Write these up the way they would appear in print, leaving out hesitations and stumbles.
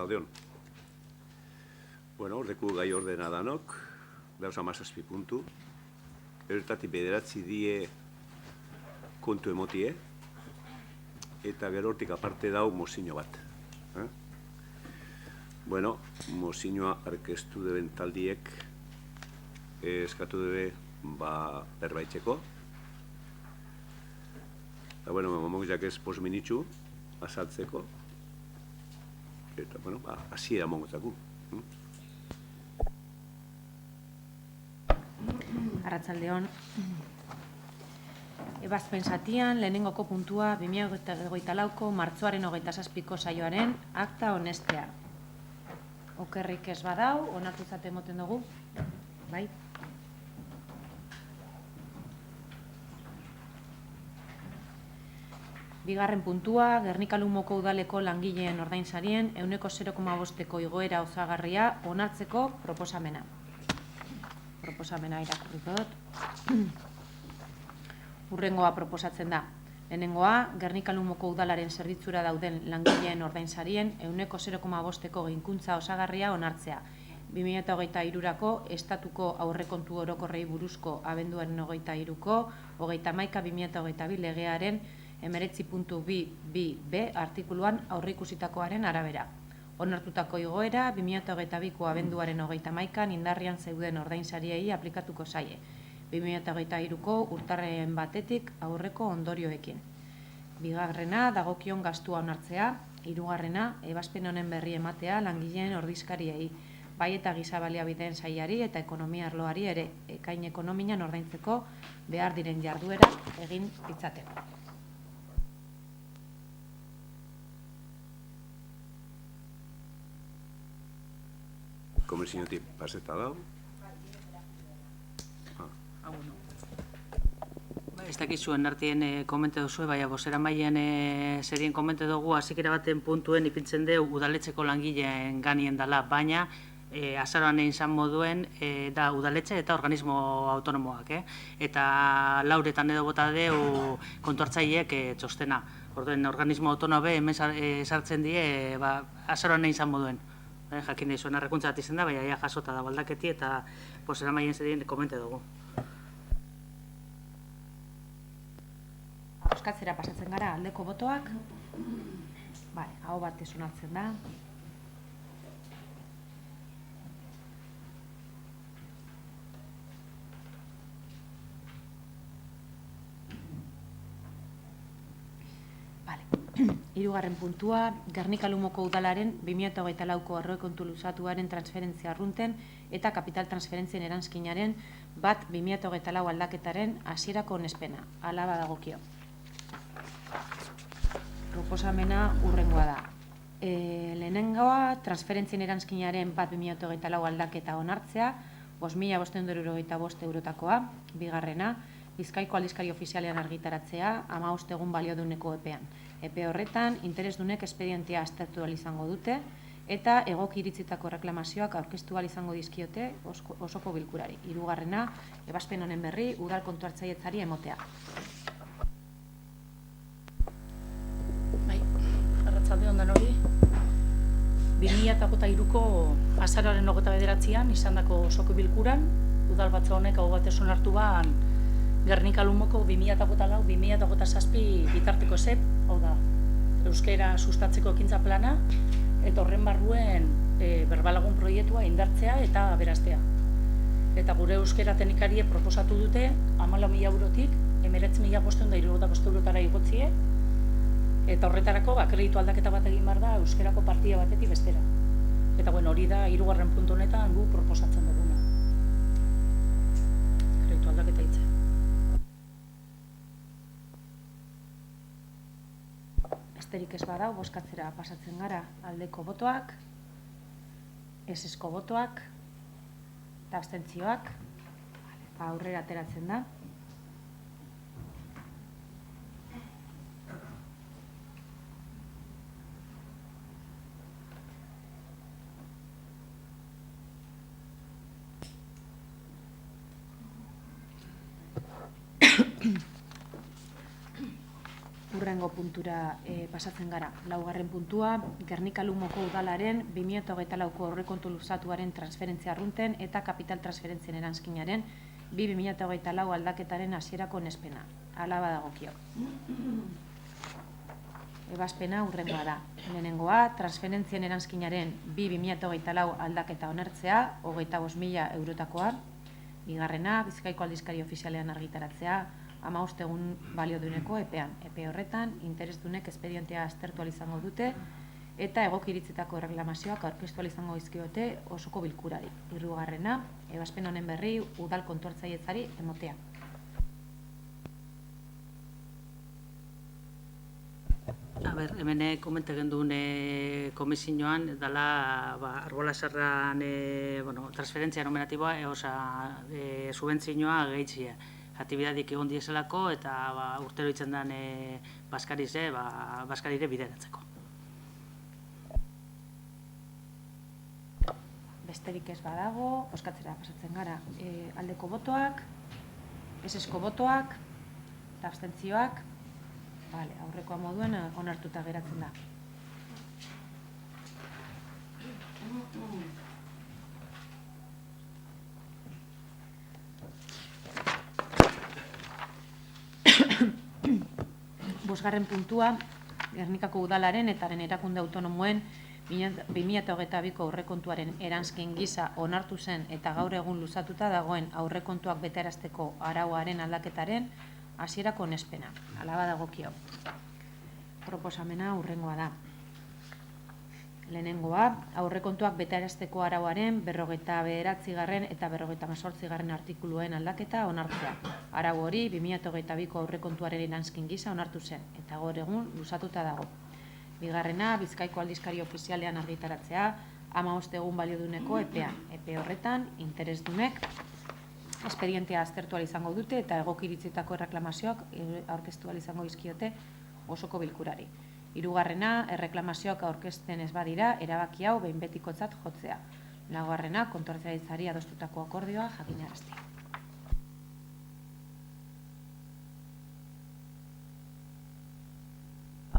arratsaldeon. Bueno, ordeku gai ordena danok, dauz 17 puntu. Ertatik 9 die kontu emotie, eta gero hortik aparte dau mozino bat. Bueno, mozinoa arkeztu deben taldiek eskatu debe perbaitzeko. Eta, bueno, momokizak ez posminitxu, azaltzeko. Eta, bueno, hasiera mongotaku. Arratsaldeon. Ebazpen zatian, lehenengoko puntua 2024ko martxoaren 27ko saioaren akta onestea. Okerrik ez badau, onartutzat emoten dugu. Bai? Bigarren puntua, Gernika-Lumoko udaleko langileen ordainsarien 0,5%ko igoera osagarria onartzeko proposamena. Proposamena irakurriko dut. Hurrengoa proposatzen da. Lehenengoa, Gernika-Lumoko udalaren zerbitzura dauden langileen ordainsarien 0,5%ko gehikuntza osagarria onartzea. 2023ko estatuko aurrekontu orokorrei buruzko abenduaren 23ko 31/2022 legearen 19.2b artikuluan aurreikusitakoaren arabera. Onartutako igoera 2022ko abenduaren 31an indarrian zeuden ordainsariei aplikatuko zaie. 2023ko urtarren batetik aurreko ondorioekin. Bigarrena, dagokion gastua onartzea. Hirugarrena, ebazpen honen berri ematea langileen ordezkariei, bai eta giza baliabideen sailari eta ekonomia arloari ere ekain ekonomian ordaintzeko behar diren jarduerak egin ditzaten. Komisiotik paseta dau. Ez dakizuen artien komente duzue, baina bosera maien zerien komente dugu, azikera baten puntuen ipintzen deu udaletxeko langileen ganien dela, baina azaroan egin zan moduen da udaletxe eta organismo autonomoak, eta lauretan edo bota deu kontuartzaileek txostena. Orduen, organismo autonomoa hemen sartzen die azaroan egin zan moduen. Jakin nahi zuen arrekuntza bat izan da, baina jasota da baldaketi eta bosera maien zerien komente dugu. Bozkatzera pasatzen gara aldeko botoak. Aho batez onartzen da. Hirugarren puntua, Gernika-Lumoko udalaren 2024ko aurrekontu luzatuaren transferentzia arrunten eta kapital transferentzien eranskinaren 2024 aldaketaren hasierako onespena. Hala badagokio. Proposamena hurrengoa da. Lehenengoa, transferentzien eranskinaren 2024 aldaketa onartzea, 5.525 eurotakoa. Bigarrena, Bizkaiko aldizkari ofizialean argitaratzea, 15 egun balioduneko epean. Epe horretan, interesdunek espedientea aztertu izango dute eta egoki iritzitako reklamazioak aurkeztu izango dizkiote osoko bilkurari. Hirugarrena, ebazpen honen berri, udal kontuhartzaileentzari emotea. Arratsaldeon denoi. 2023ko azaroaren 29an izandako osoko bilkuran, udal batzar honek aho batez onartu ban Gernika-Lumoko 2024-2027 bitarteko ZEP, hau da, euskera sustatzeko ekintza plana, eta horren barruen berbalagun proiektua indartzea eta aberastea. Eta gure euskera teknikarie proposatu dute 14.000 eurotik 19.575 eurotara igotzie, eta horretarako kreditu aldaketa bat egin behar da euskerako partida batetik bestera. Eta hori da hirugarren puntu honetan gu proposatzen duguna. Kreditu aldaketa hitza. Besterik ez badau, bozkatzera pasatzen gara aldeko botoak, ezezko botoak eta abstentzioak. Aurrera ateratzen da. Hurrengo puntura pasatzen gara. 4. puntua, Gernika-Lumoko udalaren 2024ko aurrekontu luzatuaren transferentzia arrunten eta kapital transferentzien eranskinaren 2024 aldaketaren hasierako onespena. Hala badagokio. Ebazpena hurrengoa da. Lehenengoa, transferentzien eranskinaren 2024 aldaketa onartzea, 25.000 eurotakoa. Bigarrena, Bizkaiko aldizkari ofizialean argitaratzea, 15 egun balioduneko epean. Epe horretan, interesdunek espedientea aztertu izango dute eta egokiritzetako erreklamazioak aurkeztu izango dizkiote osoko bilkurari. Hirugarrena, ebazpen honen berri udal kontuhartzailetzari emotea. Hemen komente genduen komisioan, dala arbolasarran transferentzia nominatiboa, subentzioa gehitzia. Aktibidadik egon dieselako eta urtero itzen den Baskarire bideratzeko. Besterik ez badago, bozkatzera pasatzen gara. Aldeko botoak, esesko botoak eta abstentzioak, aurrekoa moduen onartuta geratzen da. Bosgarren puntua, Gernikako udalaren eta erakunde autonomoen 2022ko aurrekontuaren eranskin gisa onartu zen eta gaur egun luzatuta dagoen aurrekontuak betearazteko arauaren aldaketaren hasierako onespena. Hala badagokio. Proposamena hurrengoa da. Lehenengoa, aurrekontuak betearazteko arauaren 59. eta 58. artikuluen aldaketa onartzea. Arau hori 2022ko aurrekontuaren eranskin gisa onartu zen eta gaur egun luzatuta dago. Bigarrena, Bizkaiko aldizkari ofizialean argitaratzea, 15 egun balioduneko epean. Epe horretan, interesdunek espedientea aztertu izango dute eta egokiritzetako erreklamazioak aurkeztu izango dizkiote osoko bilkurari. Hirugarrena, erreklamazioak aurkezten ez badira, erabaki hau behin betikotzat jotzea. Laugarrena, kontuhartzailetzari adostutako akordioa jakinaraztea.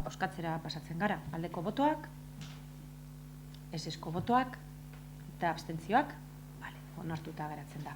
Bozkatzera pasatzen gara. Aldeko botoak, esesko botoak eta abstentzioak, onartuta geratzen da.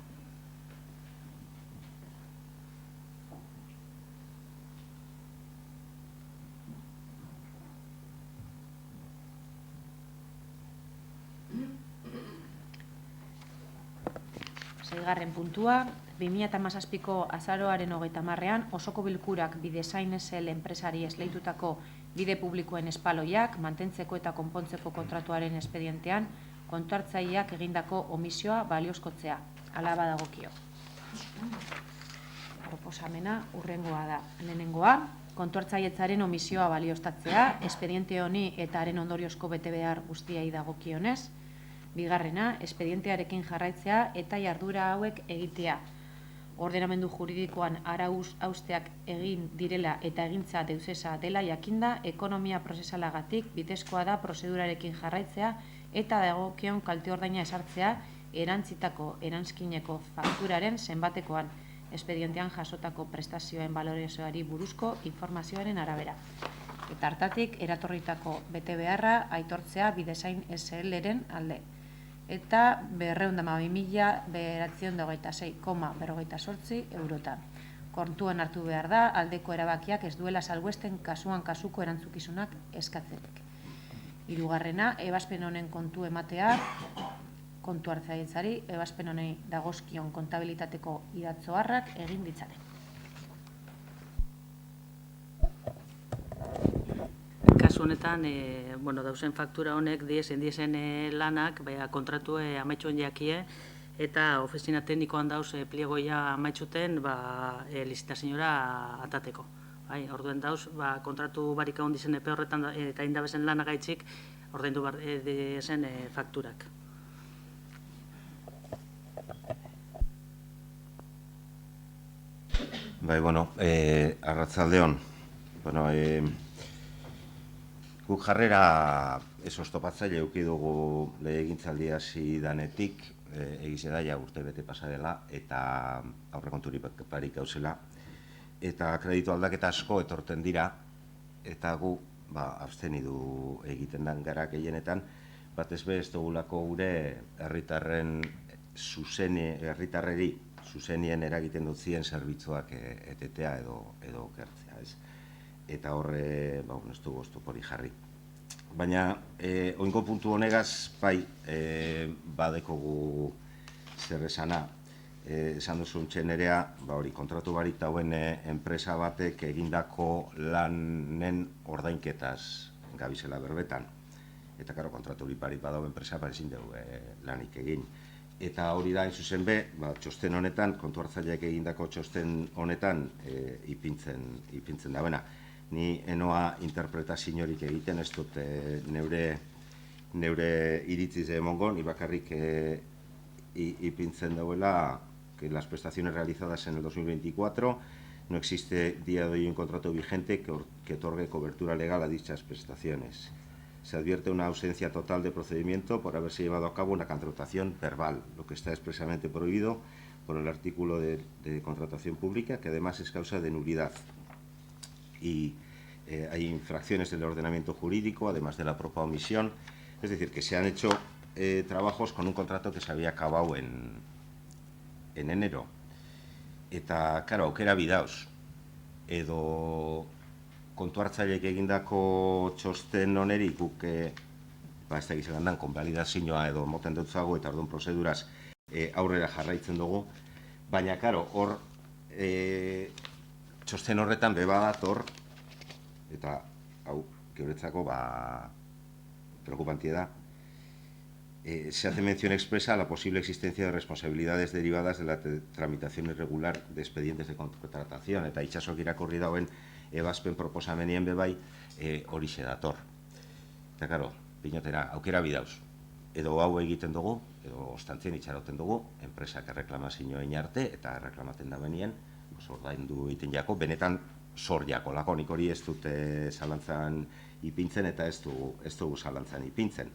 Seigarren puntua, 2017ko azaroaren 30ean osoko bilkurak Bidesain SL enpresari esleitutako bide publikoen espaloiak mantentzeko eta konpontzeko kontratuaren espedientean kontuhartzaileak egindako omisioa baliozkotzea. Hala badagokio. Proposamena hurrengoa da. Lehenengoa, kontuhartzailetzaren omisioa balioztatzea, espediente honi eta haren ondoriozko betebehar guztiei dagokionez. Bigarrena, espedientearekin jarraitzea eta jardura hauek egitea. Ordenamendu juridikoan arauz hausteak egin direla eta egintza deusesa dela jakinda, ekonomia prozesalagatik bidezkoa da prozedurarekin jarraitzea eta dagokion kalte-ordaina esartzea erantzitako eranskineko fakturaren zenbatekoan, espedientean jasotako prestazioen balorazioari buruzko informazioaren arabera. Eta hartatik, eratorritako betebeharra aitortzea Bidesain SL-ren alde. Eta 212.926,48 eurotan. Kontuan hartu behar da, aldeko erabakiak ez duela salbuesten kasuan kasuko erantzukizunak eskatzerik. Hirugarrena, ebazpen honen kontu ematea, kontuhartzailetzari, ebazpen honei dagozkion kontabilitateko idatzoharrak egin ditzaten. Kasu honetan, dauzen faktura honek diesen lanak, kontratue amaitxuen jakie, eta ofizina teknikoan dauz pliegoia amaitxuten licitazioa atateko. Orduen dauz, kontratu barik egon dizen epe horretan eta indabezen lanak gaitzik, ordaindu dizen fakturak. Arratzaldeon. Guk jarrera ez oztopatzaile eduki dugu legegintzaldia hasi danetik, egize daia urte bete pasa dela eta aurrekonturik barik gauzela. Eta kreditu aldaketa asko etorten dira, eta gu abstenidu egiten den gara gehienetan, batez be ez dugulako gure herritarreri zuzenien eragiten dutzien zerbitzuak etetea edo gertzea, ez? Eta horre, ez dugu oztopori jarri. Baina, oingo puntu honegaz, bai, badekogu zer esana. Esan duzun txenerea, kontratu barik dauen enpresa batek egindako lanen ordainketaz gabizela berbetan. Eta, karo, kontratu barik badau enpresa, ezin dugu lanik egin. Eta hori da, zuzen be, txosten honetan, kontu hartzaileak egindako txosten honetan ipintzen dauena. Ni enoa interpretaziorik egiten, ez dut neure iritziz emongo, ni bakarrik ipintzen dauela que las prestaciones realizadas en el 2024 no existe día de hoy un contrato vigente que otorgue cobertura legal a dichas prestaciones. Se advierte una ausencia total de procedimiento por haberse llevado a cabo una contratación verbal, lo que está expresamente prohibido por el artículo de contratación pública, que además es causa de nulidad. Y hay infracciones del ordenamiento jurídico, además de la propia omisión. Es decir, que se han hecho trabajos con un contrato que se había acabado en enero. Eta, karo, aukera bidauz. Edo kontu hartzaileek egindako txosten honeri guk ez da gizelan dan, konbalidazioa edo moten dutzago eta orduan prozeduraz aurrera jarraitzen dugu. Baina, karo, hor txosten horretan beba dator, eta hau, geuretzako, preocupantia da, se hace mención expresa a la posible existencia de responsabilidades derivadas de la tramitación irregular de expedientes de contratación. Eta itxasok irakurri dauen ebazpen proposamenien bebai horixe dator. Eta, karo, pinotera, aukera bidauz. Edo hau egiten dugu, edo ostantzien itxaroten dugu, enpresak erreklamazioen arte, eta erreklamaten da benien, ordaindu egiten jako, benetan zor jako lako, nik hori ez dute zalantzan ipintzen, eta ez dugu zalantzan ipintzen.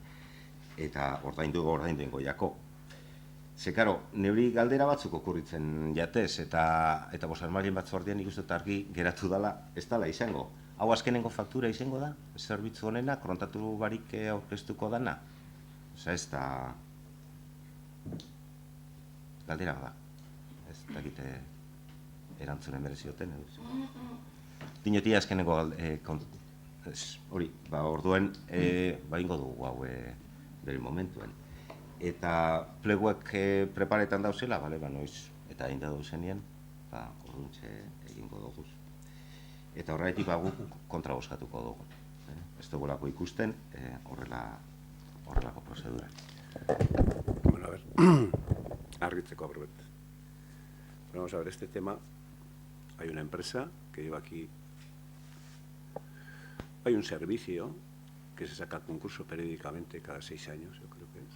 Eta ordaindu jako. Ze, karo, neuri galdera batzuk okurritzen jatez, eta bosarmarien batzordean nik uste argi geratu dela, ez dela izango. Hau azkenengo faktura izango da, zerbitzu honena, kontatu barik aurkeztuko dana. Osa, ez da galdera da. Ez dakite erantzunen merezioten. Dinetia azkenengo hori, orduen, ingo dugu hau bere momentuen. Eta pleguak preparetan dauzela, noiz, eta egin da dauzenien, orduntxe egingo dugu. Eta horretik guk kontra bozkatuko dugu. Ez dugulako ikusten horrelako prozedura. Bueno, a ver, argitzeko abrobet. Vamos a ver, este tema, hay una empresa que lleva aquí, hay un servicio que se saca a concurso periódicamente cada 6 años, yo creo que es.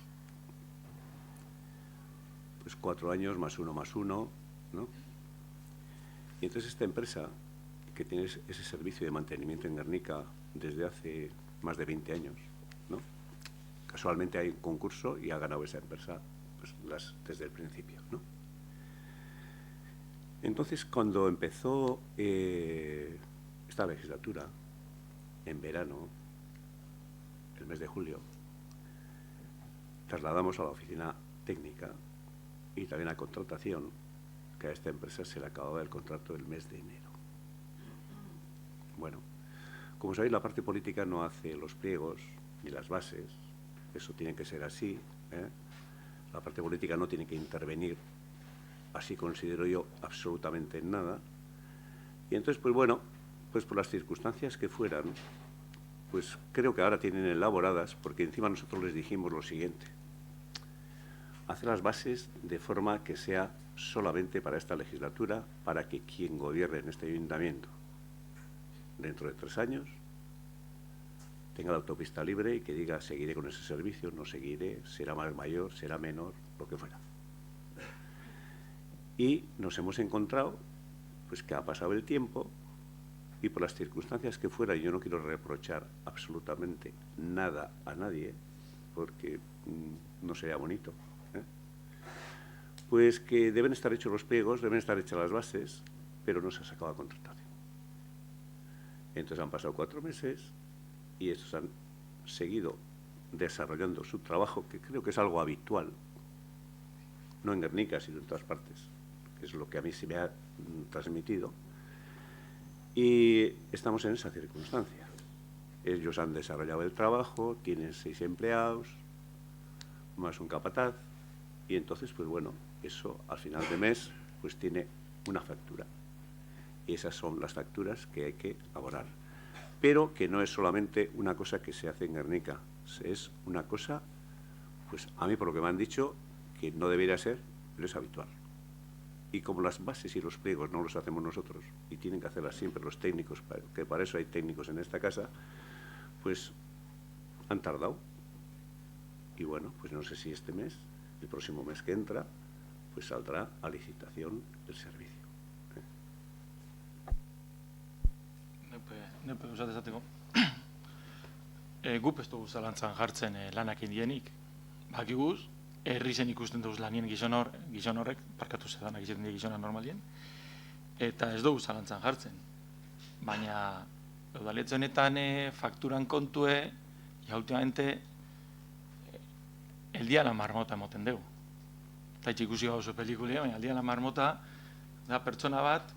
Pues 4 años más 1 más 1, ¿no? Y entonces esta empresa, que tiene ese servicio de mantenimiento en Guernica desde hace más de 20 años, ¿no? Casualmente hay un concurso y ha ganado esa empresa pues, desde el principio, ¿no? Entonces, cuando empezó esta legislatura, en verano, el mes de julio, trasladamos a la oficina técnica y también a contratación que a esta empresa se le acababa el contrato el mes de enero. Bueno, como sabéis, la parte política no hace los pliegos ni las bases, eso tiene que ser así, ¿eh? La parte política no tiene que intervenir, así considero yo, absolutamente en nada. Y entonces, pues bueno, pues por las circunstancias que fueran, pues creo que ahora tienen elaboradas, porque encima nosotros les dijimos lo siguiente: hacer las bases de forma que sea solamente para esta legislatura, para que quien gobierne en este ayuntamiento dentro de 3 años tenga la autopista libre y que diga seguiré con ese servicio, no seguiré, será más mayor, será menor, lo que fuera. Y nos hemos encontrado pues que ha pasado el tiempo y por las circunstancias que fuera, yo no quiero reprochar absolutamente nada a nadie, porque no sería bonito, ¿eh? Pues que deben estar hechos los pliegos, deben estar hechas las bases, pero no se ha sacado a contratación. Entonces han pasado 4 meses y estos han seguido desarrollando su trabajo, que creo que es algo habitual, no en Guernica, sino en todas partes, que es lo que a mí se me ha transmitido. Y estamos en esa circunstancia. Ellos han desarrollado el trabajo, tienen 6 empleados, más un capataz, y entonces, pues bueno, eso al final de mes pues tiene una factura. Y esas son las facturas que hay que abonar. Pero que no es solamente una cosa que se hace en Guernica, es una cosa, pues a mí por lo que me han dicho, que no debería ser, pero es habitual. Y como las bases y los pliegos no los hacemos nosotros, y tienen que hacerlas siempre los técnicos, que para eso hay técnicos en esta casa, pues han tardado. Y bueno, pues no sé si este mes, el próximo mes que entra, pues saldrá a licitación el servicio. Nepe esateko. Gup ez dugu zalantzan jartzen lanakin dienik. Bakiguz, herri zen ikusten duz lanien gizon horrek, parkatu zedanak izaten die gizona normalien, eta ez dugu zalantzan jartzen. Baina, udaletxe honetan fakturan kontue, ja últimamente, el día la marmota emoten dugu. Eta ikusi gauzo pelikulia, baina el día la marmota da pertsona bat,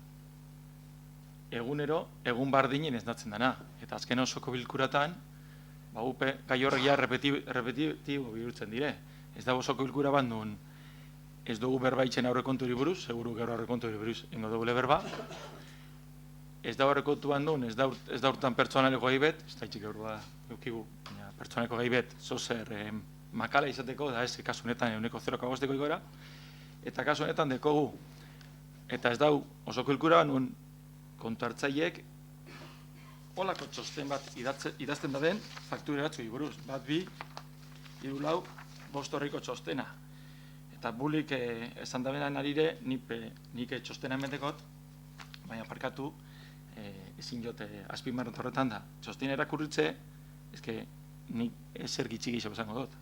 egunero, egun bardinen ez datzen dana. Eta azken osoko bilkuratan, gupe gai horrek ja repetitibo bihurtzen dire. Ez da osoko bilkura bat nun ez dugu berba itxen aurrekonturi buruz, seguru gero aurrekonturi buruz ingo dugule berba. Ez da aurrekontu bat nun, ez da urtan pertsonaleko gai bet, ez da itxik eurua eukigu, pertsonaleko gai bet, zozer makala izateko, da ez kasu honetan euneko 0,5 igoera, eta kasu honetan dekogu. Eta ez da osoko bilkura bat nun kontu hartzaileek holako txosten bat idazten baden faktura batzuei buruz. Bat, 2, 3, 4, 5 horriko txostena. Eta bulik esan dabenan arire nik txostena emetekot, baina parkatu ezin jote azpimarratu horretan da. Txostena erakurritze, ezke nik ezer gitxi gixo besango dut.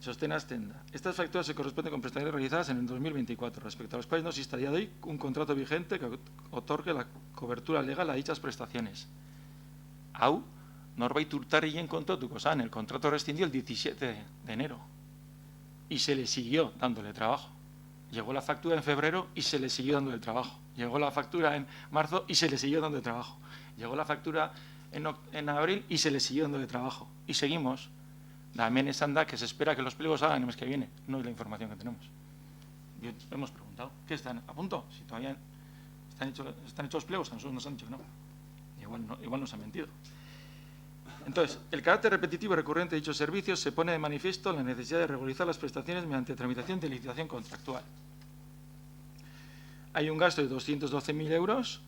Sostén Astenda. Estas facturas se corresponden con prestaciones realizadas en el 2024, respecto a las cuales no existe a día de hoy un contrato vigente que otorgue la cobertura legal a dichas prestaciones. Hau, norbait urtarrien kontatuko zan, el contrato rescindió el 17 de enero y se le siguió dándole trabajo. Llegó la factura en febrero y se le siguió dándole trabajo. Llegó la factura en marzo y se le siguió dándole trabajo. Llegó la factura en abril y se le siguió dándole trabajo. Y seguimos. También es anda que se espera que los pliegos hagan el mes que viene. No es la información que tenemos. Hemos preguntado, ¿qué están a punto? Si todavía están hechos los pliegos, a nosotros nos han dicho que no. Igual nos han mentido. Entonces, el carácter repetitivo y recurrente de dichos servicios se pone de manifiesto la necesidad de regularizar las prestaciones mediante tramitación de licitación contractual. Hay un gasto de 212.000 euros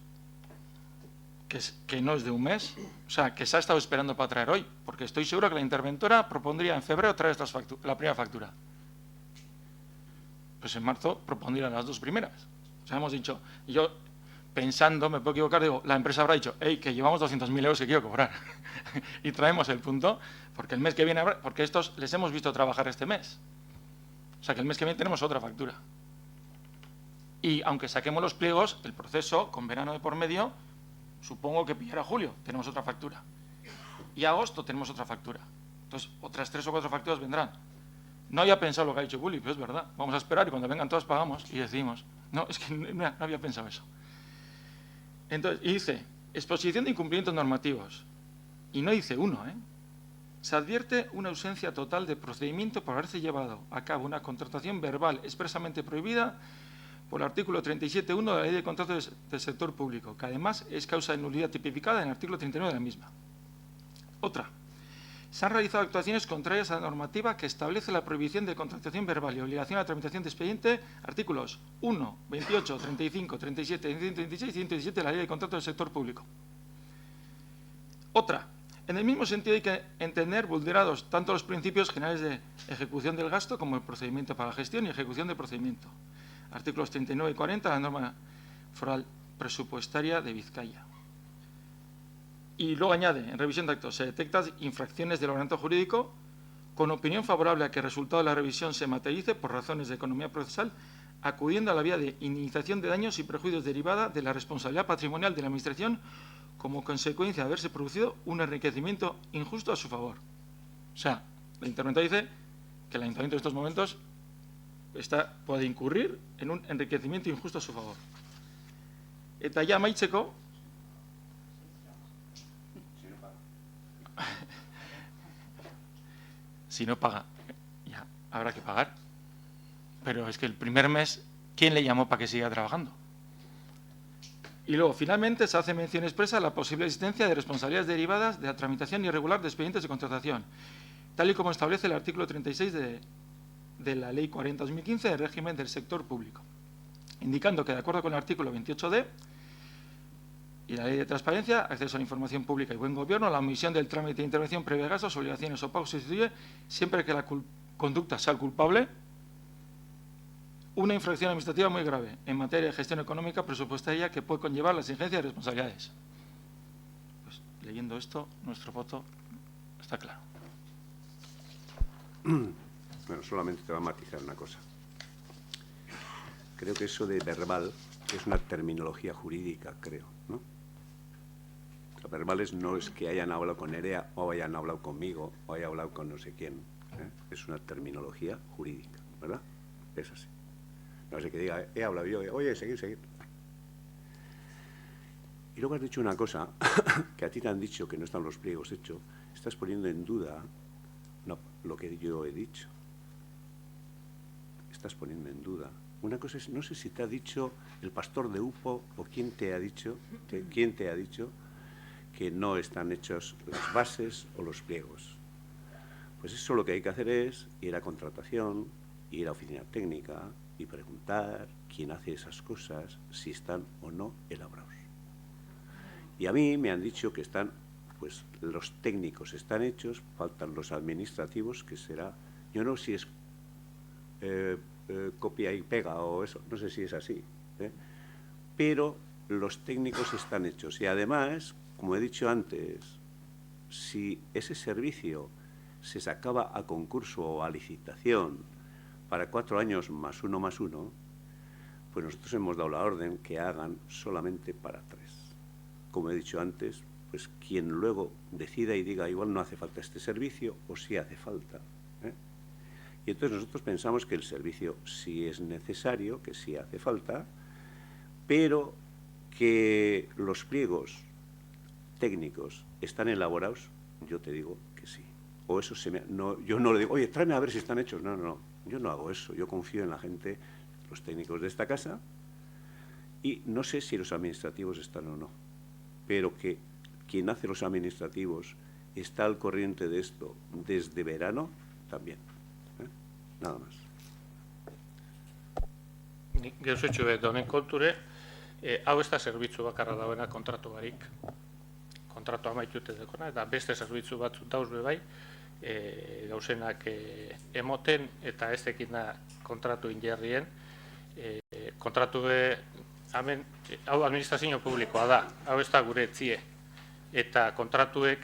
que no es de un mes, o sea, que se ha estado esperando para traer hoy, porque estoy seguro que la interventora propondría en febrero traer la primera factura. Pues en marzo propondría las 2 primeras. O sea, hemos dicho, yo pensando, me puedo equivocar, digo, la empresa habrá dicho, hey, que llevamos 200.000 euros que quiero cobrar. Y traemos el punto, porque el mes que viene habrá, porque estos les hemos visto trabajar este mes. O sea, que el mes que viene tenemos otra factura. Y aunque saquemos los pliegos, el proceso, con verano de por medio, supongo que pillará julio, tenemos otra factura. Y agosto tenemos otra factura. Entonces, otras 3 o 4 facturas vendrán. No había pensado lo que ha dicho Willy, pero es verdad. Vamos a esperar y cuando vengan todas pagamos y decidimos. No, es que no había pensado eso. Entonces, y dice, exposición de incumplimientos normativos. Y no dice uno, ¿eh? Se advierte una ausencia total de procedimiento por haberse llevado a cabo una contratación verbal expresamente prohibida por el artículo 37.1 de la Ley de Contratos del Sector Público, que además es causa de nulidad tipificada en el artículo 39 de la misma. Otra. Se han realizado actuaciones contrarias a la normativa que establece la prohibición de contratación verbal y obligación a la tramitación de expediente, artículos 1, 28, 35, 37, 136 y 117 de la Ley de Contratos del Sector Público. Otra. En el mismo sentido hay que entender vulnerados tanto los principios generales de ejecución del gasto como el procedimiento para la gestión y ejecución del procedimiento. Artículos 39 y 40 de la norma foral presupuestaria de Vizcaya. Y luego añade, en revisión de actos, se detectan infracciones del ordenamiento jurídico con opinión favorable a que el resultado de la revisión se materialice por razones de economía procesal acudiendo a la vía de indemnización de daños y perjuicios derivada de la responsabilidad patrimonial de la Administración como consecuencia de haberse producido un enriquecimiento injusto a su favor. O sea, el interventor dice que el Ayuntamiento en estos momentos puede incurrir en un enriquecimiento injusto a su favor. Eta ja amaitzeko, si no paga, ya habrá que pagar. Pero es que el primer mes, ¿quién le llamó para que siga trabajando? Y luego, finalmente, se hace mención expresa a la posible existencia de responsabilidades derivadas de la tramitación irregular de expedientes de contratación, tal y como establece el artículo 36 de la Ley 40/2015 del régimen del sector público, indicando que, de acuerdo con el artículo 28d y la Ley de Transparencia, Acceso a la Información Pública y Buen Gobierno, la omisión del trámite de intervención previa de gastos, obligaciones o pagos se sustituye siempre que la conducta sea culpable una infracción administrativa muy grave en materia de gestión económica presupuestaria que puede conllevar la exigencia de responsabilidades. Pues, leyendo esto, nuestro voto está claro. Bueno, solamente te va a matizar una cosa. Creo que eso de verbal es una terminología jurídica, creo, ¿no? Los verbales no es que hayan hablado con Nerea o hayan hablado conmigo o hayan hablado con no sé quién, ¿eh? Es una terminología jurídica, ¿verdad? Es así. No sé que diga, he hablado yo, oye, seguir. Y luego has dicho una cosa, que a ti te han dicho que no están los pliegos hechos, estás poniendo en duda lo que yo he dicho. Estás poniendo en duda. Una cosa es, no sé si te ha dicho el pastor de Upo o quién te ha dicho que no están hechos las bases o los pliegos. Pues eso lo que hay que hacer es ir a contratación, ir a oficina técnica y preguntar quién hace esas cosas, si están o no elaborados. Y a mí me han dicho que están, pues los técnicos están hechos, faltan los administrativos, que será, yo no sé si es copia y pega o eso, no sé si es así, pero los técnicos están hechos. Y además, como he dicho antes, si ese servicio se sacaba a concurso o a licitación para 4 años más uno, pues nosotros hemos dado la orden que hagan solamente para 3. Como he dicho antes, pues quien luego decida y diga igual no hace falta este servicio o sí hace falta, ¿eh? Y entonces nosotros pensamos que el servicio sí es necesario, que sí hace falta, pero que los pliegos técnicos están elaborados, yo te digo que sí. O eso yo no le digo, oye, tráeme a ver si están hechos. No, yo no hago eso. Yo confío en la gente, los técnicos de esta casa, y no sé si los administrativos están o no, pero que quien hace los administrativos está al corriente de esto desde verano también. Nada más. Geuzotxo bet honen konture, hau ez da zerbitzu bakarra dauena kontratu barik. Kontratu amaitute dekona, eta beste zerbitzu batzuk dauz bebai, gauzenak emoten eta ez dekina kontratu injerrien. Kontratu hemen, hau administrazio publikoa da, hau ez da gure etzie. Eta kontratuek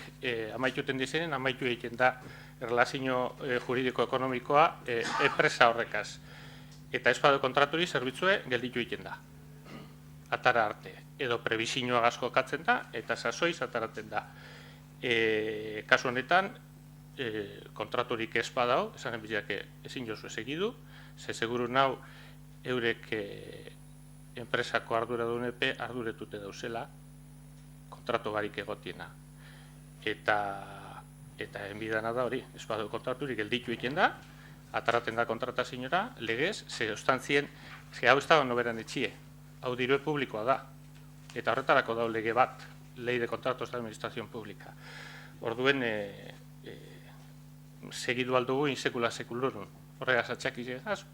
amaituten dizenen, amaitu egiten da relazio juridiko-ekonomikoa enpresa horrekaz. Eta ez badu kontraturi zerbitzue gelditu egiten da. Atara arte. Edo prebizioa gazko katzen da, eta sasoiz ataratzen da. Kasu honetan, kontraturik ez badau, esanen biziak ezin jozu esegidu, ze seguru nau eurek enpresako arduradunepe arduretute dauzela, kontratu barik egotiena. Eta enbidana da hori, ez badu kontraturik gelditu egiten da, ataraten da kontratazioa, legez, ze ostantzien, hau ez da noberan etxie, hau dirue publikoa da, eta horretarako da lege bat, Ley de Contratos de Administración Pública. Orduen, segidu aldugu insekula sekulurun, horregaz atxakizegaz,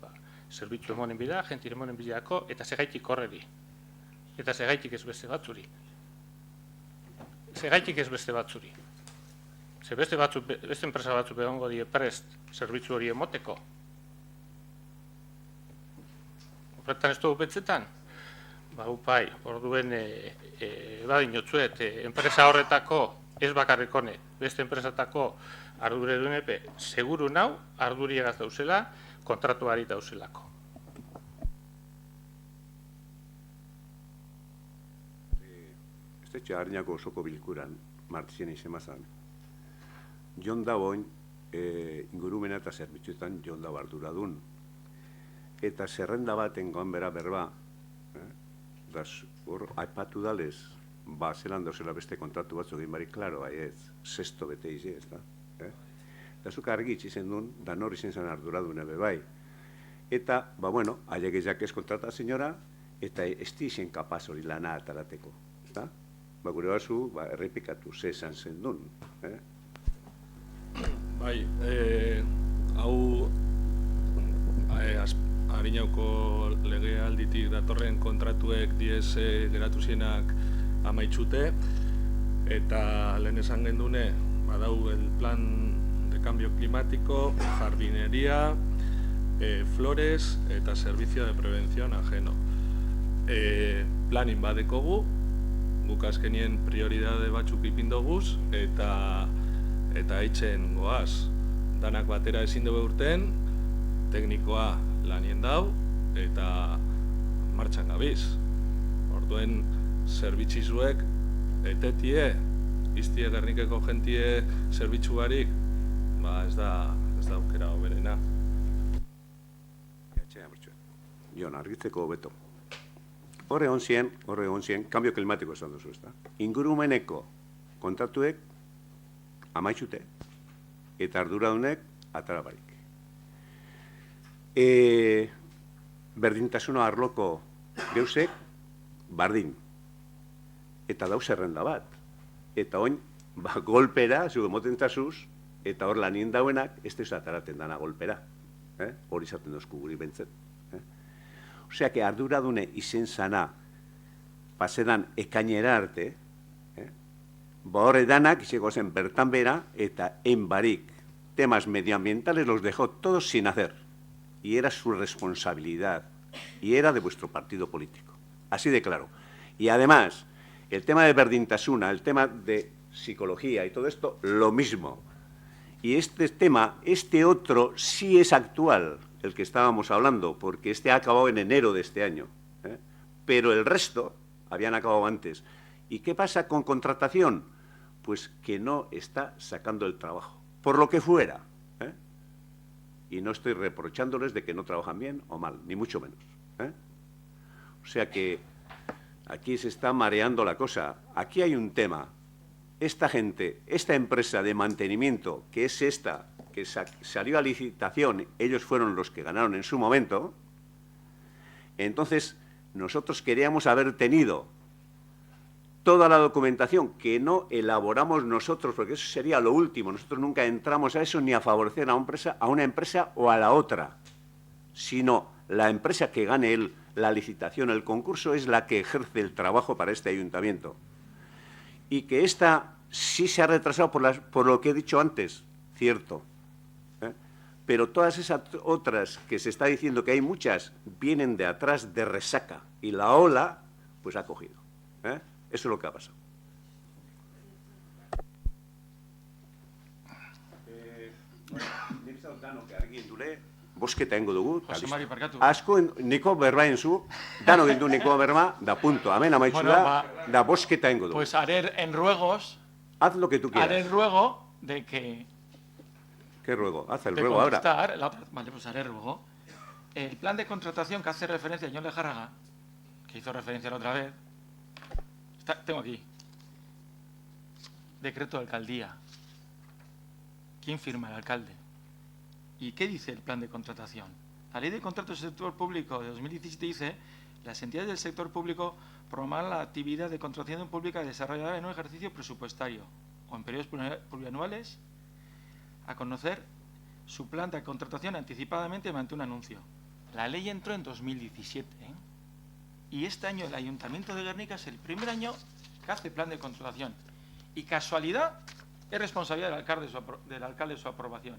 zerbitzu emonen bida, jentir emonen bidako, eta segaitik horreri, eta segaitik ez beste batzuri. Segaitik ez beste batzuri. Ze beste enpresa batzuk egongo die prest zerbitzu hori emoteko. Horretan ez dugu betzetan? Ba, upai, orduen badin jotzuet, enpresa horretako ez bakarrik hone, beste enpresatako arduredunepe, seguru nau, arduriegaz dauzela, kontratuari dauzelako. gaztetxe Arñako osoko bilkuran, martxien izemazan, Jon Daboin ingurumena eta zerbitzuetan Jon Dabo arduradun. Eta zerrenda baten goan bera berba, hor aipatu dalez, zelan dauzela beste kontratu batzuk egin barik, klaro, ez, sesto bete izi, ez da. Eta zuk argi itxizen duen, da nor izen zen arduradun ebe bai. Eta, bueno, ailegezak ez kontrata senyora, eta ez izen kapaz hori lana atarateko, ez da? Gure bazu, errepikatu, ze esan zen duen. Bai, hau Ariñauko legealditik datorren kontratuek diez geratu zienak amaitxute, eta lehen esan gendune, badau el plan de cambio climático, jardinería, flores eta servicio de prevención ajeno. Planin badekogu, guk azkenien prioridade batzuk ipindoguz, eta eitzen goaz. Danak batera ezin dugu urten, teknikoa lanien dau, eta martxan gabiz. Orduen, zerbitzizuek, etetie, iztie Gernikeko jentie zerbitzu barik, ez da aukera hoberena. Jon, argitzeko hobeto. Horre hon zien, kambio klimatiko esan duzu, ez da? Ingurumeneko kontratuek amaitxute, eta arduradunek atarabarik. Berdintasuna arloko geusek, bardin. Eta dauz zerrenda bat. Eta oin, golpera, zuge motentazuz, eta hor lanien dauenak, ez deus ataraten dana golpera. Hori izaten dozku guri bentzen. Osea, que arduradune izen zana, pasedan ekainera arte, horre danak, izego zen bertan bera, eta enbarik, temas medioambientales los dejó todos sin hacer. Y era su responsabilidad. Y era de vuestro partido político. Así de claro. Y además, el tema de Berdintasuna, el tema de psicología y todo esto, lo mismo. Y este tema, este otro, sí es actual, el que estábamos hablando, porque este ha acabado en enero de este año. Pero el resto habían acabado antes. ¿Y qué pasa con contratación? Pues que no está sacando el trabajo, por lo que fuera. Y no estoy reprochándoles de que no trabajan bien o mal, ni mucho menos. O sea que aquí se está mareando la cosa. Aquí hay un tema. Esta gente, esta empresa de mantenimiento, que es esta, que salió a licitación, ellos fueron los que ganaron en su momento, entonces nosotros queríamos haber tenido toda la documentación que no elaboramos nosotros, porque eso sería lo último. Nosotros nunca entramos a eso ni a favorecer a una empresa o a la otra, sino la empresa que gane la licitación, el concurso, es la que ejerce el trabajo para este ayuntamiento. Y que esta sí se ha retrasado por lo que he dicho antes, cierto. Pero todas esas otras que se está diciendo que hay muchas, vienen de atrás de resaca. Y la ola, pues ha cogido. Eso es lo que ha pasado. Bosketa ingo dugu. Jose Mari, barkatu. Asko niko berba enzu, dano gindu niko berba, da punto. Amen amaitzu da bosketa ingo dugu. Pues haré en ruegos. Haz lo que tú quieras. Haré el ruego de que... ¿Qué ruego? Haz el ruego ahora. Vale, pues haré ruego. El plan de contratación que hace referencia a Jon Lejárraga, que hizo referencia la otra vez, tengo aquí. Decreto de alcaldía. ¿Quién firma? El alcalde. ¿Y qué dice el plan de contratación? La Ley de Contratos del Sector Público de 2017 dice: las entidades del sector público promoverán la actividad de contratación pública desarrollada en un ejercicio presupuestario o en periodos plurianuales a conocer su plan de contratación anticipadamente mediante un anuncio. La ley entró en 2017, y este año el Ayuntamiento de Guernica es el primer año que hace plan de contratación. Y casualidad, es responsabilidad del alcalde su aprobación.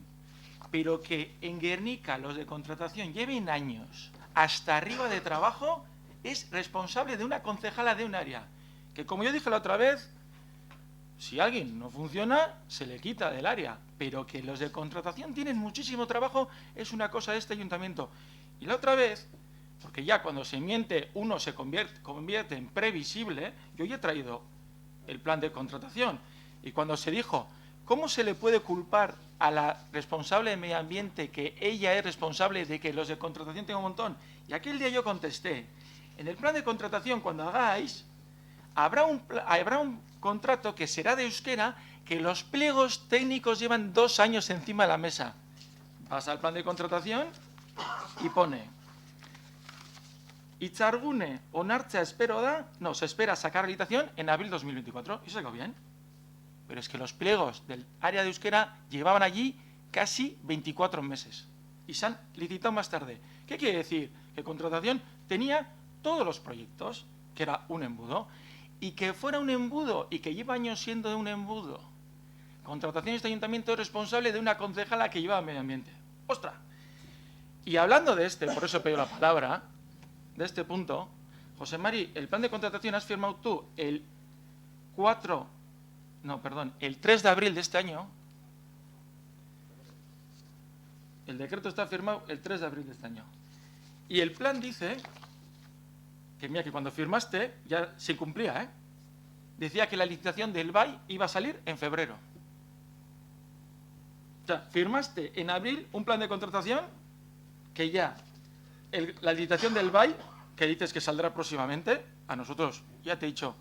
Pero que en Guernica los de contratación lleven años hasta arriba de trabajo es responsable de una concejala de un área. Que, como yo dije la otra vez, si alguien no funciona, se le quita del área. Pero que los de contratación tienen muchísimo trabajo es una cosa de este ayuntamiento. Y la otra vez, porque ya cuando se miente uno se convierte en previsible, yo ya he traído el plan de contratación. Y cuando se dijo, ¿cómo se le puede culpar a la responsable de medio ambiente que ella es responsable de que los de contratación tengan un montón? Y aquel día yo contesté, en el plan de contratación, cuando hagáis, habrá un contrato que será de euskera, que los pliegos técnicos llevan 2 años encima de la mesa. Vas al plan de contratación y pone, Itzargune onartzea espero da, no, se espera sacar licitación en abril 2024. ¿Y eso quedó bien? Pero es que los pliegos del área de euskera llevaban allí casi 24 meses y se han licitado más tarde. ¿Qué quiere decir? Que contratación tenía todos los proyectos, que era un embudo, y que fuera un embudo y que lleva años siendo de un embudo. Contratación de este ayuntamiento es responsable de una concejala que lleva medio ambiente. ¡Ostras! Y hablando de por eso pido la palabra, de este punto, José Mari, el plan de contratación has firmado tú el 3 de abril de este año. El decreto está firmado el 3 de abril de este año. Y el plan dice que, mira, que cuando firmaste ya se cumplía, ¿eh? Decía que la licitación del BAI iba a salir en febrero. O sea, firmaste en abril un plan de contratación que ya, la licitación del BAI, que dices que saldrá próximamente, a nosotros ya te he dicho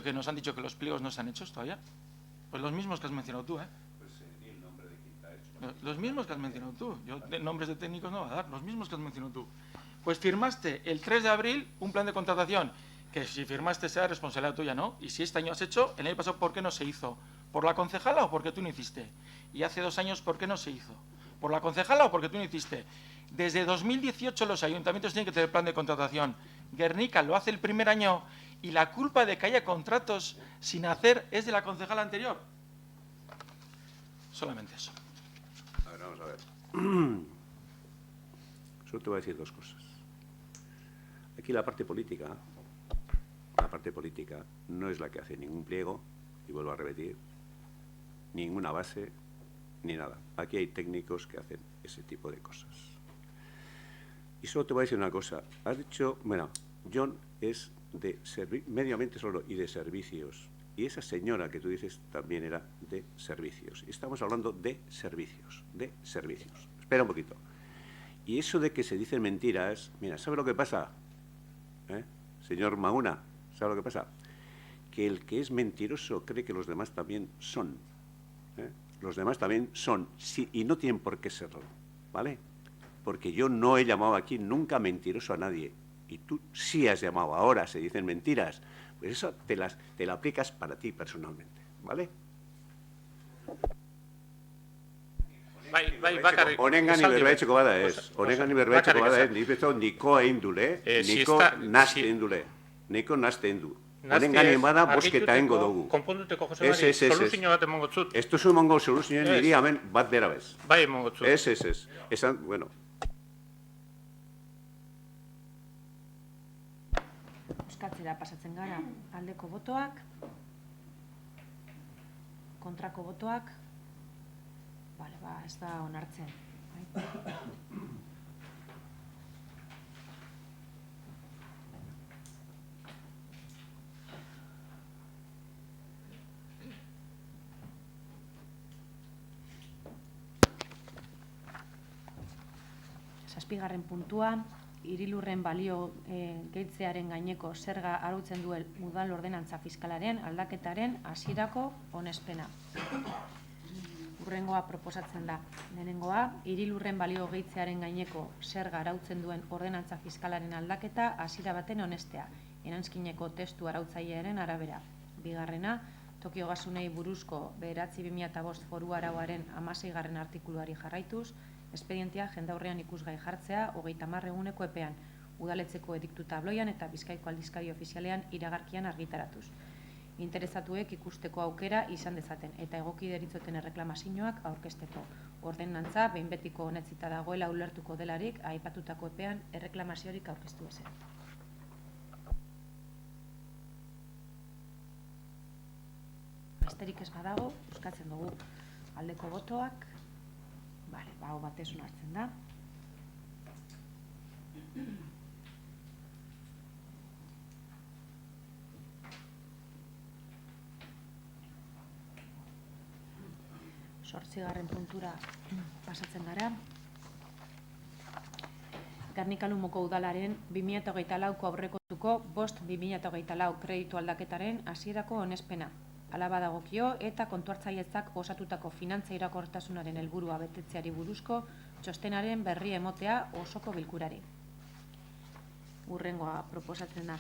que nos han dicho que los pliegos no están hechos todavía. Pues los mismos que has mencionado tú, ¿eh? Los mismos que has mencionado tú. Yo nombres de técnicos no voy a dar, los mismos que has mencionado tú. Pues firmaste el 3 de abril un plan de contratación que si firmaste sea responsabilidad tuya, ¿no? Y si este año has hecho, el año pasado, ¿por qué no se hizo? ¿Por la concejala o porque tú no hiciste? Y hace 2 años, ¿por qué no se hizo? ¿Por la concejala o porque tú no hiciste? Desde 2018 los ayuntamientos tienen que tener plan de contratación. Guernica lo hace el primer año y la culpa de que haya contratos sin hacer es de la concejala anterior. Solamente eso. A ver, vamos a ver. Solo te voy a decir 2 cosas. Aquí la parte política no es la que hace ningún pliego, y vuelvo a repetir, ninguna base, ni nada. Aquí hay técnicos que hacen ese tipo de cosas. Y solo te voy a decir una cosa. Has dicho, bueno, John es de medio ambiente solo y de servicios. Y esa señora que tú dices también era de servicios. Y estamos hablando de servicios, Espera un poquito. Y eso de que se dicen mentiras, mira, ¿sabe lo que pasa? Señor Mauna, ¿sabe lo que pasa? Que el que es mentiroso cree que los demás también son. Los demás también son, sí, y no tienen por qué serlo, ¿vale? Porque yo no he llamado aquí nunca mentiroso a nadie. Y tú sí has llamado. Ahora se dicen mentiras. Pues eso te la aplicas para ti personalmente, ¿vale? Honengan y berbaetxeko bada ez. Honengan y berbaetxeko bada ez. Nik beto nikoa indule, niko naste indu. Honengan bada bosketa ingo dugu. Konponduteko, Jose Mari, soluzio bat emongo zut. Ez duzu emongo soluzioen niri hemen bat bera bez. Bai emongo zut. Ez. Esan, bueno. Bozkatzera pasatzen gara, aldeko botoak, kontrako botoak, bale, ez da onartzen. Zazpigarren puntua, hirilurren balio gehitzearen gaineko zerga arautzen duen udal ordenantza fiskalaren aldaketaren hasierako onespena. Hurrengoa proposatzen da. Lehenengoa, hirilurren balio gehitzearen gaineko zerga arautzen duen ordenantza fiskalaren aldaketa hasiera baten onestea, eranskineko testu arautzailearen arabera. Bigarrena, Tokio Gasunei buruzko 9/2005 foru arauaren 16. artikuluari jarraituz, espedientea jendaurrean ikusgai jartzea 30 eguneko epean, udaletxeko ediktu tabloian eta Bizkaiko aldizkari ofizialean iragarkian argitaratuz. Interesatuek ikusteko aukera izan dezaten eta egoki deritzoten erreklamazioak aurkezteko. Ordenantza behin betiko onetsita dagoela ulertuko delarik aipatutako epean erreklamaziorik aurkeztu ezen. Besterik ez badago, bozkatzen dugu aldeko botoak. Bale, hau batez onartzen da. 8. puntura pasatzen gara. Gernika-Lumoko udalaren 2024ko aurrekontuko 5/2024 kreditu aldaketaren hasierako onespena. Hala badagokio eta kontuhartzailetzak osatutako finantza irakortasunaren helburua betetzeari buruzko txostenaren berri emotea osoko bilkurari. Hurrengoa proposatzen da.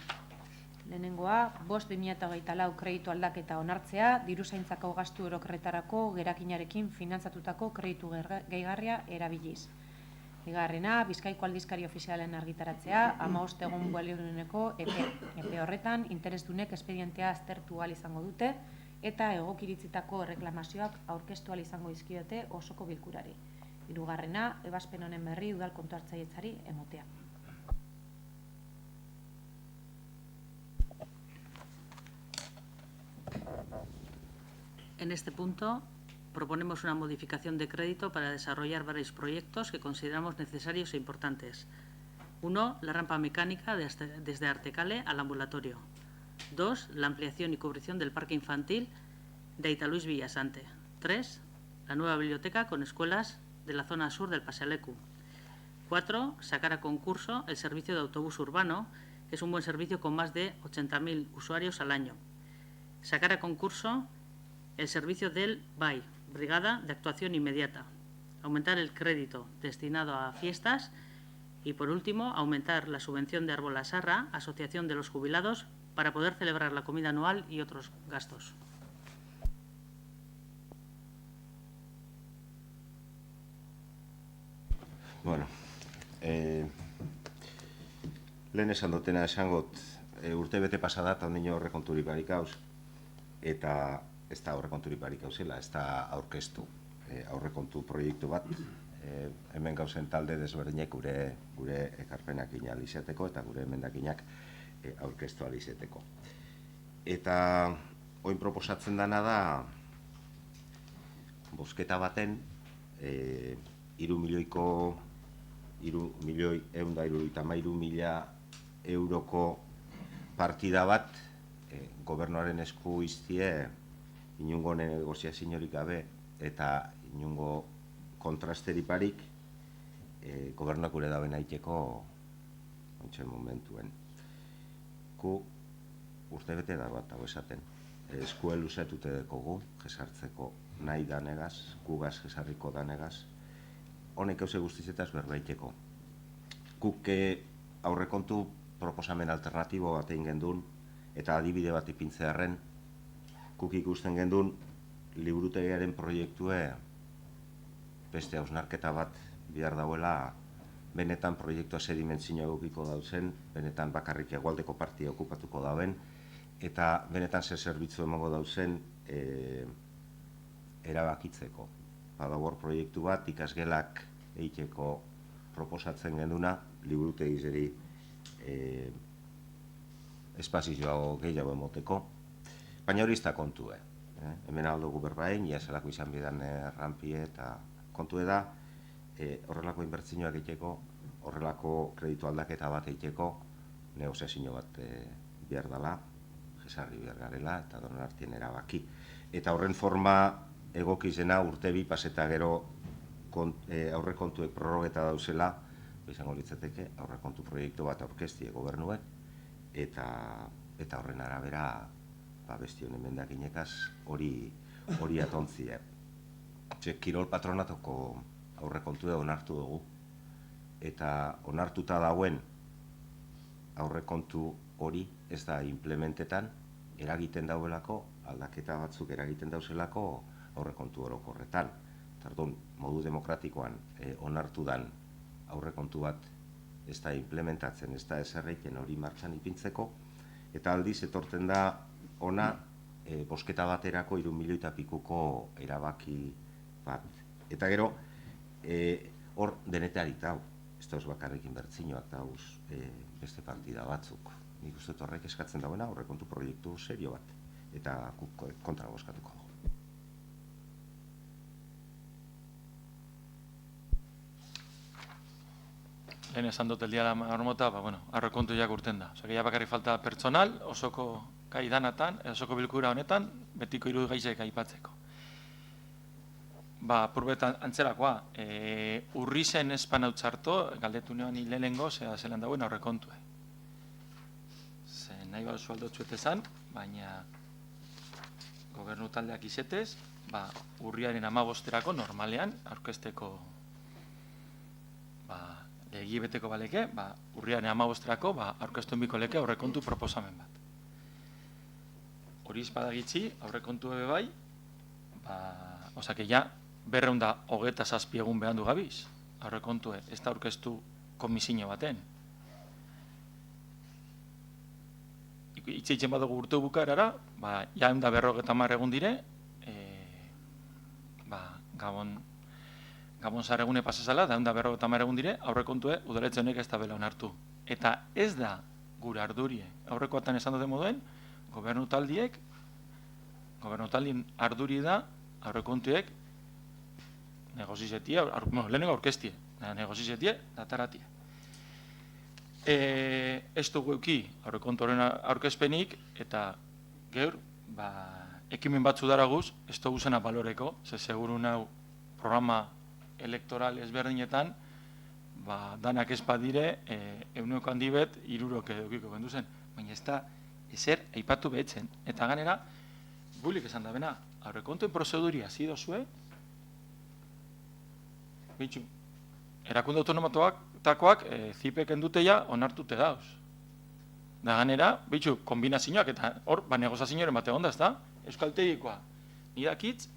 Lehenengoa, 5/2024 kreditu aldaketa onartzea, diruzaintzako gastu orokorretarako gerakinarekin finantzatutako kreditu gehigarria erabiliz. Bigarrena, Bizkaiko aldizkari ofizialen argitaratzea, 15 egun balioduneko epe horretan, interesdunek espedientea aztertu ahal izango dute eta egokiritzitako erreklamazioak aurkeztu ahal izango dizkiote osoko bilkurari. Hirugarrena, ebazpen honen berri udal kontuhartzaileentzari emotea. En este punto proponemos una modificación de crédito para desarrollar varios proyectos que consideramos necesarios e importantes. 1. La rampa mecánica desde Artecale al ambulatorio. 2. La ampliación y cubrición del parque infantil de Aita Luis Villasante. 3. La nueva biblioteca con escuelas de la zona sur del Pasealecu. 4. Sacar a concurso el servicio de autobús urbano, que es un buen servicio con más de 80.000 usuarios al año. Sacar a concurso el servicio del BAI, Brigada de Actuación Inmediata. Aumentar el crédito destinado a fiestas y, por último, aumentar la subvención de Árbol Sarra, Asociación de los Jubilados, para poder celebrar la comida anual y otros gastos. Bueno, lehen esan dutena esangot, urtebete pasada eta ondino horrekonturik barik hauz, eta ez da aurrekonturik barik hauzela, ez da aurkeztu aurrekontu proiektu bat, hemen gauzen talde desberdinek gure ekarpenak inalizeteko eta gure emendakinak aurkeztu alizeteko. Eta oin proposatzen dana da, bozketa baten, 3.173.000 euroko partida bat, gobernuaren esku iztie, inungo negoziaziorik gabe eta inungo kontrasteriparik gobernuak gure daben aiteko ontsen momentuen. Ku urtebete da bat hau esaten. Eskue luzatute dekogu, jesartzeko nahi danegaz, gugaz jesarriko danegaz, honek hauze guztizetaz berbaiteko. Guk aurrekontu proposamen alternatibo bat egin gendun eta adibide bat ipintzearen, guk ikusten gendun liburutegiaren proiektue beste hausnarketa bat bihar dauela benetan proiektua sedimentzioa egokiko dauzen, benetan bakarrik hegoaldeko partia okupatuko dauen, eta benetan ze zerbitzu emango dauzen erabakitzeko. Badabor proiektu bat ikasgelak egiteko proposatzen genduna, liburutegizeri espazioa gehiago emoteko, baina hori izta kontue. Hemen aldugu berbain, ia zelako izan bidan errampie eta kontue da, horrelako inbertzioak egiteko, horrelako kreditu aldaketa bat egiteko, negoziazio bat behar dela, jesarri behar garela eta donon artien erabaki. Eta horren forma egokizena urte bi paseta gero aurrekontuek prorrogeta dauzela, izango litzateke aurrekontu proiektu bat aurkeztie gobernuek, eta horren arabera bestion emendakinekaz hori atontzie. Kirol patronatoko aurrekontua onartu dugu, eta onartuta dauen aurrekontu hori ez da implementetan eragiten dauelako, aldaketa batzuk eragiten dauzelako aurrekontu orokorretan. Tardun, modu demokratikoan onartu dan aurrekontu bat ez da implementatzen, ez da eserreiken hori martxan ipintzeko, eta aldiz etorten da ona bosketa baterako 3.000.000 erabaki bat. Eta gero, hor denetarik dau, ez dauz bakarrik inbertzioak dauz beste partida batzuk. Nik uste horrek eskatzen dauena aurrekontu proiektu serio bat, eta kontra boskatuko. Lehen esan dut el dia de la marmota, aurrekontu jak urten da. Osea, bakarrik falta pertsonal, osoko gai danatan, osoko bilkura honetan, betiko 3 gaizek aipatzeko. Purbetan antzerakoa, urri zen espan hau txarto, galdetu neoan hilelengo, zelan dagoen aurrekontue. Nahi bat zualdotzuet ezan, baina gobernu taldeak izetez, urriaren 15-erako normalean, aurkezteko legi beteko baleke, urriaren 15-erako aurkeztu enbiko leke aurrekontu proposamen bat. Hori izpadagitzi, aurrekontu ebe bai, osake ja, 227 egun behan du gabiz, aurrekontue, ez da aurkeztu komisio baten. Itxeitzen badugu urte bukaerara, ja 150 egun dire, Gabon zaregune pasazala, da 150 egun dire, aurrekontue udaletxe honek ez da bela onartu. Eta ez da gure ardurie. Aurrekoatan esan dute moduen, gobernu taldien arduri da aurrekontuek negozizetie, lehenengo aurkeztie, negozizetie, dataratie. Ez dugu euki aurrekontoren aurkezpenik, eta geur, ekimen batzu daraguz, ez dugu zena baloreko, ze seguru nau programa elektoral ezberdinetan, danak ez badire, euneko handi bet, 3 edukiko gendu zen. Baina ez da, ezer aipatu behetzen. Eta ganera, bulik esan da bena, aurrekontuen prozeduria zidozue, bitxu, erakunde autonomatakoak zipek enduteia onartute dauz. Da ganera, bitxu, kombinazioak eta hor, negozazioaren bate onda, ez da? Euskaltegikoa, nidakitz,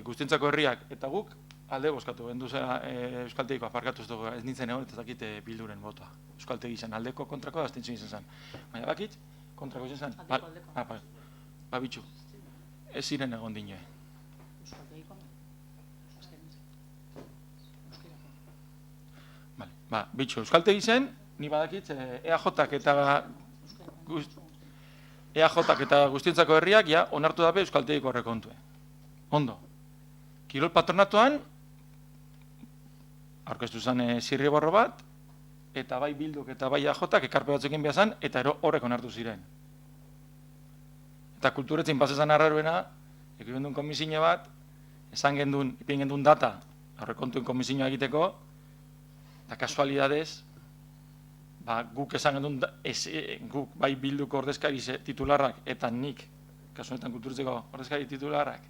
guztientzako herriak eta guk alde bozkatu, enduzera Euskaltegikoa parkatu ez dugu, ez nintzen egon, eta dakite bilduren botoa. Euskaltegi zen aldeko kontrako, aztintzen izan zen. Baina bakitz, kontrako izan zen. Aldeko. Bitxu, ez ziren egon dine. Bitxu, Euskaltegi zen, ni badakitz, EAJak eta guztientzako herriak ja onartu dabe Euskaltegiko horrekontue. Ondo. Kirol patronatuan, aurkeztu zen zirriborro bat, eta bai Bilduk eta bai EAJak ekarpe batzekin behazan, eta horrek onartu ziren. Eta kulturetzen pasezan arraruena, ekibendun duen komisio bat, esan gendun, ipin gendun data, aurrekontuen komisioa egiteko, eta kasualidadez, guk esan gendun, guk bai Bilduko ordezkari titularrak, eta nik, kasuanetan kulturetzeko ordezkari titularrak,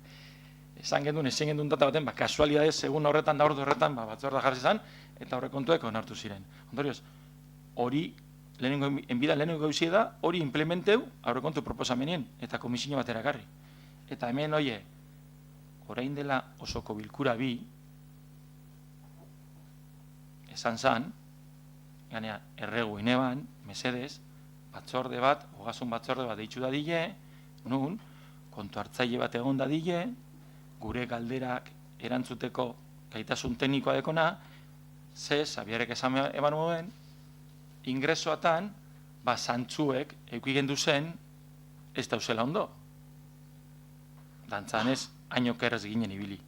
esan gendun, ezin gendun data baten, kasualidadez, segun horretan da ordu horretan, batzorda jarri zan, eta aurrekontuek onartu ziren. Ondorioz, hori, lehenengo gauzie da, hori implementeu aurrekontu proposamenien, eta komisio bat erakarri. Eta hemen, oie, orain dela osoko bilkura bi, esan zan, ganea, erregu ineban, mesedez, batzorde bat, ogasun batzorde bat deitzu dadile, nun, kontu hartzaile bat egon dadile, gure galderak erantzuteko gaitasun teknikoa dekona, ze, Xabierrek esan eban nuen, ingresoatan, zantzuek, eukigendu zen, ez dauzela ondo. Dantzan ez, haino kerrez ginen ibili.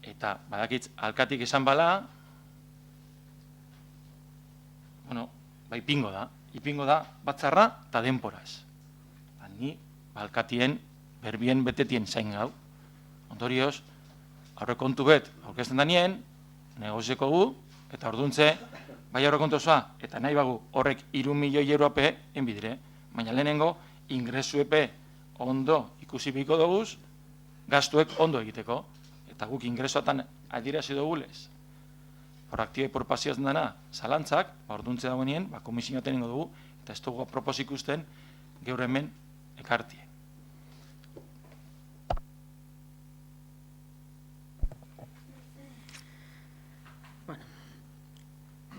Eta, badakitz, alkatik esan bala, ipingo da, batzarra eta denporaz. Ni, alkatien, berbien betetien zain gau. Ondorioz, aurrekontu bet, aurkezten danien, negozieko gu, eta orduntze, bai aurrekontu osoa, eta nahi bagu horrek 3 milioi euroape enbidire, baina lehenengo, ingresuepe ondo ikusi biko doguz, gastuek ondo egiteko, eta guk ingresoatan adirazi dugulez, por aktiba por pasioz dena, zalantzak, orduntze dagoenien, komisioa tenengo dugu, eta ez dugu aproposik usten, gaur hemen ekartie.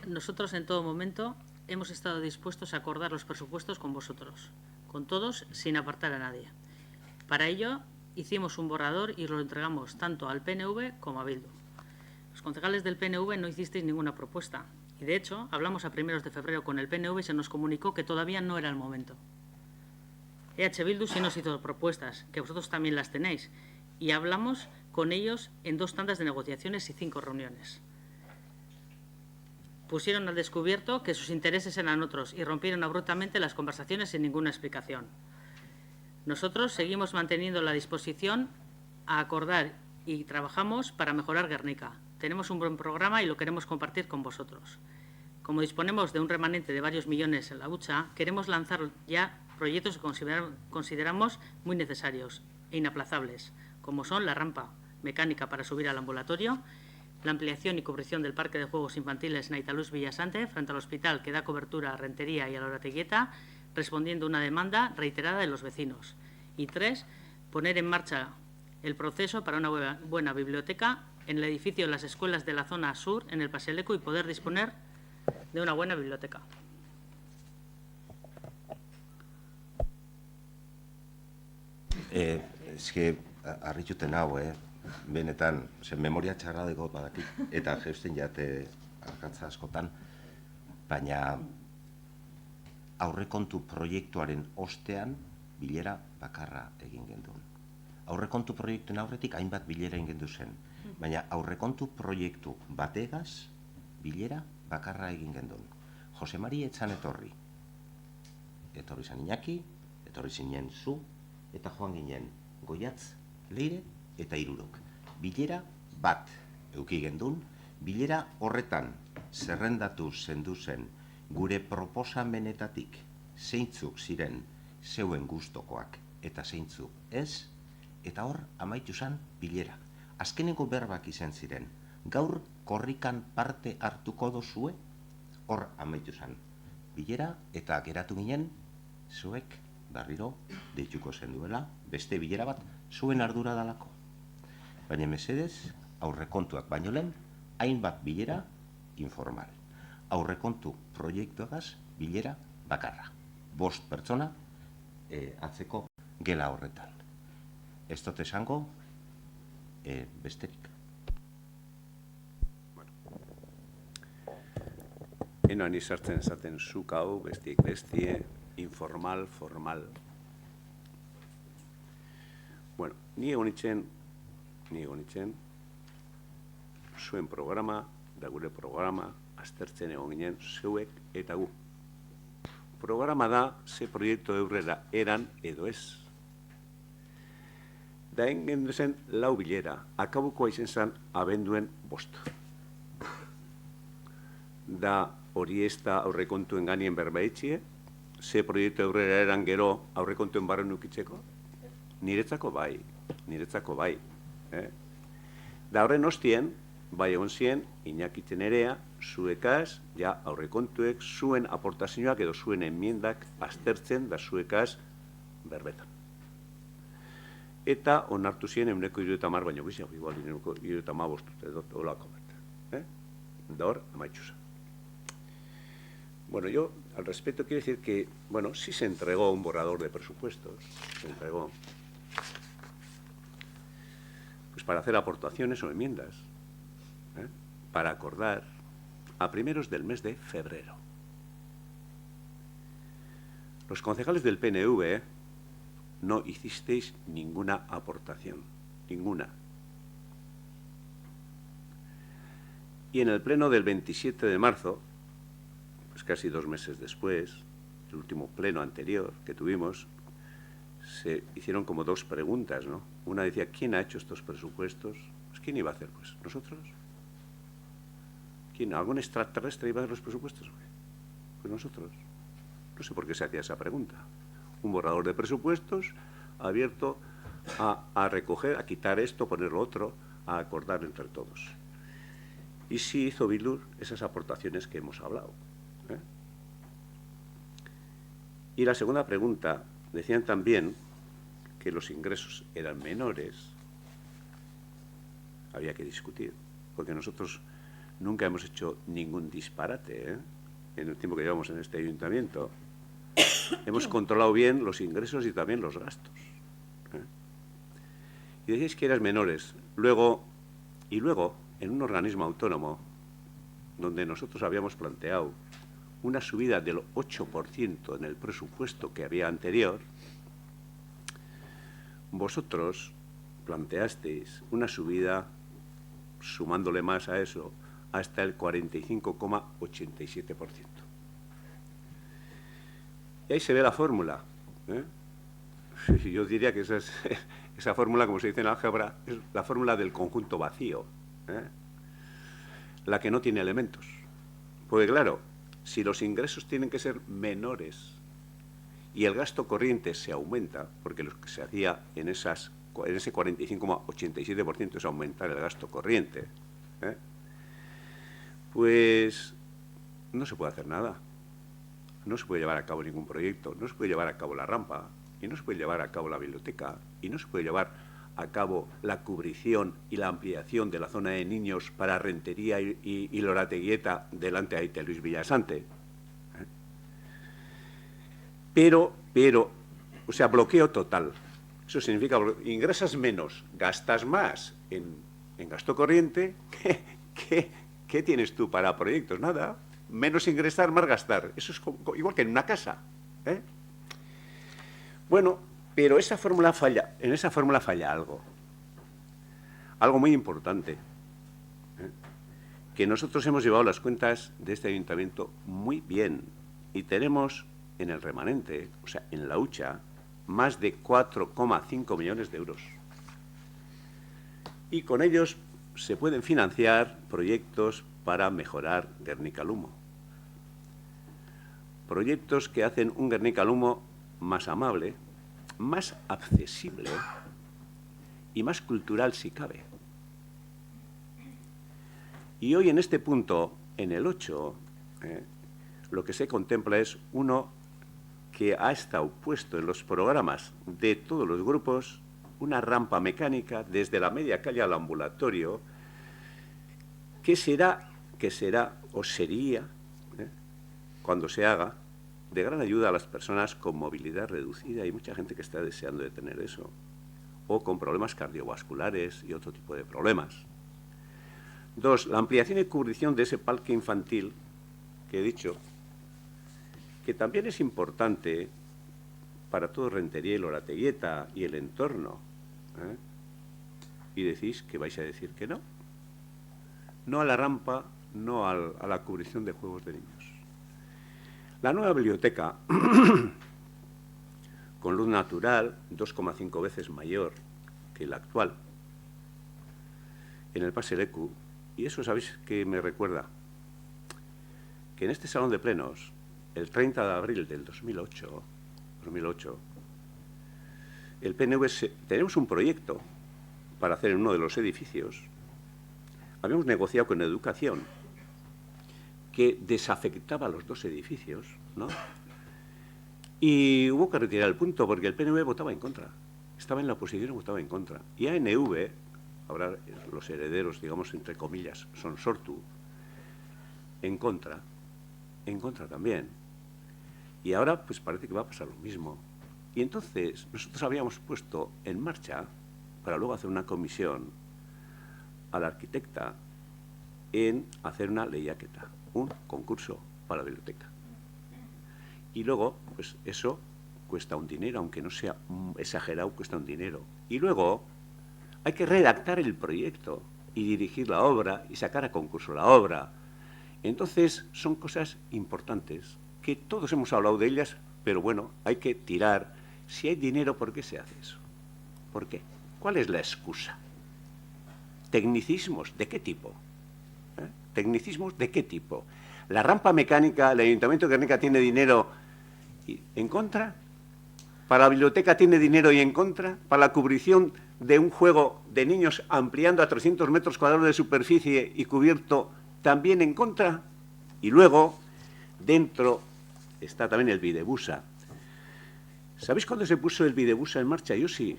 Nosotros en todo momento hemos estado dispuestos a acordar los presupuestos con vosotros, con todos, sin apartar a nadie. Para ello, hicimos un borrador y lo entregamos tanto al PNV como a Bildu. Los concejales del PNV no hicisteis ninguna propuesta y, de hecho, hablamos a primeros de febrero con el PNV y se nos comunicó que todavía no era el momento. EH Bildu sí nos hizo propuestas, que vosotros también las tenéis, y hablamos con ellos en 2 tandas de negociaciones y 5 reuniones. Pusieron al descubierto que sus intereses eran otros y rompieron abruptamente las conversaciones sin ninguna explicación. Nosotros seguimos manteniendo la disposición a acordar y trabajamos para mejorar Guernica. Tenemos un buen programa y lo queremos compartir con vosotros. Como disponemos de un remanente de varios millones en la hucha, queremos lanzar ya proyectos que consideramos muy necesarios e inaplazables, como son la rampa mecánica para subir al ambulatorio, la ampliación y cubrición del parque de juegos infantiles Naitaluz Villasante frente al hospital que da cobertura a Rentería y a la Orateguieta, respondiendo a una demanda reiterada de los vecinos. Y 3, poner en marcha el proceso para una buena biblioteca en el edificio de las escuelas de la zona sur, en el Paseleco, y poder disponer de una buena biblioteca. Eske, harrituten hau, benetan, memoria txarra dugu badakit, eta jeusten jate arkatza askotan, baina aurrekontu proiektuaren ostean bilera bakarra egin genduen. Aurrekontu proiektuen aurretik hainbat bilera egin gendu zen, baina aurrekontu proiektu bategaz bilera bakarra egin genduen. Jose Mari etzan etorri zan Iñaki, etorri zinen zu, eta joan ginen Goiatz, Leire eta Hirurok. Bilera bat eduki gendun, bilera horretan zerrendatu zendu zen gure proposamenetatik zeintzuk ziren zeuen gustokoak eta zeintzuk ez, eta hor amaitu zen bilera. Azkeneko berbak izan ziren, gaur korrikan parte hartuko dozue, hor amaitu zen bilera, eta geratu ginen zuek berriro deituko zenduela, beste bilera bat zuen ardura dalako. Baina mesedez, aurrekontuak baino lehen, hainbat bilera informal. Aurrekontu proiektuagaz bilera bakarra. 5 pertsona atzeko gela horretan. Ez dut esango, besterik. Eno ani sartzen esaten zuk hau, bestiek bestie, informal, formal. Bueno, ni egon itzen, zuen programa, da gure programa, aztertzen egon ginen zeuek eta gu. Programa da, ze proiektu eurrera eran edo ez. Da engen zen 4 bilera, akabukoa izen zen abenduen 5. Da hori ez da aurrekontuen ganien berbaitxie, ze proiektu aurrera eran gero aurrekontuen barren ukitzeko? Niretzako bai. Da horren ostien, bai egon zien, Iñaki Tenerea, zuekaz, ja aurrekontuek zuen aportazioak edo zuen enmiendak aztertzen da zuekaz berbetan. Eta onartu zien euneko 30 baino gizia, igual 35 edo olako bat. Da hor, amaitxu zen. Bueno, yo al respecto quiero decir que, bueno, sí se entregó un borrador de presupuestos, se entregó, pues para hacer aportaciones o enmiendas, para acordar a primeros del mes de febrero. Los concejales del PNV no hicisteis ninguna aportación, ninguna. Y en el pleno del 27 de marzo, pues casi 2 meses después, el último pleno anterior que tuvimos, se hicieron como 2 preguntas, ¿no? Una decía, ¿quién ha hecho estos presupuestos? Pues ¿quién iba a hacer? Pues nosotros. ¿Quién? ¿Algún extraterrestre iba a hacer los presupuestos? Pues nosotros. No sé por qué se hacía esa pregunta. Un borrador de presupuestos abierto a recoger, a quitar esto, poner lo otro, a acordar entre todos. Y sí hizo Bilur esas aportaciones que hemos hablado. Y la segunda pregunta, decían también que los ingresos eran menores. Había que discutir, porque nosotros nunca hemos hecho ningún disparate, en el tiempo que llevamos en este ayuntamiento. Hemos controlado bien los ingresos y también los gastos. Y decíais que eran menores. Luego, en un organismo autónomo, donde nosotros habíamos planteado una subida del 8% en el presupuesto que había anterior, vosotros planteasteis una subida, sumándole más a eso, hasta el 45,87%. Y ahí se ve la fórmula. Yo diría que esa fórmula, como se dice en álgebra, es la fórmula del conjunto vacío, la que no tiene elementos. Porque claro, si los ingresos tienen que ser menores y el gasto corriente se aumenta, porque lo que se hacía en ese 45,87% es aumentar el gasto corriente, pues no se puede hacer nada. No se puede llevar a cabo ningún proyecto, no se puede llevar a cabo la rampa, y no se puede llevar a cabo la biblioteca, y no se puede llevar a cabo la cubrición y la ampliación de la zona de niños para Rentería y Lorateguieta delante de Luis Villasante. Pero, o sea, bloqueo total. Eso significa ingresas menos, gastas más en gasto corriente. ¿Qué tienes tú para proyectos? Nada. Menos ingresar, más gastar. Eso es igual que en una casa. Bueno, pero esa fórmula falla. En esa fórmula falla algo. Algo muy importante. Que nosotros hemos llevado las cuentas de este ayuntamiento muy bien. Y tenemos en el remanente, o sea, en la hucha, más de 4,5 millones de euros. Y con ellos se pueden financiar proyectos para mejorar Gernika-Lumo. Proyectos que hacen un Gernika-Lumo más amable, más accesible y más cultural si cabe. Y hoy en este punto, en el 8, lo que se contempla es uno que ha estado puesto en los programas de todos los grupos, una rampa mecánica desde la media calle al ambulatorio, que será o sería, cuando se haga, de gran ayuda a las personas con movilidad reducida. Hay mucha gente que está deseando de tener eso, o con problemas cardiovasculares y otro tipo de problemas. 2, la ampliación y cubrición de ese parque infantil que he dicho, que también es importante para todo Rentería y Lorateguieta y el entorno. Y decís que vais a decir que no. No a la rampa, no a la cubrición de juegos de niños. La nueva biblioteca, con luz natural, 2,5 veces mayor que la actual, en el Pase Leku, y eso sabéis que me recuerda, que en este salón de plenos, el 30 de abril del 2008, el PNV tenemos un proyecto para hacer en uno de los edificios. Habíamos negociado con Educación que desafectaba los dos edificios, ¿no? Y hubo que retirar el punto porque el PNV votaba en contra. Estaba en la oposición y votaba en contra. Y ANV, ahora los herederos, digamos, entre comillas, son Sortu, en contra también. Y ahora, pues parece que va a pasar lo mismo. Y entonces, nosotros habíamos puesto en marcha, para luego hacer una comisión, a la arquitecta en hacer una lehiaketa, un concurso para la biblioteca. Y luego, pues eso cuesta un dinero, aunque no sea exagerado, cuesta un dinero. Y luego hay que redactar el proyecto y dirigir la obra y sacar a concurso la obra. Entonces, son cosas importantes que todos hemos hablado de ellas, pero bueno, hay que tirar. Si hay dinero, ¿por qué se hace eso? ¿Por qué? ¿Cuál es la excusa? ¿Tecnicismos? ¿De qué tipo? ¿Tecnicismos de qué tipo? La rampa mecánica, el Ayuntamiento de Gernika tiene dinero en contra. Para la biblioteca tiene dinero y en contra. Para la cubrición de un juego de niños ampliando a 300 metros cuadrados de superficie y cubierto también en contra. Y luego, dentro está también el Videbusa. ¿Sabéis cuándo se puso el Videbusa en marcha? Yo sí,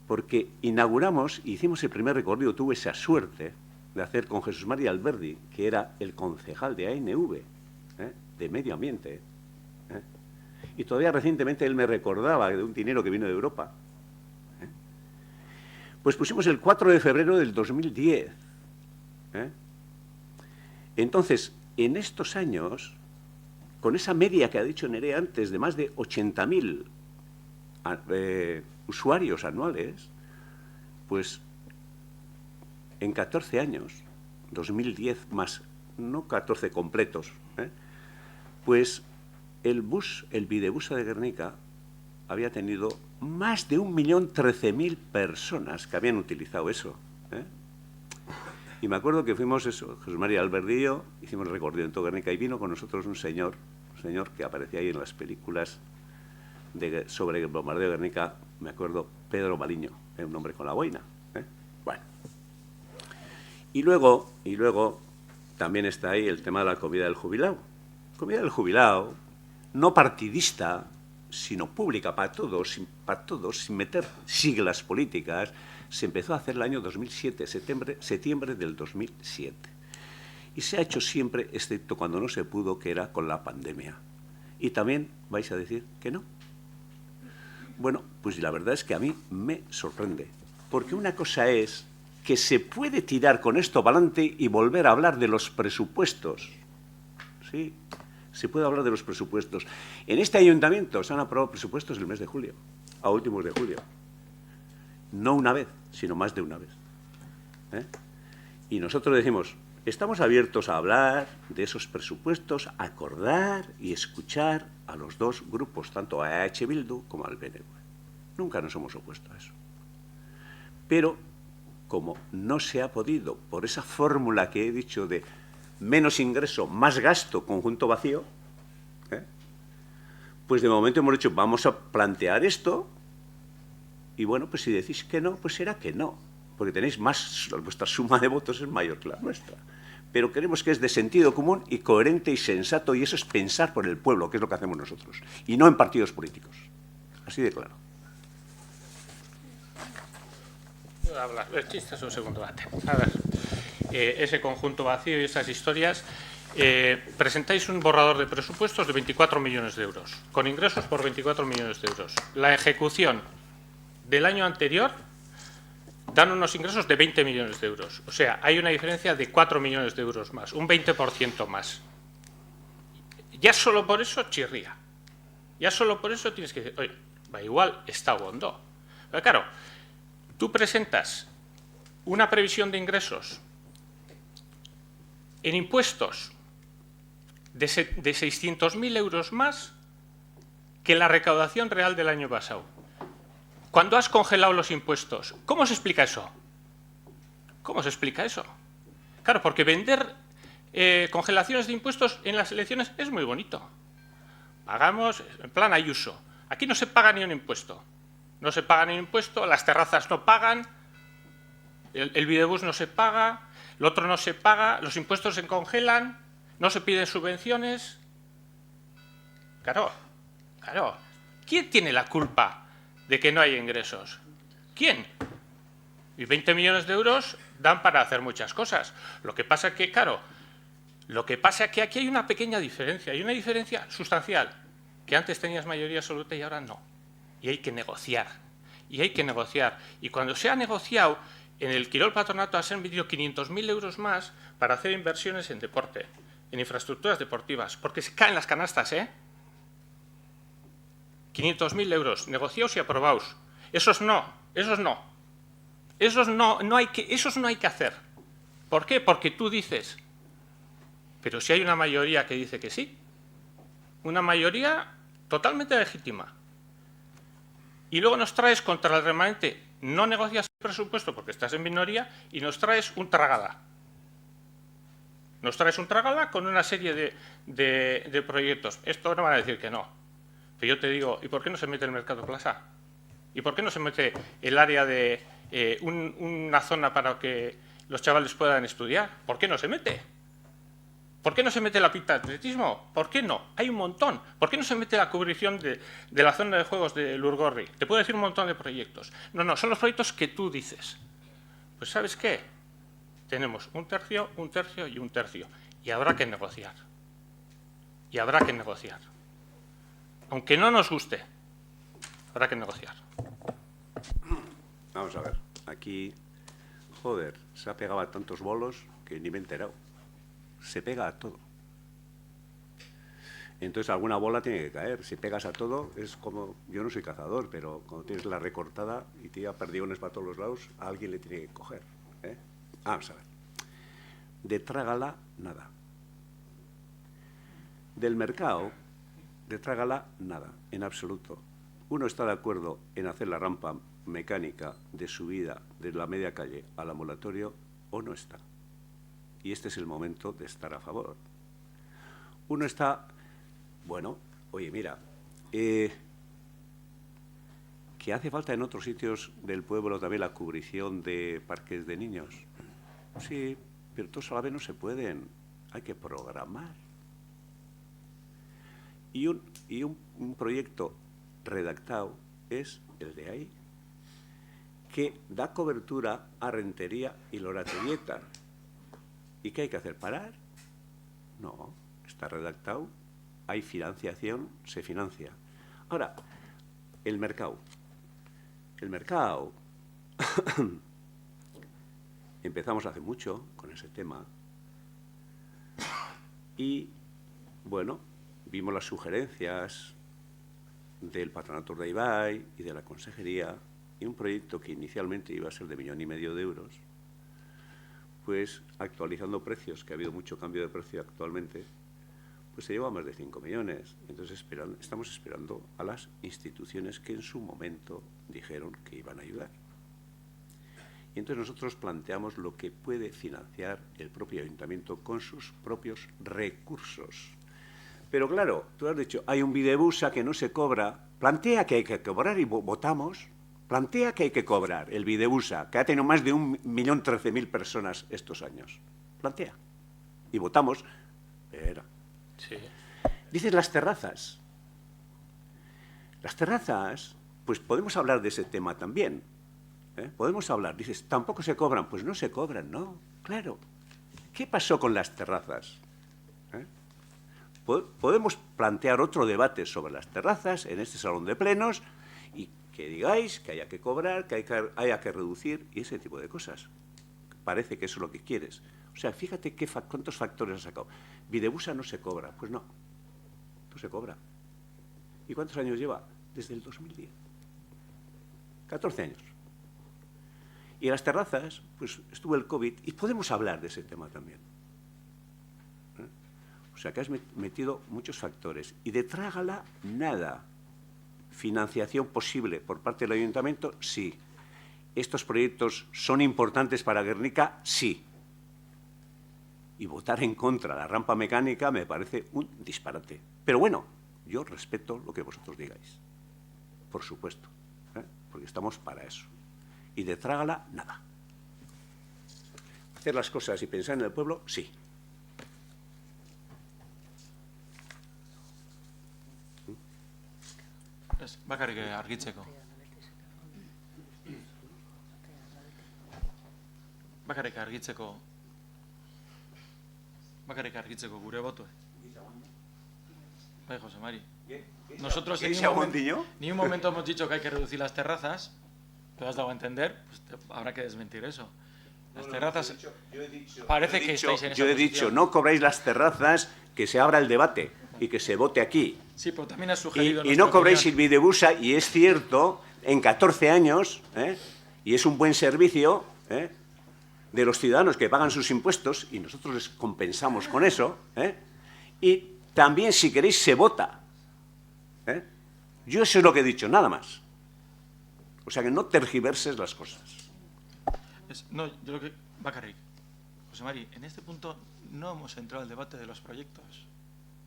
porque inauguramos, hicimos el primer recorrido, tuve esa suerte de hacer con Jesús María Alberdi, que era el concejal de ANV, de Medio Ambiente. Y todavía recientemente él me recordaba de un dinero que vino de Europa. Pues pusimos el 4 de febrero del 2010. Entonces, en estos años, con esa media que ha dicho Nerea antes de más de 80.000 usuarios anuales, pues en 14 años, 2010 más, no 14 completos, pues el Videbusa de Gernika había tenido más de 1.013.000 personas que habían utilizado eso. Y me acuerdo que fuimos eso, Jesús María Alberdillo, hicimos el recorrido en todo Guernica y vino con nosotros un señor que aparecía ahí en las películas sobre el bombardeo de Guernica, me acuerdo, Pedro Baliño, un hombre con la boina. Bueno. Y luego también está ahí el tema de la comida del jubilado. Comida del jubilado, no partidista, sino pública para todos, sin meter siglas políticas, se empezó a hacer el año 2007, septiembre del 2007. Y se ha hecho siempre, excepto cuando no se pudo, que era con la pandemia. Y también vais a decir que no. Bueno, pues la verdad es que a mí me sorprende, porque una cosa es que se puede tirar con esto para adelante y volver a hablar de los presupuestos. Sí, se puede hablar de los presupuestos. En este ayuntamiento se han aprobado presupuestos el mes de julio, a últimos de julio. No una vez, sino más de una vez. Y nosotros decimos, estamos abiertos a hablar de esos presupuestos, a acordar y escuchar a los dos grupos, tanto a EH Bildu como al PNV. Nunca nos hemos opuesto a eso. Pero, como no se ha podido, por esa fórmula que he dicho de menos ingreso, más gasto, conjunto vacío, pues de momento hemos dicho, vamos a plantear esto, y bueno, pues si decís que no, pues será que no, porque tenéis más, vuestra suma de votos es mayor que la nuestra. Pero creemos que es de sentido común y coherente y sensato, y eso es pensar por el pueblo, que es lo que hacemos nosotros, y no en partidos políticos. Así de claro. El chiste es un segundo debate. A ver, ese conjunto vacío y esas historias, presentáis un borrador de presupuestos de 24 millones de euros, con ingresos por 24 millones de euros. La ejecución del año anterior dan unos ingresos de 20 millones de euros. O sea, hay una diferencia de 4 millones de euros más, un 20% más. Ya solo por eso chirría. Ya solo por eso tienes que decir, oye, va igual, está hondo. Pero claro, tú presentas una previsión de ingresos en impuestos de 600.000 euros más que la recaudación real del año pasado. Cuando has congelado los impuestos, ¿cómo se explica eso? ¿Cómo se explica eso? Claro, porque vender congelaciones de impuestos en las elecciones es muy bonito. Pagamos, en plan Ayuso. Aquí no se paga ni un impuesto. No se paga ni un impuesto, las terrazas no pagan, el videobús no se paga, lo otro no se paga, los impuestos se congelan, no se piden subvenciones. Claro, claro. ¿Quién tiene la culpa de que no haya ingresos? ¿Quién? Y 20 millones de euros dan para hacer muchas cosas. Lo que pasa es que, claro, lo que pasa es que aquí hay una pequeña diferencia, hay una diferencia sustancial, que antes tenías mayoría absoluta y ahora no. Y hay que negociar, y hay que negociar. Y cuando se ha negociado, en el Quirol Patronato se han pedido 500.000 euros más para hacer inversiones en deporte, en infraestructuras deportivas, porque se caen las canastas, 500.000 euros, negociados y aprobados. Esos no hay que hacer. ¿Por qué? Porque tú dices, pero si hay una mayoría que dice que sí, una mayoría totalmente legítima. Y luego nos traes contra el remanente, no negocias el presupuesto porque estás en minoría y nos traes un trágala. Nos traes un trágala con una serie de proyectos. Esto no van a decir que no. Pero yo te digo, ¿y por qué no se mete el Mercado Plaza? ¿Y por qué no se mete el área de una zona para que los chavales puedan estudiar? ¿Por qué no se mete? ¿Por qué no se mete la pista de atletismo? ¿Por qué no? Hay un montón. ¿Por qué no se mete la cubrición de la zona de juegos de Lurgorri? Te puedo decir un montón de proyectos. No, son los proyectos que tú dices. Pues ¿sabes qué? Tenemos un tercio y un tercio. Y habrá que negociar. Y habrá que negociar. Aunque no nos guste, habrá que negociar. Vamos a ver. Aquí, joder, se ha pegado a tantos bolos que ni me he enterado. Se pega a todo. Entonces alguna bola tiene que caer. Si pegas a todo, es como... Yo no soy cazador, pero cuando tienes la recortada y tira perdigones para todos los lados, a alguien le tiene que coger. Vamos a ver. De trágala, nada. Del mercado, de trágala, nada, en absoluto. uno está de acuerdo en hacer la rampa mecánica de subida de la media calle al ambulatorio o no está. Y este es el momento de estar a favor. Uno está, bueno, oye, mira, que hace falta en otros sitios del pueblo también la cubrición de parques de niños. Sí, pero todos a la vez no se pueden. Hay que programar. Y un proyecto redactado es el de ahí, que da cobertura a Rentería y Loratelleta. ¿Y qué hay que hacer? ¿Parar? No, está redactado, hay financiación, se financia. Ahora, el mercado. El mercado. Empezamos hace mucho con ese tema y, bueno, vimos las sugerencias del Patronato de Urdaibai y de la Consejería, y un proyecto que inicialmente iba a ser de 1,5 millones de euros, pues actualizando precios, que ha habido mucho cambio de precio actualmente, pues se lleva a más de 5 millones. Entonces estamos esperando a las instituciones que en su momento dijeron que iban a ayudar. Y entonces nosotros planteamos lo que puede financiar el propio ayuntamiento con sus propios recursos. Pero claro, tú has dicho, hay un Videbusa que no se cobra, plantea que hay que cobrar y votamos, plantea que hay que cobrar el Videbusa, que ha tenido más de 1.013.000 personas estos años. Plantea. Y votamos. Espera. Sí. Dices las terrazas. Las terrazas, pues podemos hablar de ese tema también. Podemos hablar, dices, tampoco se cobran. Pues no se cobran, ¿no? Claro. ¿Qué pasó con las terrazas? Podemos plantear otro debate sobre las terrazas en este salón de plenos y que digáis que haya que cobrar, que haya que reducir y ese tipo de cosas. Parece que eso es lo que quieres. O sea, fíjate cuántos factores has sacado. Videbusa no se cobra. Pues no, no se cobra. ¿Y cuántos años lleva? Desde el 2010. 14 años. Y en las terrazas, pues estuvo el COVID y podemos hablar de ese tema también. O sea, que has metido muchos factores. Y de trágala, nada. Financiación posible por parte del ayuntamiento, sí. ¿Estos proyectos son importantes para Guernica? Sí. Y votar en contra de la rampa mecánica me parece un disparate. Pero bueno, yo respeto lo que vosotros digáis. Por supuesto. Porque estamos para eso. Y de trágala, nada. Hacer las cosas y pensar en el pueblo, sí. Bakarrik argitzeko. Bakarrik argitzeko gure botoa. Bai, José Mari. Nosotros ni un momento hemos dicho que hay que reducir las terrazas. Te has dado a entender, pues habrá que desmentir eso. Las terrazas. Parece que estáis en esa Yo he dicho, no cobráis las terrazas, que se abra el debate y que se vote aquí. Sí, pero también has sugerido. Y no cobréis el Videbusa, y es cierto, en 14 años, y es un buen servicio de los ciudadanos que pagan sus impuestos, y nosotros les compensamos con eso, y también, si queréis, se vota. Yo eso es lo que he dicho, nada más. O sea, que no tergiverses las cosas. No, yo creo que... Bakarrik. José Mari, en este punto no hemos entrado al debate de los proyectos.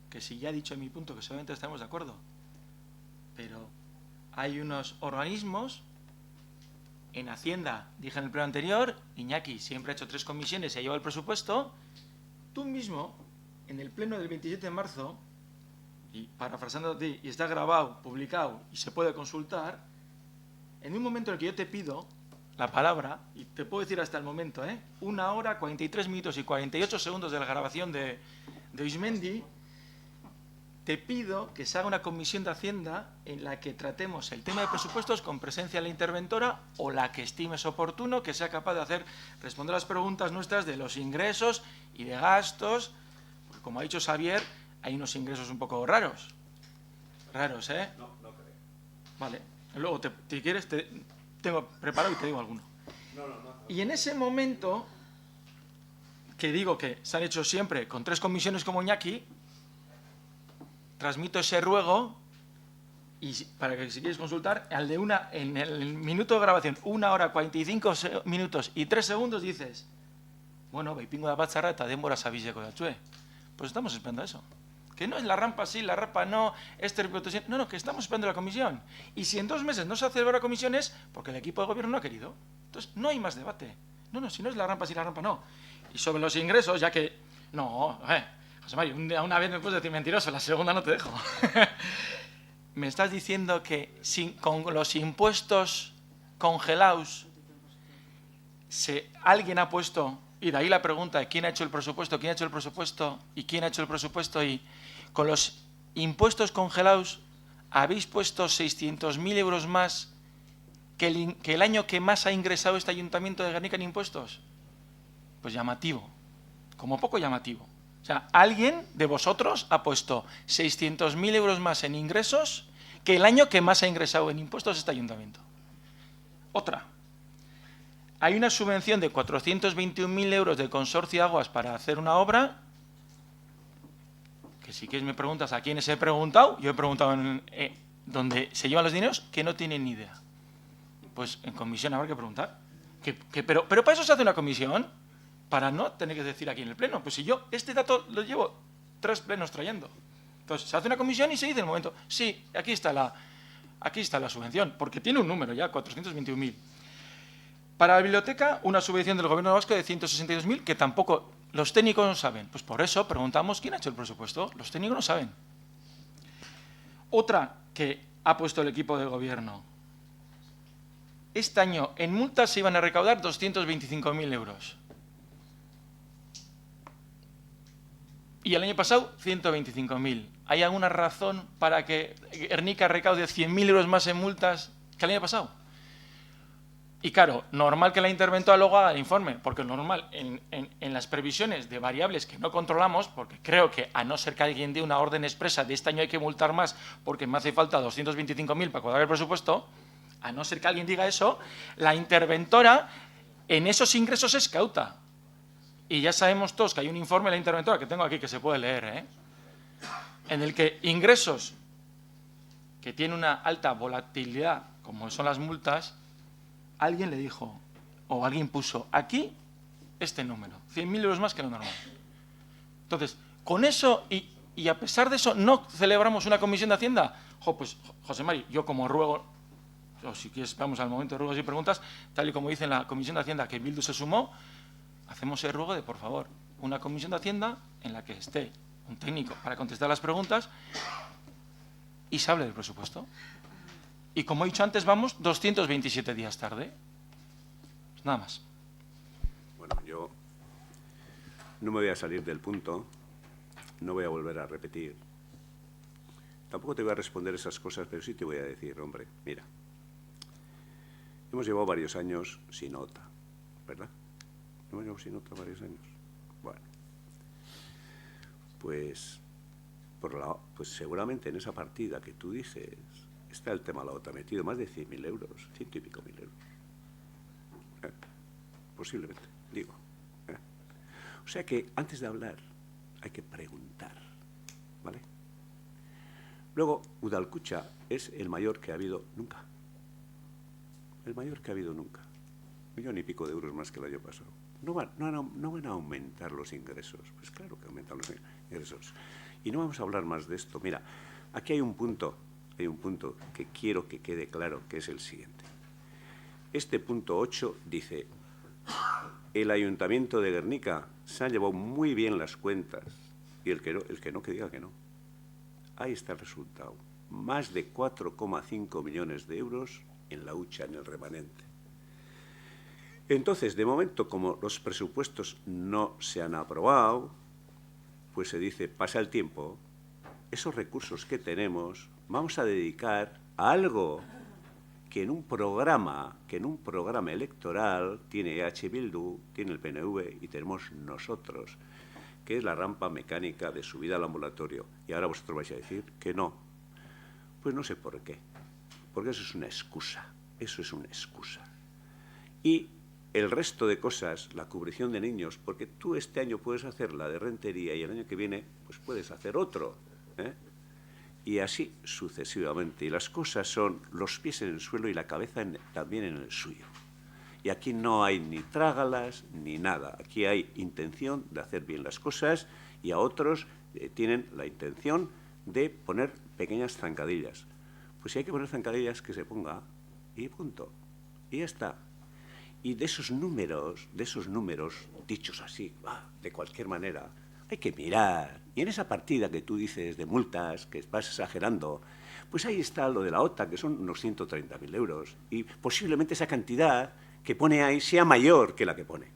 Que si ya he dicho en mi punto que seguramente estamos de acuerdo. Pero hay unos organismos en Hacienda, dije en el pleno anterior, Iñaki siempre ha hecho 3 comisiones y ha llevado el presupuesto. Tú mismo, en el pleno del 27 de marzo, y parafrasando a ti, y está grabado, publicado y se puede consultar, en un momento en el que yo te pido la palabra, y te puedo decir hasta el momento, 1 hora, 43 minutos y 48 segundos de la grabación de Ismendi, te pido que se haga una comisión de Hacienda en la que tratemos el tema de presupuestos con presencia de la interventora o la que estimes oportuno, que sea capaz de responder las preguntas nuestras de los ingresos y de gastos, porque como ha dicho Xavier, hay unos ingresos un poco raros. Raros, ¿eh? No creo. Vale. Luego, si quieres, tengo preparado y te digo alguno. No. Y en ese momento, que digo que se han hecho siempre con 3 comisiones como Iñaki, transmito ese ruego Y para que si quieres consultar, en el minuto de grabación, 1 hora 45 minutos y 3 segundos dices, bueno, beipingo da batzarra eta denbora sabileko datzue. Pues estamos esperando eso. Que no es la rampa sí, la rampa no, no, que estamos esperando la comisión. Y si en 2 meses no se celebra la comisión es porque el equipo de gobierno no ha querido. Entonces, no hay más debate. No, si no es la rampa sí, la rampa no. Y sobre los ingresos, ya que... No, José Mario, una vez me puedes decir mentiroso, la segunda no te dejo. Me estás diciendo que con los impuestos congelados alguien ha puesto, y de ahí la pregunta de quién ha hecho el presupuesto, quién ha hecho el presupuesto y quién ha hecho el presupuesto, y con los impuestos congelados habéis puesto 600.000 euros más que el año que más ha ingresado este Ayuntamiento de Guernica en impuestos. Pues llamativo, como poco llamativo. O sea, alguien de vosotros ha puesto 600.000 euros más en ingresos que el año que más ha ingresado en impuestos este ayuntamiento. Otra. Hay una subvención de 421.000 euros del Consorcio de Aguas para hacer una obra, que si quieres me preguntas a quiénes he preguntado, yo he preguntado donde se llevan los dineros, que no tienen ni idea. Pues en comisión habrá que preguntar. Pero para eso se hace una comisión, para no tener que decir aquí en el pleno. Pues si yo este dato lo llevo 3 plenos trayendo. Entonces se hace una comisión y se dice en el momento, sí, aquí está la subvención, porque tiene un número ya, 421.000. Para la biblioteca, una subvención del Gobierno vasco de 162.000, que tampoco los técnicos no saben. Pues por eso preguntamos quién ha hecho el presupuesto. Los técnicos no saben. Otra que ha puesto el equipo de gobierno. Este año en multas se iban a recaudar 225.000 euros. Y el año pasado, 125.000. ¿Hay alguna razón para que Guernica recaude 100.000 euros más en multas que el año pasado? Y claro, normal que la interventora luego haga el informe, porque normal, en las previsiones de variables que no controlamos, porque creo que a no ser que alguien dé una orden expresa de este año hay que multar más porque me hace falta 225.000 para cuadrar el presupuesto, a no ser que alguien diga eso, la interventora en esos ingresos es cauta. Y ya sabemos todos que hay un informe de la interventora que tengo aquí que se puede leer, en el que ingresos que tienen una alta volatilidad, como son las multas, alguien le dijo, o alguien puso aquí este número, 100.000 euros más que lo normal. Entonces, con eso, y a pesar de eso, ¿no celebramos una comisión de Hacienda? Pues, José Mario, yo como ruego, o si quieres, vamos al momento de ruegos y preguntas, tal y como dice en la comisión de Hacienda que Bildu se sumó, hacemos el ruego de, por favor, una comisión de Hacienda en la que esté un técnico para contestar las preguntas y se hable del presupuesto. Y como he dicho antes, vamos 227 días tarde. Pues nada más. Bueno, yo no me voy a salir del punto, no voy a volver a repetir. Tampoco te voy a responder esas cosas, pero sí te voy a decir, hombre, mira, hemos llevado varios años sin nota, ¿verdad? Hemos llevado sin nota varios años. Bueno, pues seguramente en esa partida que tú dices está el tema de la OTA metido, más de 100.000 euros, 100 y pico mil euros. Posiblemente, digo. O sea que antes de hablar hay que preguntar, ¿vale? Luego, Udalkutxa es el mayor que ha habido nunca. El mayor que ha habido nunca. 1 millón y pico de euros más que el año pasado. No van a aumentar los ingresos. Pues claro que aumentan los ingresos. Y no vamos a hablar más de esto. Mira, aquí hay un punto que quiero que quede claro, que es el siguiente. Este punto 8 dice, el Ayuntamiento de Guernica se ha llevado muy bien las cuentas, y el que no, que diga que no. Ahí está el resultado. Más de 4,5 millones de euros en la hucha, en el remanente. Entonces, de momento, como los presupuestos no se han aprobado, pues se dice, pasa el tiempo, esos recursos que tenemos vamos a dedicar a algo que en un programa electoral tiene EH Bildu, tiene el PNV y tenemos nosotros, que es la rampa mecánica de subida al ambulatorio. Y ahora vosotros vais a decir que no. Pues no sé por qué. Porque eso es una excusa. Eso es una excusa. Y el resto de cosas, la cubrición de niños, porque tú este año puedes hacer la de Rentería y el año que viene pues puedes hacer otro. y así sucesivamente. Y las cosas son los pies en el suelo y la cabeza también en el suyo. Y aquí no hay ni trágalas ni nada. Aquí hay intención de hacer bien las cosas y a otros tienen la intención de poner pequeñas zancadillas. Pues si hay que poner zancadillas, que se ponga y punto. Y ya está. Y de esos números dichos así, de cualquier manera, hay que mirar. Y en esa partida que tú dices de multas, que vas exagerando, pues ahí está lo de la OTA, que son unos 130.000 euros. Y posiblemente esa cantidad que pone ahí sea mayor que la que pone.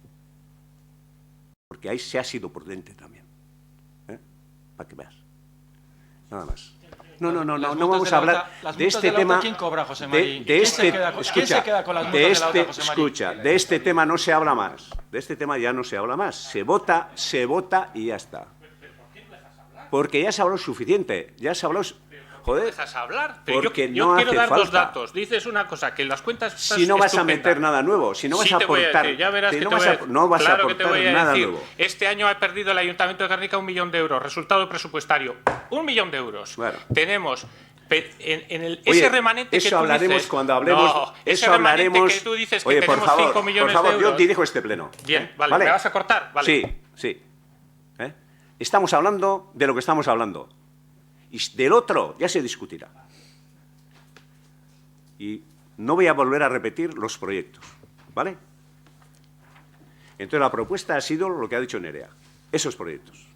Porque ahí se ha sido prudente también. Para que veas. Nada más. No vamos a hablar de este tema. ¿Quién cobra, José Mari? ¿Quién se queda con las multas de la OTA, José Mari? Escucha, de este tema no se habla más. De este tema ya no se habla más. Se vota y ya está. Porque ya se ha hablado suficiente. Ya se ha hablado. Joder, ¿Dejas hablar? Pero porque yo no quiero hace dar dos falta. datos. Dices una cosa, que las cuentas están Si no vas a estupendas. meter nada nuevo, si no vas Sí a te voy a aportar, decir, ya verás si que no te vas voy a, no vas a claro que te aportar voy a nada decir. nuevo. Este año ha perdido el Ayuntamiento de Guernica 1 millón de euros. Resultado presupuestario, 1 millón de euros. Bueno. Tenemos ese Oye, remanente que eso tú hablaremos dices, cuando hablemos. No, ese Eso remanente hablaremos. que tú dices que Oye, por tenemos favor, 5 millones por favor, de euros. yo dirijo este pleno. Bien, vale, ¿me vas a cortar? Vale. Sí. Estamos hablando de lo que estamos hablando. Y del otro ya se discutirá. Y no voy a volver a repetir los proyectos, ¿vale? Entonces la propuesta ha sido lo que ha dicho Nerea, esos proyectos.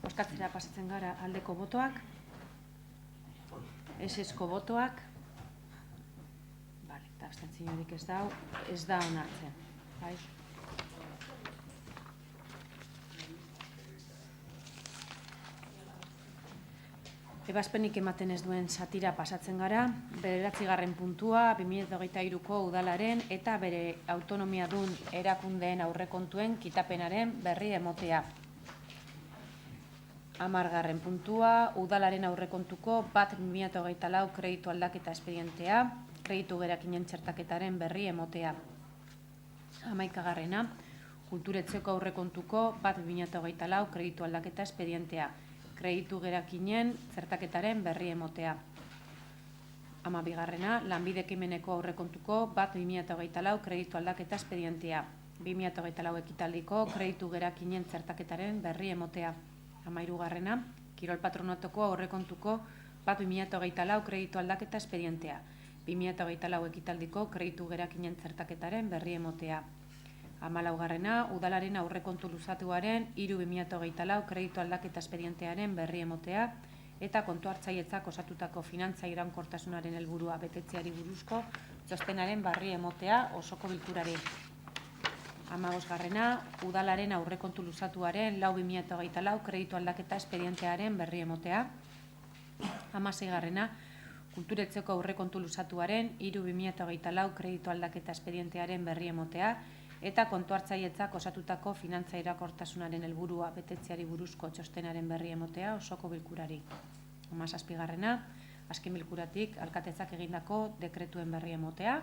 Bozkatzera pasatzen gara aldeko botoak, esesko botoak, eta abstentziorik ez da onartzen. Bai? Ebazpenik ematen ez duen satira pasatzen gara, 9. puntua 2023ko udalaren eta bere autonomiadun erakundeen aurrekontuen kitapenaren berri emotea. 10. puntua udalaren aurrekontuko 1/2024 kreditu aldaketa espedientea, kreditu gerakinen txertaketaren berri emotea. 11. kulturetzeko aurrekontuko 1/2024 kreditu aldaketa espedientea, kreditu gerakinen zertaketaren berri emotea. 12. lanbide ekimeneko aurrekontuko 1/2024 kreditu aldaketa espedientea, 2024 ekitaldiko kreditu gerakinen zertaketaren berri emotea. 13. kirol patronatuko aurrekontuko 1/2024 kreditu aldaketa espedientea, 2024 ekitaldiko kreditu gerakinen zertaketaren berri emotea. 14. udalaren aurrekontu luzatuaren 3/2024 kreditu aldaketa espedientearen berri emotea eta kontu hartzailetzak osatutako finantza iraunkortasunaren helburua betetzeari buruzko txostenaren berri emotea osoko bilkurari. 15. udalaren aurrekontu luzatuaren 4/2024 kreditu aldaketa espedientearen berri emotea. 16. kulturetzeko aurrekontu luzatuaren 3/2024 kreditu aldaketa espedientearen berri emotea eta kontu hartzailetzak osatutako finantza iraunkortasunaren helburua betetzeari buruzko txostenaren berri emotea osoko bilkurari. 17. azken bilkuratik alkatetzak egindako dekretuen berri emotea.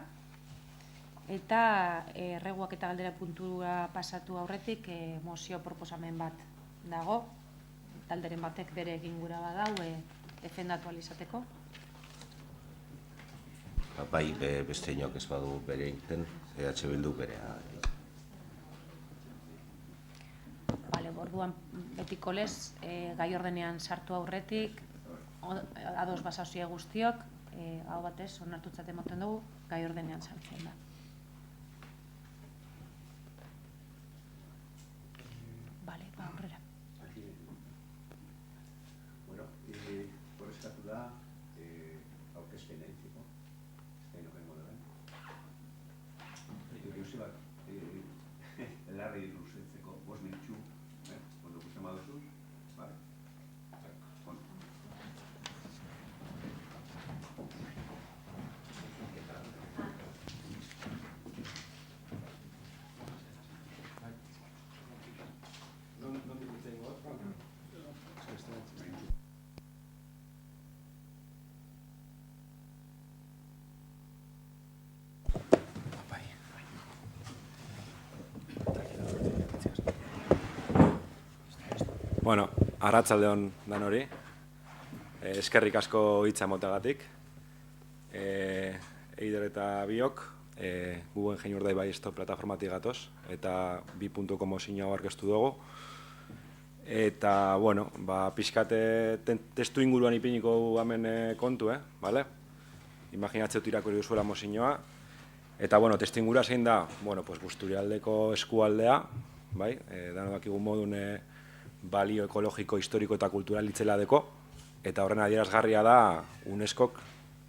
Eta erreguak eta galdera puntua pasatu aurretik mozio proposamen bat dago. Talderen batek bere egin gura badau defendatu alizateko. Bai, beste inok ez badu bere egiten, EH Bildu berea. Bale, orduan betiko lez, gai ordenean sartu aurretik, ados basauzie guztiok, hau batez, onartutzat emoten dugu, gai ordenean sartzen da. Bale, aurrera. Bueno, por eskatu da, aurkezpena egiteko. Zein horrengo da. Joseba, larri luzetzeko, 5 minutu, ondo ikusten baduzu, vale? Bueno. Bueno, Arratsaldeon danori. Eskerrik asko hitza emotagatik. Eider eta biok, Guggenheim Urdaibai Stop plataformatik gatoz, eta 2.0 mozioa aurkeztu dugu. Eta, bueno, pixkate testu inguruan ipiniko hemen kontu, bale? Imaginatzeu irakurri duzuela mozioa. Eta, bueno, testu ingurua zein da, bueno, pues Busturialdeko eskualdea, bai? Dano dakigun modun balio ekologiko, historiko eta kultural itzela deko, eta horren adierazgarria da UNESCOk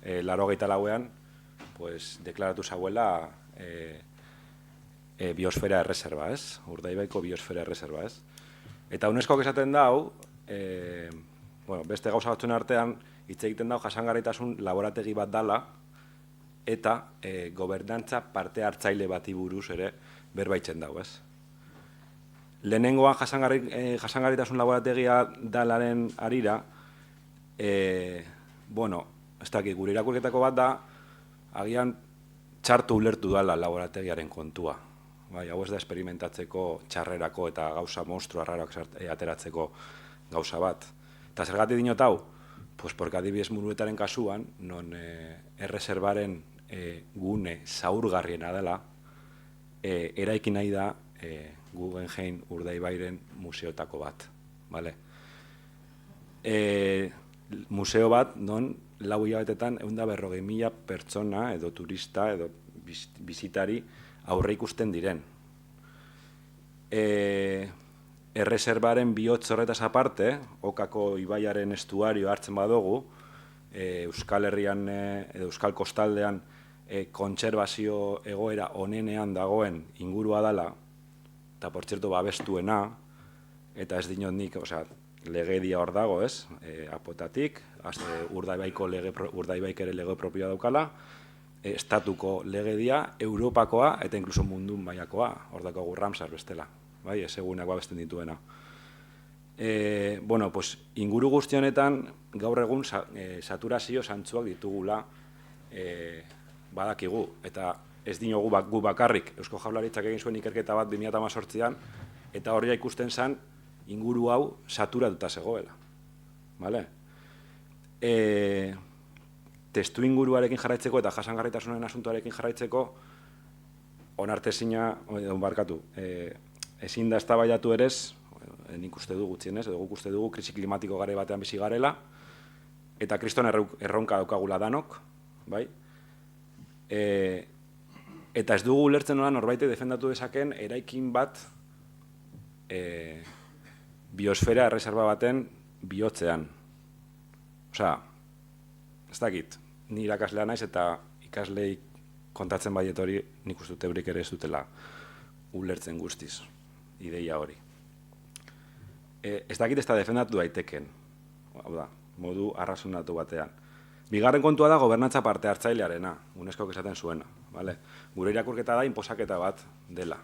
84ean pues deklaratu zauela biosfera erreserba, ez? Urdaibaiko biosfera erreserba, ez? Eta UNESCOk esaten dau, bueno, beste gauza batzuen artean, hitz egiten dau jasangarritasun laborategi bat dala, eta gobernantza parte hartzaile bati buruz ere berbaitzen dau, ez? Lehenengoan jasangarritasun laborategia dalaren arira, bueno, ez dakit, gure irakurketako bat da, agian txartu ulertu dala laborategiaren kontua. Bai, hau ez da esperimentatzeko txarrerako eta gauza monstru arraroak ateratzeko gauza bat. Eta zergatik dinot hau? Pues porque adibidez Muruetaren kasuan, non erreserbaren gune zaurgarriena dela, eraiki nahi da Guggenheim Urdaibairen museotako bat. Museo bat, non 4 hilabetetan 140.000 pertsona edo turista edo bizitari aurre ikusten diren. Erreserbaren bihotz horretaz aparte, Okako ibaiaren estuario hartzen badugu, Euskal Herrian edo Euskal Kostaldean kontserbazio egoera onenean dagoen ingurua dela, eta portzerto babestuena, eta ez dinot nik, legedia hor dago, ez? Apotatik, Urdaibaik ere lege propioa daukala, estatuko legedia, Europakoa eta inkluso mundun mailakoa, hor dago Ramsar bestela, bai, ez egunak babesten dituena. Bueno, pues, inguru guzti honetan, gaur egun saturazio zantzuak ditugula badakigu, eta ez dinogu gu bakarrik, Eusko Jaurlaritzak egin zuen ikerketa bat 2018an, eta horria ikusten zen inguru hau saturatuta zegoela. Testu inguruarekin jarraitzeko eta jasangarritasunen asuntoarekin jarraitzeko onartezina, ezin da eztabaidatu erez, nik uste dugu gutxienez, edo guk uste dugu krisi klimatiko gare batean bizi garela, eta kriston erronka daukagula danok, bai? Eta ez dugu ulertzen nola norbaitek defendatu dezaken eraikin bat biosfera erreserba baten bihotzean. Osea, ez dakit, ni irakaslea naiz eta ikaslei kontatzen baiet hori nik uste dut eurik ere ez dutela ulertzen guztiz, ideia hori. Ez dakit ez da defendatu daiteken, modu arrazonatu batean. Bigarren kontua da gobernantza parte hartzailearena, UNESCOk esaten zuena. Gure irakurketa da inposaketa bat dela.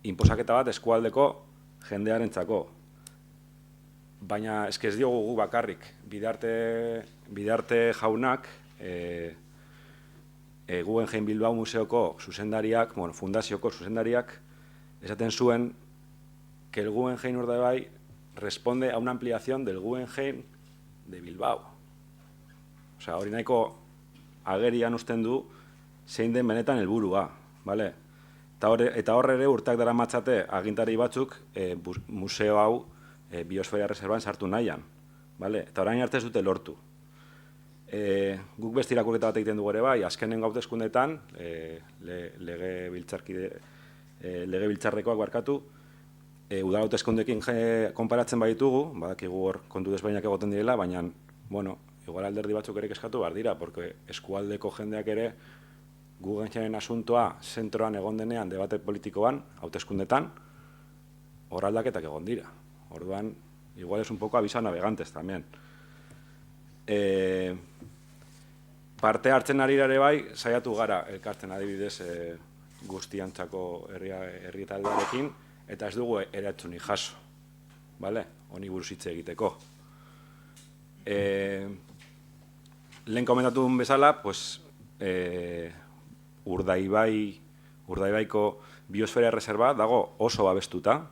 Inposaketa bat eskualdeko jendearentzako. Baina ez diogu gu bakarrik, Bidarte jaunak, Guggenheim Bilbao Museoko zuzendariak, fundazioko zuzendariak, esaten zuen que el Guggenheim Urdaibai responde a una ampliación del Guggenheim de Bilbao. Osea, hori nahiko agerian usten du zein den benetan helburua, bale? Eta hor ere urteak dara matzate agintari batzuk museo hau biosfera reserban sartu nahian, bale? Eta orain arte ez dute lortu. Guk beste irakurketa bat egiten dugu ere bai, azkenengo hauteskundeetan, legebiltzarrekoak barkatu, udal hauteskundeekin konparatzen baditugu, badakigu hor kontu desberdinak egoten direla, baina, bueno, igual alderdi batzuk ere kezkatu behar dira, porque eskualdeko jendeak ere Guggenheimaren asuntoa zentroan egon denean debate politikoan, hauteskundetan, hor aldaketak egon dira. Orduan, igual es un poco aviso a navegantes también. Parte hartzen ari ere bai, saiatu gara elkartzen adibidez guztiantzako herri taldearekin, eta ez dugu eratzunik jaso, honi buruz hitz egiteko. Lehen komentatu duen bezala, Urdaibaiko biosfera reserva dago oso babestuta,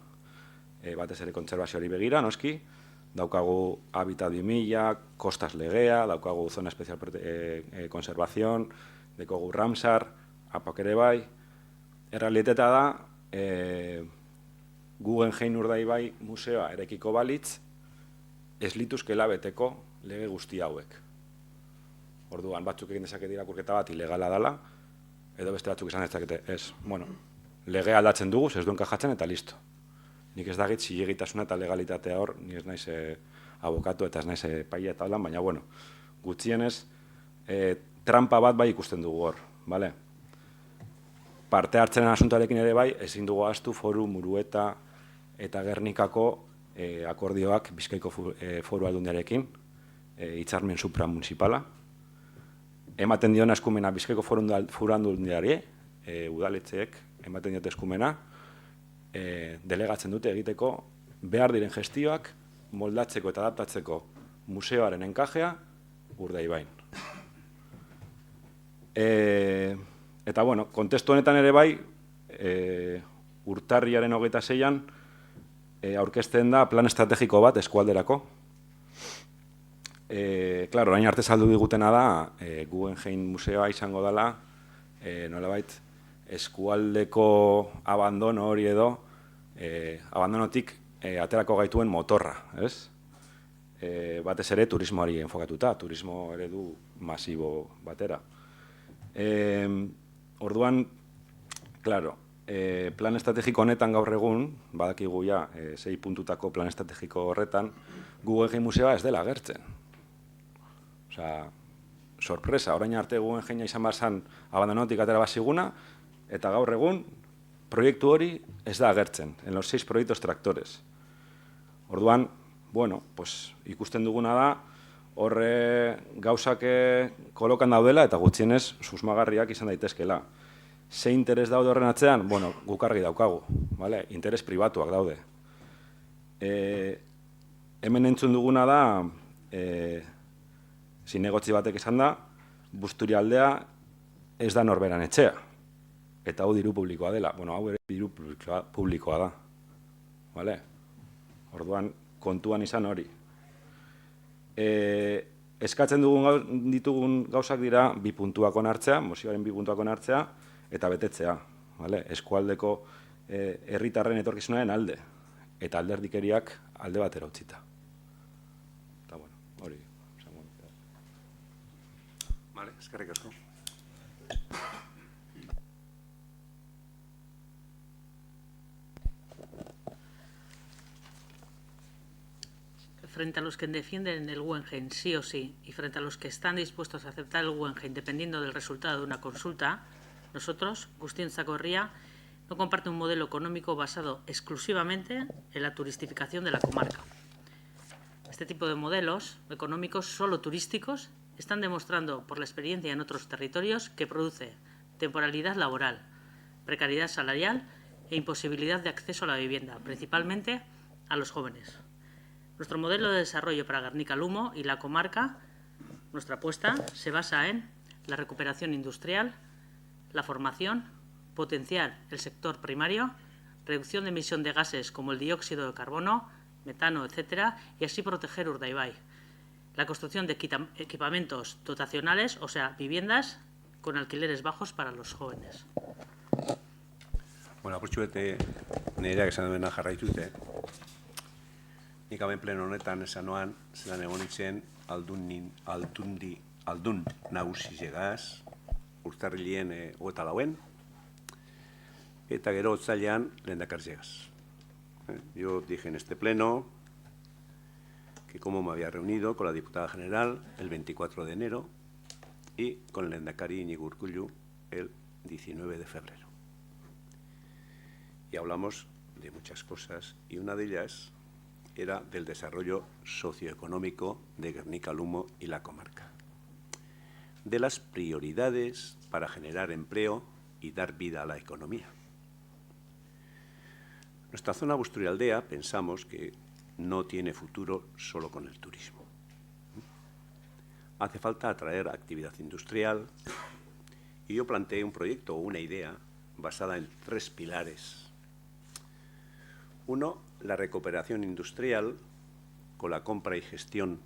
batez ere kontserbazioari begira, noski, daukagu Habitat 2000, Kostas legea, daukagu Zona Especial Konservazion, dekogu Ramsar, APAK ere bai. Errealitatea da, Guggenheim Urdaibai museoa erekiko balitz, ez lituzkela beteko lege guzti hauek. Orduan, batzuk egin dezaket irakurketa bat ilegala dela, edo beste batzuk izan dezakete, ez. Bueno, legea aldatzen dugu, ez duen kajatzen eta listo. Nik ez dagit zilegitasuna eta legalitatea hor, ni ez naiz abokatu eta ez naiz epaile eta holan, baina, bueno, gutxienez, trampa bat bai ikusten dugu hor, bale? Parte hartzenen asuntoarekin ere bai, ezin dugu ahaztu Foru Murueta eta Gernikako akordioak Bizkaiko Foru Aldundiarekin, hitzarmen supramunicipala. Ematen diona eskumena Bizkaiko Foru Aldundiari, udaletxeek ematen diote eskumena, delegatzen dute egiteko behar diren gestioak moldatzeko eta adaptatzeko museoaren enkajea Urdaibain. Eta, bueno, kontestu honetan ere bai, urtarriaren 26an aurkezten da plan estrategiko bat eskualderako. Claro, orain arte saldu digutena da, Guggenheim museoa izango dela, nolabait, eskualdeko abandono hori edo, abandonotik aterako gaituen motorra, ez? Batez ere turismoari enfokatuta, turismo eredu masibo batera. Orduan, claro, plan estrategiko honetan gaur egun, badakigu ja, 6 puntutako plan estrategiko horretan, Guggenheim museoa ez dela agertzen. Osea, sorpresa, orain arte Guggenheima izan barzan abandonotik atera baziguna, eta gaur egun, proiektu hori ez da agertzen, en los 6 proiektos tractores. Orduan, bueno, pues, ikusten duguna da, horre gauzak kolokan daudela eta gutxienez susmagarriak izan daitezkela. Ze interes daude horren atzean? Bueno, guk argi daukagu, vale? Interes pribatuak daude. Hemen entzun duguna da, zinegotzi batek esan da, Busturialdea ez da norberan etxea. Eta hau diru publikoa dela. Bueno, hau ere diru publikoa da. Vale? Orduan, kontuan izan hori. Eskatzen ditugun gauzak dira 2 puntuak onartzea, mozioaren 2 puntuak onartzea, eta betetzea. Eskualdeko herritarren etorkizunaren alde. Eta alderdikeriak alde batera utzita. Eta, bueno, hori. Vale, eskerrik asko. Frente a los que defienden el Guggenheim sí o sí y frente a los que están dispuestos a aceptar el Guggenheim dependiendo del resultado de una consulta, nosotros, Guztientzako Herria, no comparte un modelo económico basado exclusivamente en la turistificación de la comarca. Este tipo de modelos económicos solo turísticos están demostrando por la experiencia en otros territorios que produce temporalidad laboral, precariedad salarial e imposibilidad de acceso a la vivienda, principalmente a los jóvenes. Nuestro modelo de desarrollo para Gernika-Lumo y la comarca, nuestra apuesta, se basa en la recuperación industrial, la formación, potenciar el sector primario, reducción de emisión de gases como el dióxido de carbono, metano, etc., y así proteger Urdaibai. La construcción de equipamientos dotacionales, o sea, viviendas con alquileres bajos para los jóvenes. Bueno, apurtxu bete nireak esan duena jarraitute. Nik hamen pleno honetan esan noan, zelan egon itzen aldun nagusi zegaz, urtarrilien 24, eta gero otzailean lehendakari zegaz. Yo dije en este pleno que como me había reunido con la diputada general el 24 de enero y con el lehendakari Iñigo Urkullu el 19 de febrero. Y hablamos de muchas cosas y una de ellas era del desarrollo socioeconómico de Gernika-Lumo y la comarca, de las prioridades para generar empleo y dar vida a la economía. Nuestra zona Busturialdea pensamos que no tiene futuro solo con el turismo. Hace falta atraer actividad industrial y yo planteé un proyecto o una idea basada en 3 pilares. Uno, la recuperación industrial con la compra y gestión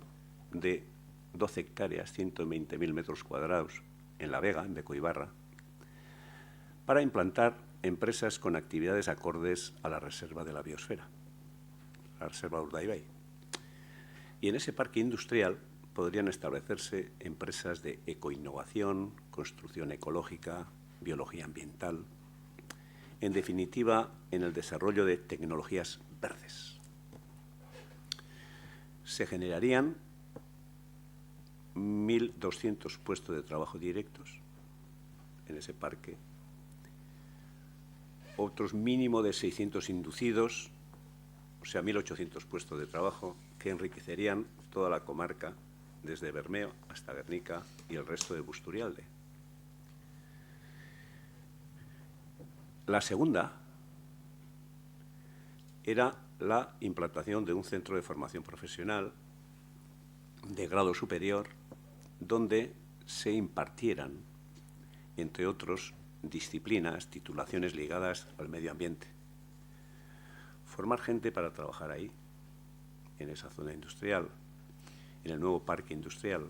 de 12 hectáreas, 120.000 metros cuadrados en La Vega, en Becoibarra, para implantar empresas con actividades acordes a la reserva de la biosfera, la reserva Urdaibai. Y en ese parque industrial podrían establecerse empresas de ecoinnovación, construcción ecológica, biología ambiental, en definitiva, en el desarrollo de tecnologías verdes. Se generarían 1.200 puestos de trabajo directos en ese parque, otros mínimo de 600 inducidos, o sea, 1.800 puestos de trabajo que enriquecerían toda la comarca, desde Bermeo hasta Guernica y el resto de Busturialde. La segunda era la implantación de un centro de formación profesional de grado superior donde se impartieran, entre otros, disciplinas, titulaciones ligadas al medio ambiente. Formar gente para trabajar ahí, en esa zona industrial, en el nuevo parque industrial.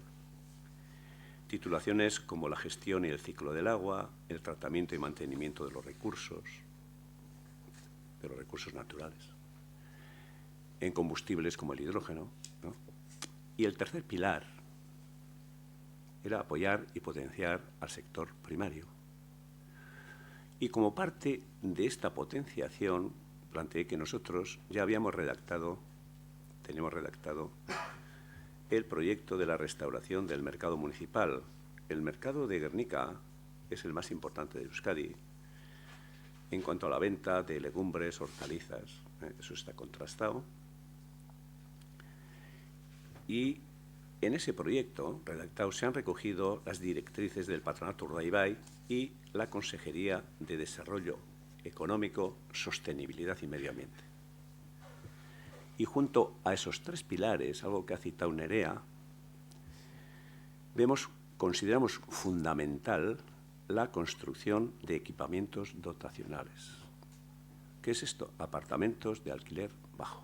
Titulaciones como la gestión y el ciclo del agua, el tratamiento y mantenimiento de los recursos naturales, en combustibles como el hidrógeno, ¿no? Y el tercer pilar era apoyar y potenciar al sector primario. Y como parte de esta potenciación, planteé que nosotros ya tenemos redactado el proyecto de la restauración del mercado municipal. El mercado de Guernica es el más importante de Euskadi en cuanto a la venta de legumbres, hortalizas, eso está contrastado. Y en ese proyecto redactado se han recogido las directrices del Patronato Urdaibai y la Consejería de Desarrollo Económico, Sostenibilidad y Medio Ambiente. Y junto a esos tres pilares, algo que ha citado Nerea, consideramos fundamental la construcción de equipamientos dotacionales. ¿Qué es esto? Apartamentos de alquiler bajo.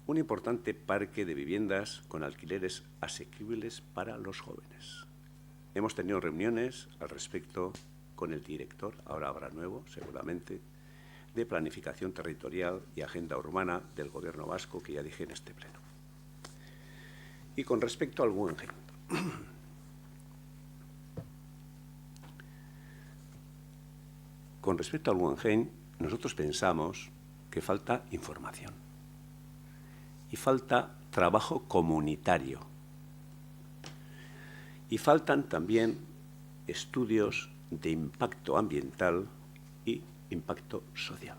Un importante parque de viviendas con alquileres asequibles para los jóvenes. Hemos tenido reuniones al respecto con el director, ahora habrá nuevo, seguramente, de Planificación Territorial y Agenda Urbana del Gobierno vasco, que ya dije en este pleno. Y con respecto al Guggenheim. Con respecto al Guggenheim, nosotros pensamos que falta información y falta trabajo comunitario y faltan también estudios de impacto ambiental y impacto social.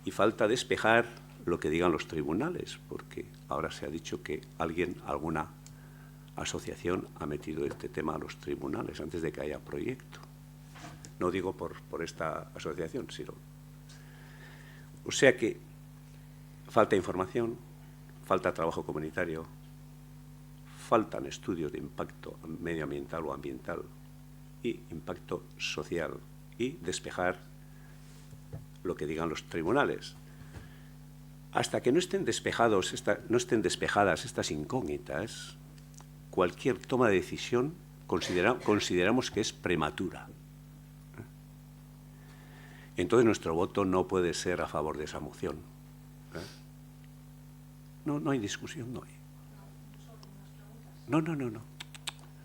Y falta despejar lo que digan los tribunales, porque ahora se ha dicho que alguna asociación ha metido este tema a los tribunales antes de que haya proyecto. No digo por esta asociación, sino... O sea que falta información, falta trabajo comunitario, faltan estudios de impacto medioambiental o ambiental y impacto social, y despejar lo que digan los tribunales. Hasta que no estén despejadas estas incógnitas, cualquier toma de decisión consideramos que es prematura. Entonces nuestro voto no puede ser a favor de esa moción. No hay discusión, no hay. No.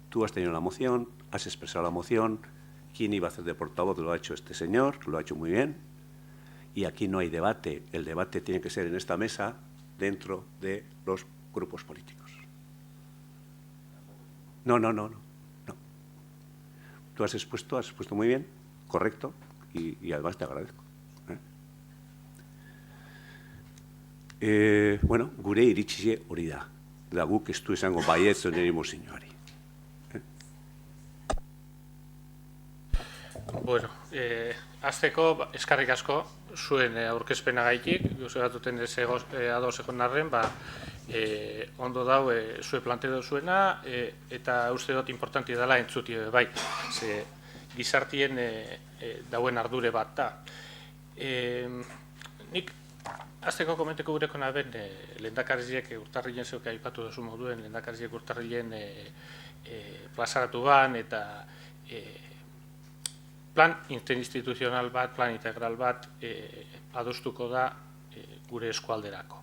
Tú has tenido la moción, has expresado la moción. ¿Quién iba a hacer de portavoz? Lo ha hecho este señor, lo ha hecho muy bien. Y aquí no hay debate. El debate tiene que ser en esta mesa, dentro de los grupos políticos. No. Tú has expuesto muy bien, correcto, y además te agradezco. Bueno, gure iritsie hori da. Da guk ez du esango baietz niri mozioari. Bueno, azteko eskarrik asko zuen aurkezpenagaitik, uste batuten ez ados egon arren, ondo dau zue planteo zuena, eta uste dut importanti dela entzuti bai, ze gizartien dauen ardure bat da. Nik azteko komenteko gureko naben lehendakariek urtarrilen zeuke aipatu duzu moduen lehendakariek urtarrilen plazaratu ban eta plan interinstituzional bat, plan integral bat adostuko da gure eskualderako.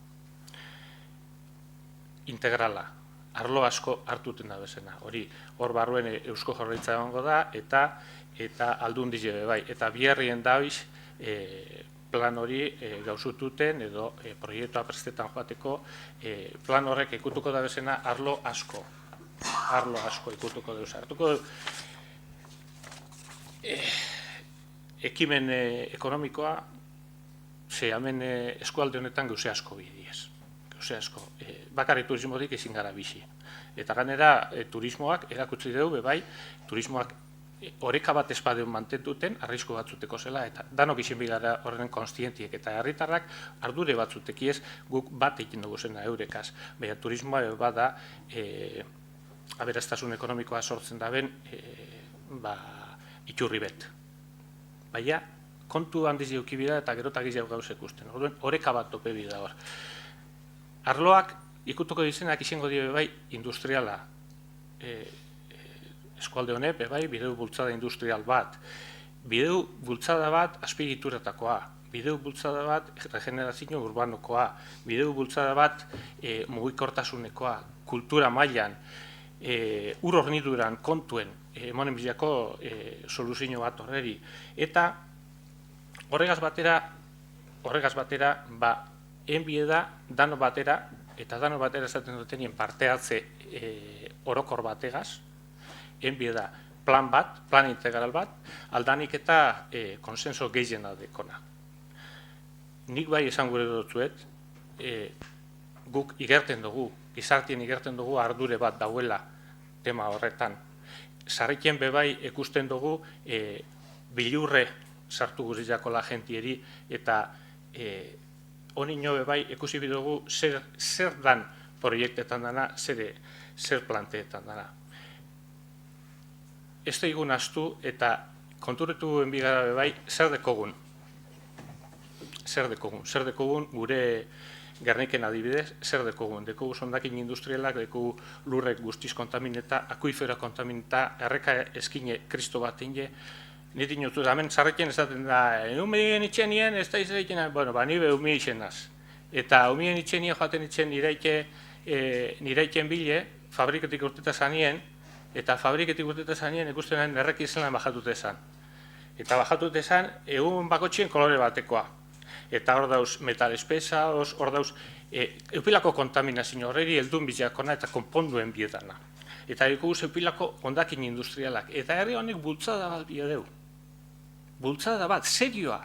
Integrala, arlo asko hartuten da bezena. Hor barruen Eusko Jaurlaritza egongo da eta Aldundia ere bai. Eta biherrien dabiz plan hori gauzututen edo proiektua prestetan joateko plan horrek ikutuko da bezena arlo asko ikutuko deuz. Hartuko ekimen ekonomikoa, ze hemen eskualde honetan gauze asko bidiez. Gauze asko. Bakarrik turismotik ezin gara bizi. Eta ganera turismoak erakutsi dugu, bai, turismoak oreka bat espadeon mantentuten, arrisku batzuteko zela, eta danok izin bigara horren konstientiek, eta herritarrak ardure batzutekiez guk bat egin dugu zena eurekaz. Baina turismoa bada aberastasun ekonomikoa sortzen daben iturri bet. Baina kontu handiz eukibida eta gerotak izau gauz ikusten. Oreka bat tope bida hor. Arloak ikutuko dizenak izango dio bai industriala. Eskualde honek, bai, bideu bultzada industrial bat. Bideu bultzada bat azpiegituratakoa. Bideu bultzada bat regenerazio urbanokoa. Bideu bultzada bat mugikortasunekoa. Kultura mailan, ur horniduran kontuen, emonen bilako soluzio bat horreri. Eta horregaz batera, enbie da dano batera, eta dano batera esaten dutenien parte hartze orokor bategaz, enbie da plan bat, plan integral bat, aldanik eta konsenso gehiena dekona. Nik bai esan gure dutzuet, guk igerten dugu, gizartien igerten dugu ardure bat dauela tema horretan. Sarrikien bebai ikusten dugu bilurre sartu guztiako la gentieri eta honino bebai ikusi bidugu zer dan proiektetan dana, zer planteetan dana. Ez da igun astu eta konturetu enbigara bebai zer dekogun. Zer dekogun gure Gerniken adibidez, zer dekogun. Dekogu sondakin industrialak, dekogu lurrek guztiz kontamineta, akuifera kontamineta, erreka eskine kristo bat inge. Niti inotu da, hemen zarrekien esaten da, umien itxenien, ez da izan, bueno, nibe umien itxenaz. Eta umien itxenien joaten itxen niraiken bile, fabriketik urteta zanien, eta fabriketik urteta zanien ikusten errek izan bajatute esan. Eta bajatute esan, egun bakotxien kolore batekoa. Eta hor dauz metal espesa, hor dauz eupilako kontaminazio horreri heldun biziakona eta konponduen bietana. Eta ekuguz eupilako ondakin industrialak. Eta herri honek bultzada bat biedeu. Bultzada bat, serioa.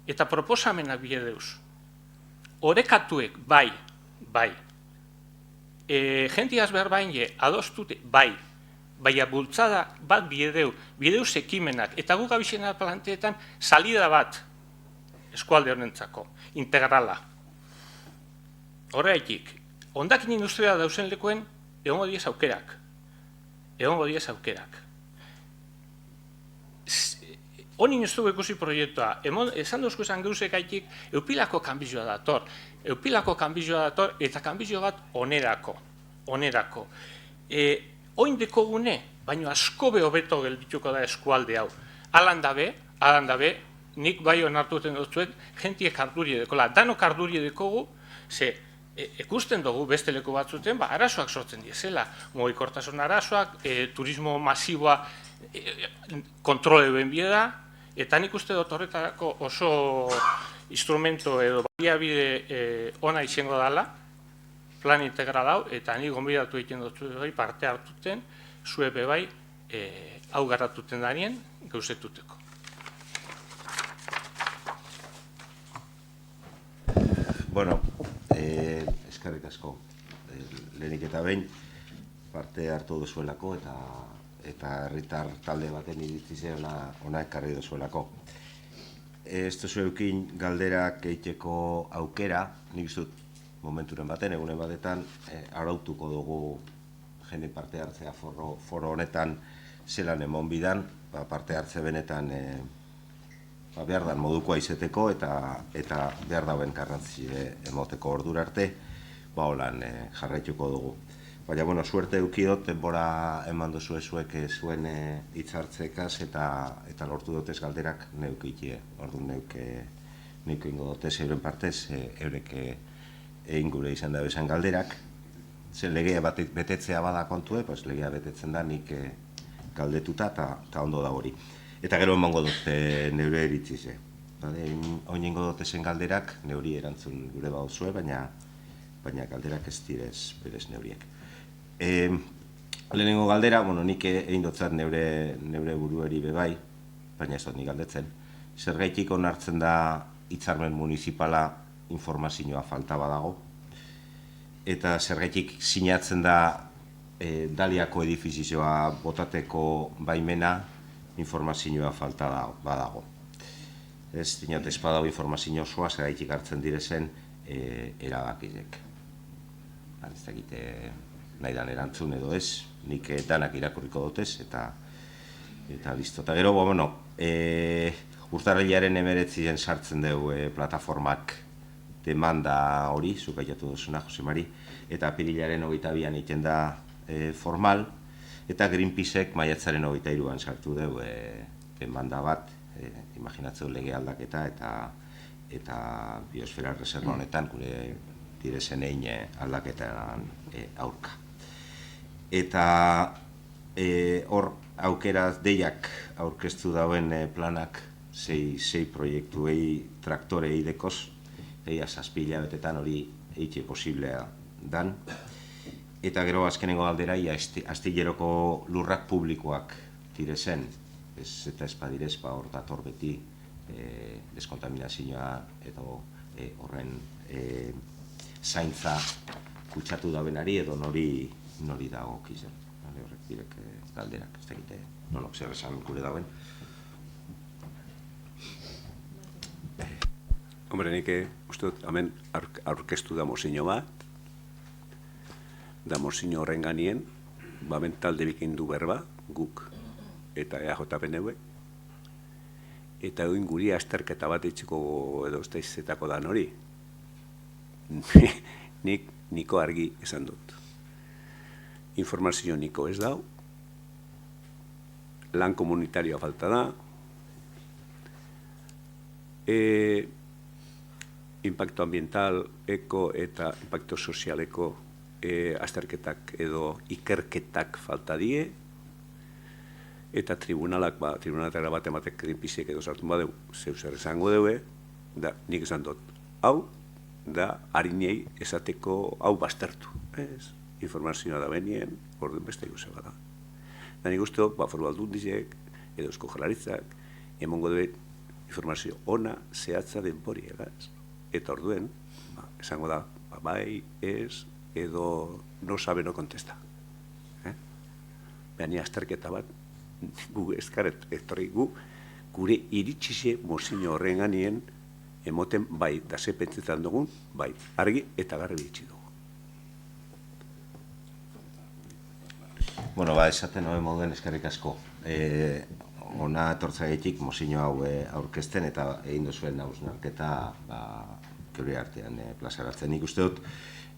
Eta proposamenak biedeuz. Orekatuek, bai. Gentiaz behar baine, adostute, bai. Baina bultzada bat bideuz ekimenak. Eta guk abizena planteetan salida bat. Eskualde honentzako, integrala. Horregatik, ondakin industria dauzen lekuen, egongo diez aukerak. Honin ez dugu ikusi proiektua, esan duzko esan geuzek aitik, eupilako kanbizioa dator. Eta kanbizio bat onerako. Oin dekogune, baina asko hobeto geldituko da eskualde hau. Alan dabe, nik bai onartuten dutzuet, jentiek ardurie dekola. Danok ardurie dekogu, ze ikusten dugu beste leku batzuten, arazoak sortzen diezela. Mugikortasun arazoak, turismo masiboa kontrole ben bieda, eta nik uste dut horretarako oso instrumento edo baliabide ona izango dela, plan integral hau, eta nik gonbidatu egiten dut parte hartuten, zue bebai hau garratuten danien gauzetuteko. Bueno, eskerrik asko, lehenik eta behin parte hartu duzuelako eta herritar talde baten iritzizea ona ekarri duzuelako. Ez duzu eukin galderak egiteko aukera, nik dut momenturen baten, egunen batetan, arautuko dugu jende parte hartzea foro honetan zelan emon bidan, parte hartze benetan behar dan modukoa izeteko eta behar dauen garrantzi emoteko ordura arte, holan jarraituko dugu. Baina, bueno, suerte eukidot, denbora eman duzu ezuek zuen hitzartzekaz eta lortu dotez galderak neuk ikie. Orduan neuk ingo dotez euren partez, eurek egin gure izan da bezan galderak. Zer legea betetzea bada kontue, legea betetzen da nik galdetuta eta ondo da hori. Eta gero emango dut neure eritzize. Oin ingo dotezen galderak neuri erantzun gure bauzue, baina galderak ez direz berez neuriek. Lehenengo galdera, nik egin dotzat neure burueri bebai, baina ez dut nik galdetzen. Zergaitik onartzen da hitzarmen municipala informazioa falta badago, eta zergaitik sinatzen da Daliako edifizioa botateko baimena informazioa falta badago. Ez dinot espadago informazio osoa zergaitik hartzen direzen erabakizek. Ez dakite nahi dan erantzun edo ez, nik danak irakurriko dutez, eta listo. Eta gero, urtarrilaren 19 sartzen dugu plataformak demanda hori, zuk aitatu duzuna, Jose Mari, eta apirilaren 22an egiten da formal, eta Greenpeacek maiatzaren 23an sartu dugu demanda bat, imaginatzeu lege aldaketa eta biosfera reserva honetan gure direzen egin aldaketan aurka. Eta hor aukeraz deiak aurkeztu dauen planak sei proiektuei traktorei dekoz, eia 7 hilabetetan hori eitxe posiblea dan. Eta gero azkenengo galdera, astilleroko lurrak publikoak direzen, eta espadirez hor dator beti deskontaminazioa edo horren zaintza kutsatu dabenari edo nori dago kizen. Horrek direk galderak, ez dakite nolok zer esan gure dauen. Hombre, nik uste dut, hemen aurkeztu da mozino bat, da mozino horren ganien, hemen talde bikindu berba, guk eta EAJPNV, eta egin guri azterketa bat etxeko edo usteizetako dan hori. Niko argi esan dut. Informazio niko ez dau, lan komunitarioa falta da, impacto ambiental, eko eta impacto sozialeko azterketak edo ikerketak falta die, eta tribunalak bat ematek Greenpeacek edo sartu badeu, zeu zer esango deue, da nik esan dut, hau, da harinei esateko hau baztertu, ez? Informazioa da benien, orduan beste guze bada. Da nik uste dut, foru aldundizek, edo Eusko Jaurlaritzak, emongo dut informazio ona, zehatza denpori, egaz? Eta orduen, esango da, bai, ez, edo no sabe, no contesta. Baina azterketa bat, gu eskaret, gure iritsize mozino horren ganien, emoten bai, da ze pentsetan dugun, bai, argi eta garbi itxi dugu. Bueno, esaten hori moduen eskerrik asko. Ona etortzaitik mozino hau aurkezten eta egin duzuen hausnarketa geure artean plazaratzen. Nik uste dut,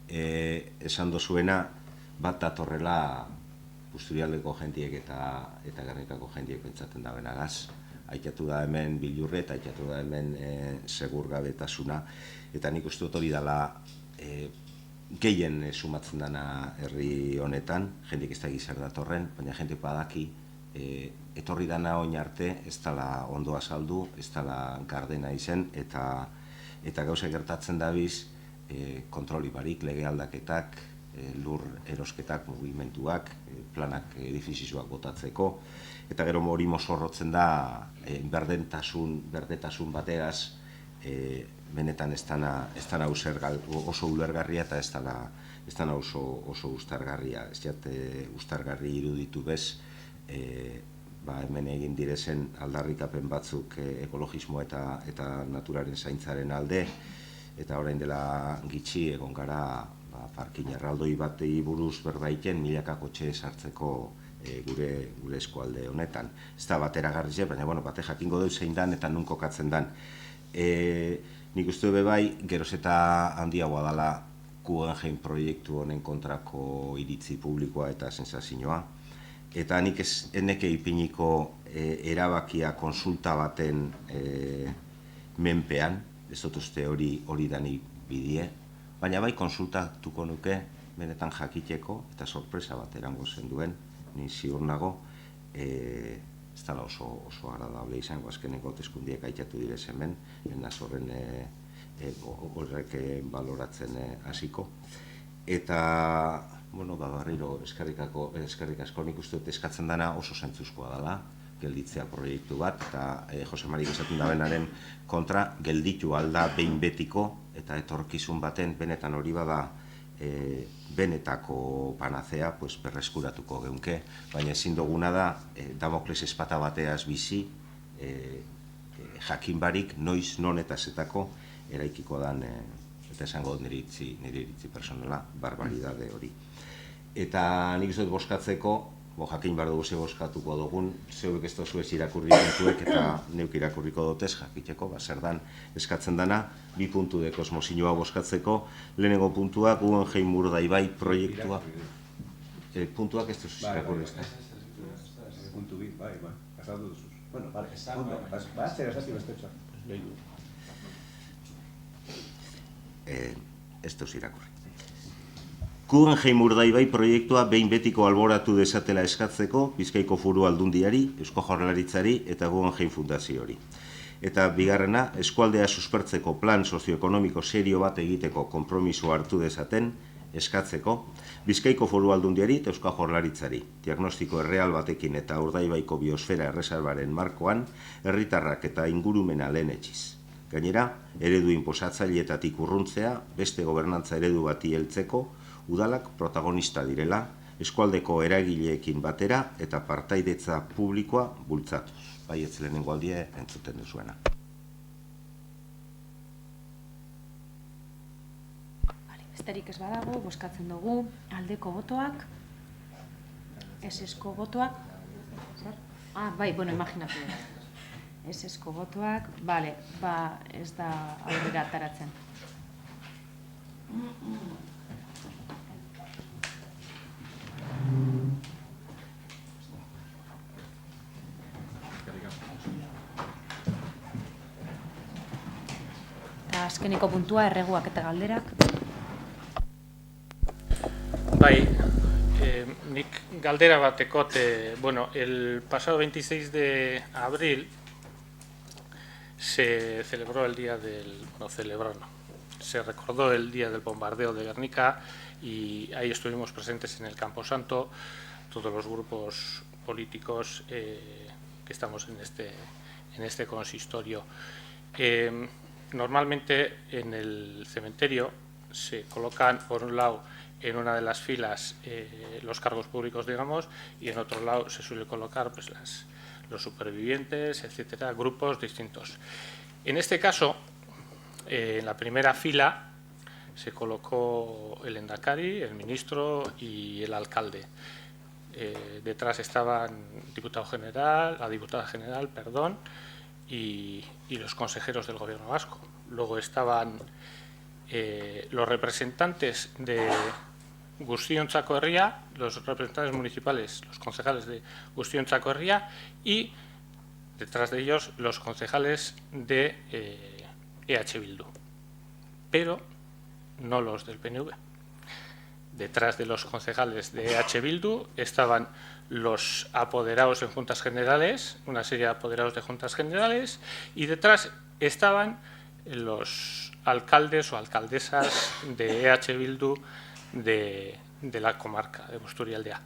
esan dozuena bat datorrela Busturialdeko jentiek eta Gernikako jentiek pentsatzen da benagaz. Aitatu da hemen bilurre eta aitatu da hemen segurgabetasuna. Eta nik uste dut hori dela gehien sumatzen dana herri honetan, jentik ez da gizar datorren, baina jentik badaki etorri dana oin arte ez dela ondo azaldu, ez dela gardena izen, eta gauza gertatzen dabiz kontroli barik, lege aldaketak, lur erosketak, mugimenduak, planak edifizioak botatzeko, eta gero hori mozorrotzen da berdetasun bateaz, benetan ez dana oso ulergarria eta ez dana oso ustargarria. Ez jate ustargarri iruditu bez, hemen egin direzen aldarrikapen batzuk ekologismo eta naturaren zaintzaren alde, eta orain dela gitxi egon gara parkin erraldoi batei buruz berbaiten milaka kotxe sartzeko gure eskualde honetan. Ez da bateragarria, baina bate jakingo dut zein dan eta nun kokatzen dan. Nik uste dut bai, geroz eta handiagoa dela Guggenheim proiektu honen kontrako iritzi publikoa eta sensazioa. Eta nik eneke ipiniko erabakia konsulta baten menpean, ez dut uste hori dani bidie, baina bai konsultatuko nuke benetan jakiteko eta sorpresa bat erango zen duen, ni ziur nago, ez dela oso agradable izango azkeneko hauteskundiek aitatu direz hemen, enaz horren horrek baloratzen hasiko. Eta, berriro eskerrik asko nik uste dut eskatzen dana oso zentzuzkoa dela, gelditzea proiektu bat, eta Jose Marik esaten da benaren kontra, gelditu alda behin betiko, eta etorkizun baten benetan hori bada benetako panazea berreskuratuko geunke, baina ezin duguna da Damokles espata bateaz bizi, jakin barik, noiz, non eta zetako eraikiko dan, eta esango nire iritzi personala, barbaridade hori. Eta nik dut boskatzeko, jakin behar dugu ze boskatuko dugun, zeuek ez dozuez irakurri puntuek eta neuk irakurriko dutez jakiteko, zer dan eskatzen dana, 2 puntu de kosmozioa boskatzeko, lehenengo puntua, Guggenheim Urdaibai proiektua. Puntuak ez duzuz irakurri ez da? Puntu bi, bai, pasatu duzuz. Bueno, vale, zer esati bestetxoa. Ez duz irakurri. Guggenheim Urdaibai proiektua behin betiko alboratu desatela eskatzeko Bizkaiko Foru Aldundiari, Eusko Jaurlaritzari eta Guggenheim Fundazioari. Eta bigarrena, eskualdea suspertzeko plan sozioekonomiko serio bat egiteko konpromisoa hartu dezaten eskatzeko Bizkaiko Foru Aldundiari eta Eusko Jaurlaritzari. Diagnostiko erreal batekin eta Urdaibaiko biosfera erreserbaren markoan herritarrak eta ingurumena lehenetsiz. Gainera, eredu inposatzaileetatik urruntzea, beste gobernantza eredu bati heltzeko, udalak protagonista direla, eskualdeko eragileekin batera eta partaidetza publikoa bultzatuz. Bai, ez lehenengo aldie entzuten duzuena. Besterik ez badago, boskatzen dugu, aldeko botoak, esesko botoak, zer? Bai, imaginatu dut. Esesko botoak, ez da aurrera ataratzen. Eta azkeneko puntua, erreguak eta galderak. Bai, nik galdera batekot, el pasado 26 de abril se celebró el día se recordó el día del bombardeo de Guernica y ahí estuvimos presentes en el Camposanto, todos los grupos políticos que estamos en este consistorio. Normalmente en el cementerio se colocan, por un lado, en una de las filas los cargos públicos, digamos, y en otro lado se suele colocar los supervivientes, etcétera, grupos distintos. En este caso, en la primera fila se colocó el Endacari, el ministro y el alcalde. Detrás estaban la diputada general, y los consejeros del gobierno vasco. Luego estaban los representantes de Guztion-Txako Herria, los representantes municipales, los concejales de Guztion-Txako Herria y detrás de ellos los concejales de EH Bildu, pero no los del PNV. Detrás de los concejales de EH Bildu estaban los apoderados en juntas generales, una serie de apoderados de juntas generales, y detrás estaban los alcaldes o alcaldesas de EH Bildu de la comarca de Busturialdea.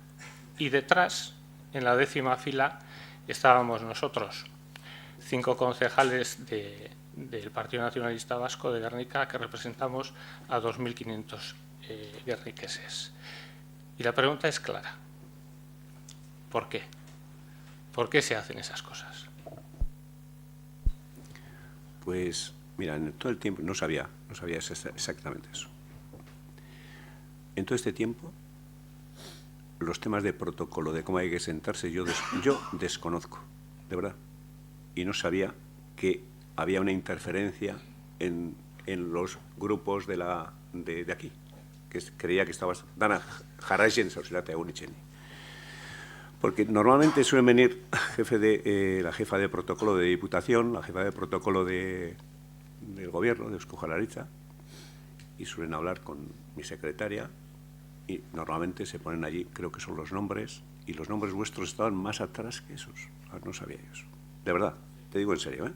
Y detrás, en la 10ª fila, estábamos nosotros, 5 concejales del Partido Nacionalista Vasco de Guernica, que representamos a 2.500 guerriqueses. Y la pregunta es clara. ¿Por qué? ¿Por qué se hacen esas cosas? Pues, mira, en todo el tiempo no sabía exactamente eso. En todo este tiempo los temas de protocolo, de cómo hay que sentarse, yo desconozco, de verdad. Y no sabía que había una interferencia en los grupos de aquí, que creía que estabas dana jarraien zauzerata egun itxeni. Porque normalmente suelen venir la jefa de protocolo de Diputación, la jefa de protocolo del Gobierno, de Eusko Jaurlaritza, y suelen hablar con mi secretaria, y normalmente se ponen allí, creo que son los nombres, y los nombres vuestros estaban más atrás que esos. No sabía yo eso. De verdad, te digo en serio, ¿eh?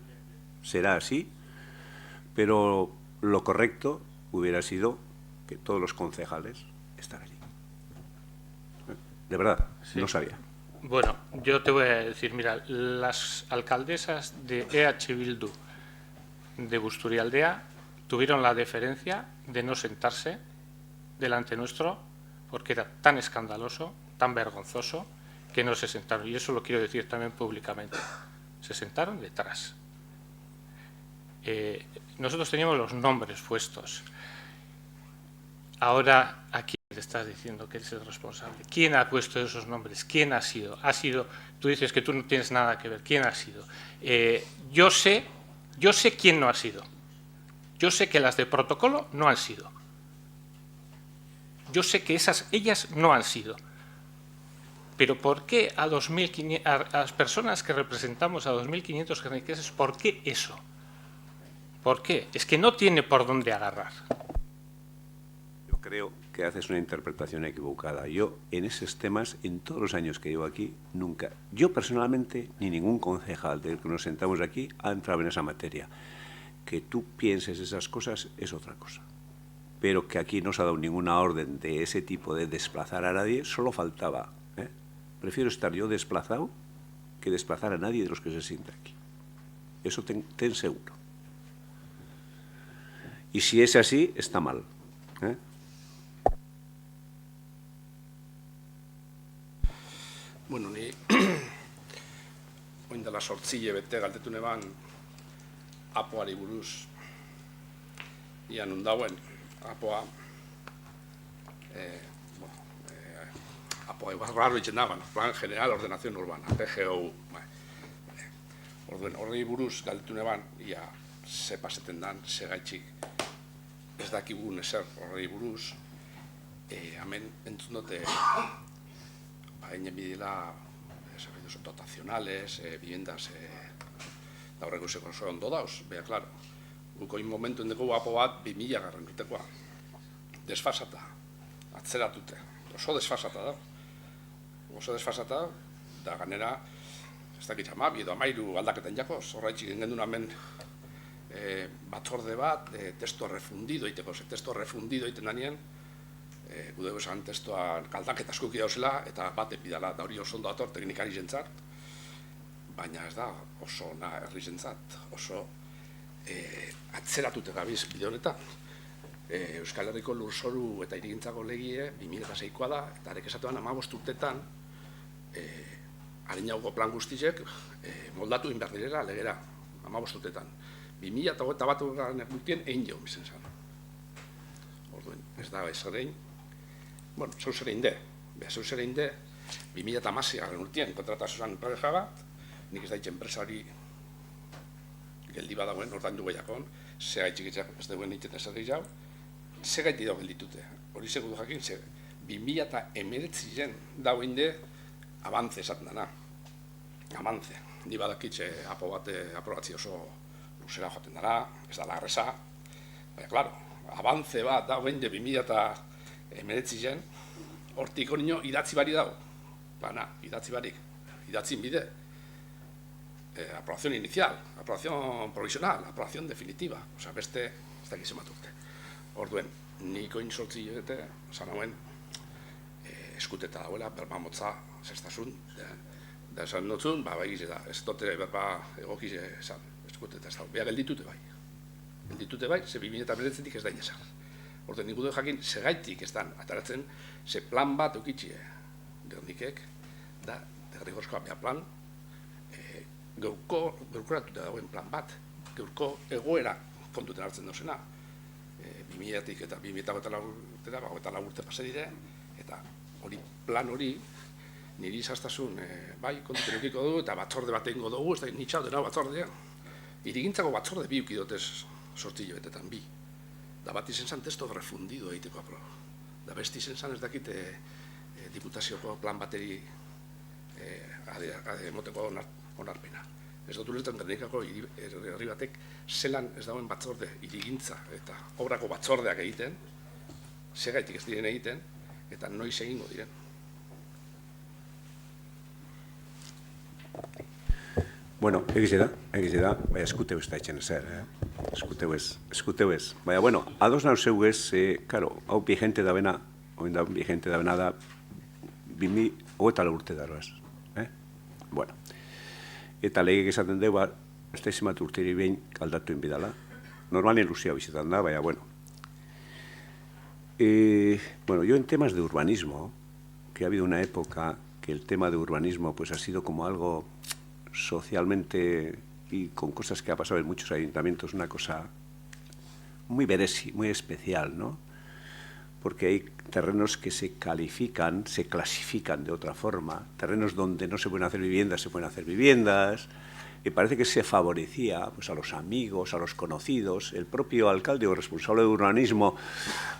Será así, pero lo correcto hubiera sido que todos los concejales están allí. De verdad, Sí. no sabía. Bueno, yo te voy a decir, mira, las alcaldesas de EH Bildu de Busturialdea tuvieron la deferencia de no sentarse delante nuestro porque era tan escandaloso, tan vergonzoso, que no se sentaron. Y eso lo quiero decir también públicamente. Se sentaron detrás. Nosotros teníamos los nombres puestos. Ahora, aquí te estás diciendo que eres el responsable. ¿Quién ha puesto esos nombres? ¿Quién ha sido? Tú dices que tú no tienes nada que ver. ¿Quién ha sido? Yo sé quién no ha sido. Yo sé que las de protocolo no han sido. Yo sé que ellas no han sido. Pero ¿por qué a las personas que representamos a 2.500 gerniqueses, por qué eso? ¿Por qué? Es que no tiene por dónde agarrar. Yo creo que haces una interpretación equivocada. Yo, en esos temas, en todos los años que llevo aquí, nunca, yo personalmente, ni ningún concejal del que nos sentamos aquí, ha entrado en esa materia. Que tú pienses esas cosas es otra cosa. Pero que aquí no se ha dado ninguna orden de ese tipo de desplazar a nadie, solo faltaba. Prefiero estar yo desplazado que desplazar a nadie de los que se sienta aquí. Eso ten seguro. Y si es así, está mal. Bueno, ni oin dela 8 hilabete galdetu neban apoari buruz. Ia nun dauen apoa apoa igual raro itzen da, Plan General Ordenación Urbana, PGO. Orduen, horrei buruz galdetu neban, ia ze paseten dan, ze gaitxik ez dakigun ezer horrei buruz. Hemen entzun dute hainen bidela servicios dotacionales, viviendas da horreko zeko oso ondo dauz, bea, klaro. Guko in momentu endeko apo bat 2000 garren urtekoa. Desfasata, atzeratute, oso desfasata da. Oso desfasata, da ganera, ez dakit amabi edo amairu aldaketan jakoz, horraitxik gengendun hemen batzorde bat, testo refundido iteko, testo refundido iten danien, gudego esan testoan kaldaketa askoki dauzela, eta bat epidala, da hori oso ondo dator teknikari jentzat, baina ez da oso na herri jentzat, oso atzeratute gabiz bide honetan. Euskal Herriko lurzoru eta hirigintzako legie 2006koa da, eta arek esatuan 15 urtetan harinauko plan guztizek moldatu inbar direla legera, 15 urtetan. 2021 urtien egin jo bizen zan. Orduen, ez da ez erein. Bueno, zeus ere inde. Zeus ere inde, 2016 urtien kontratazio zan pareja bat, nik ez daitxe enpresari geldi badagoen, ordain du gehiakon, ze gaitxikitzak ez duen egiten ez egin jau, ze gaiti dago gelditute. Hori segudu jakin, ze 2019 dagoen de abantze esaten dana. Abantze. Ni badakitxe apo bate aprobatzi oso luzera joaten dara, ez da larreza. Baina, klaro, abantze bat dagoen de 2019 hortik honino idatzi bari dago. Bana, idatzi barik. Idatzin bide. Aprobación inicial, aprobación provisional, aprobación definitiva. Osa, beste, ez da gizematu urte. Orduen, niko insortzi joete, esan hauen, eskuteta dauela, berba motza, zestasun, da esan notzun, bai gize da, ez dote berba egokize esan, eskuteta ez da, beha gelditute bai. Gelditute bai, ze 2019 ez da inezan. Orduen, nik dut jakin, segaitik ez dan, ataratzen, ze plan bat eukitxie, gernikek, da, derrigorskoa beha plan, gaurkoratuta dagoen plan bat, gaurko egoera kontuten hartzen dozena. 2000-tik eta 2004 urte pase dire, eta plan hori, niri izaztasun, bai, kontutan eukiko du, eta batzorde bat egingo dugu, ez da nitxau dena batzordea. Irigintzako batzorde bi eukidotez sortziloetetan, bi. Da bat izen zan testo refundido egiteko apro. Da besti izen zan ez dakit diputazioko plan bateri emoteko onarpena. Ez dut ulertan Gernikako herri batek zelan ez dagoen batzorde irigintza eta obrako batzordeak egiten, segaitik ez diren egiten, eta noiz egingo diren. Bueno, egize da, baina eskuteu ez da etxen ezer, eskuteu ez. Baina, bueno, ados nau zeu ez, karo, hau vigente da bena, da, 2008 urte daroaz. Bueno, eta legek esaten dugu, ez da izimat urteri behin aldatu inbidala. Normalien luzia bizitan da, baina, bueno. Bueno, yo en temas de urbanismo, que ha habido una época que el tema de urbanismo pues ha sido como algo socialmente y con cosas que ha pasado en muchos ayuntamientos, una cosa muy beresi, muy especial, ¿no? Porque hay terrenos que se califican, se clasifican de otra forma, terrenos donde no se pueden hacer viviendas, se pueden hacer viviendas, y parece que se favorecía pues, a los amigos, a los conocidos. El propio alcalde o responsable de urbanismo,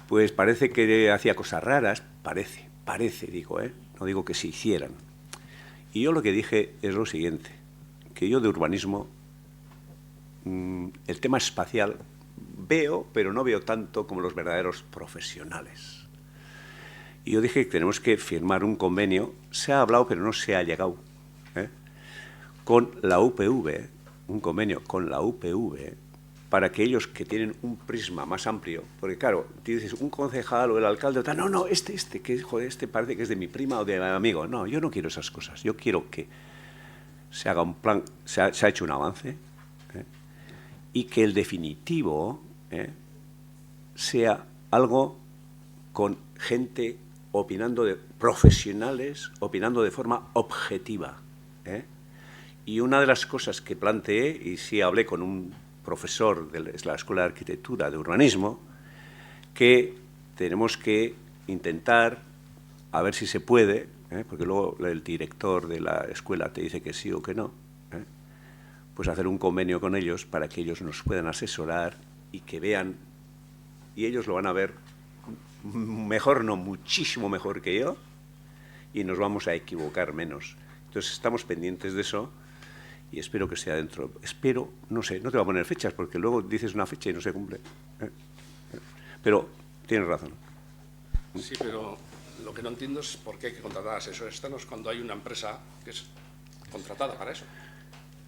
pues parece que hacía cosas raras, parece, digo, no digo que se hicieran. Y yo lo que dije es lo siguiente, que yo de urbanismo, el tema espacial veo, pero no veo tanto como los verdaderos profesionales. Y yo dije que tenemos que firmar un convenio, se ha hablado pero no se ha llegado, con la UPV, un convenio con la UPV, para que ellos que tienen un prisma más amplio, porque claro, tú dices, un concejal o el alcalde, no, que joder, este parece que es de mi prima o de mi amigo. No, yo no quiero esas cosas, yo quiero que se haga un plan, se ha hecho un avance, y que el definitivo sea algo con gente opinando profesionales, opinando de forma objetiva. Y una de las cosas que planteé, y sí hablé con un profesor de la Escuela de Arquitectura de Urbanismo, que tenemos que intentar, a ver si se puede, porque luego el director de la escuela te dice que sí o que no, pues hacer un convenio con ellos para que ellos nos puedan asesorar y que vean, y ellos lo van a ver mejor, no, muchísimo mejor que yo, y nos vamos a equivocar menos. Entonces estamos pendientes de eso, y espero que sea dentro. Espero, no sé, no te voy a poner fechas, porque luego dices una fecha y no se cumple. Pero tienes razón. Sí, pero lo que no entiendo es por qué hay que contratar asesores externos cuando hay una empresa que es contratada para eso.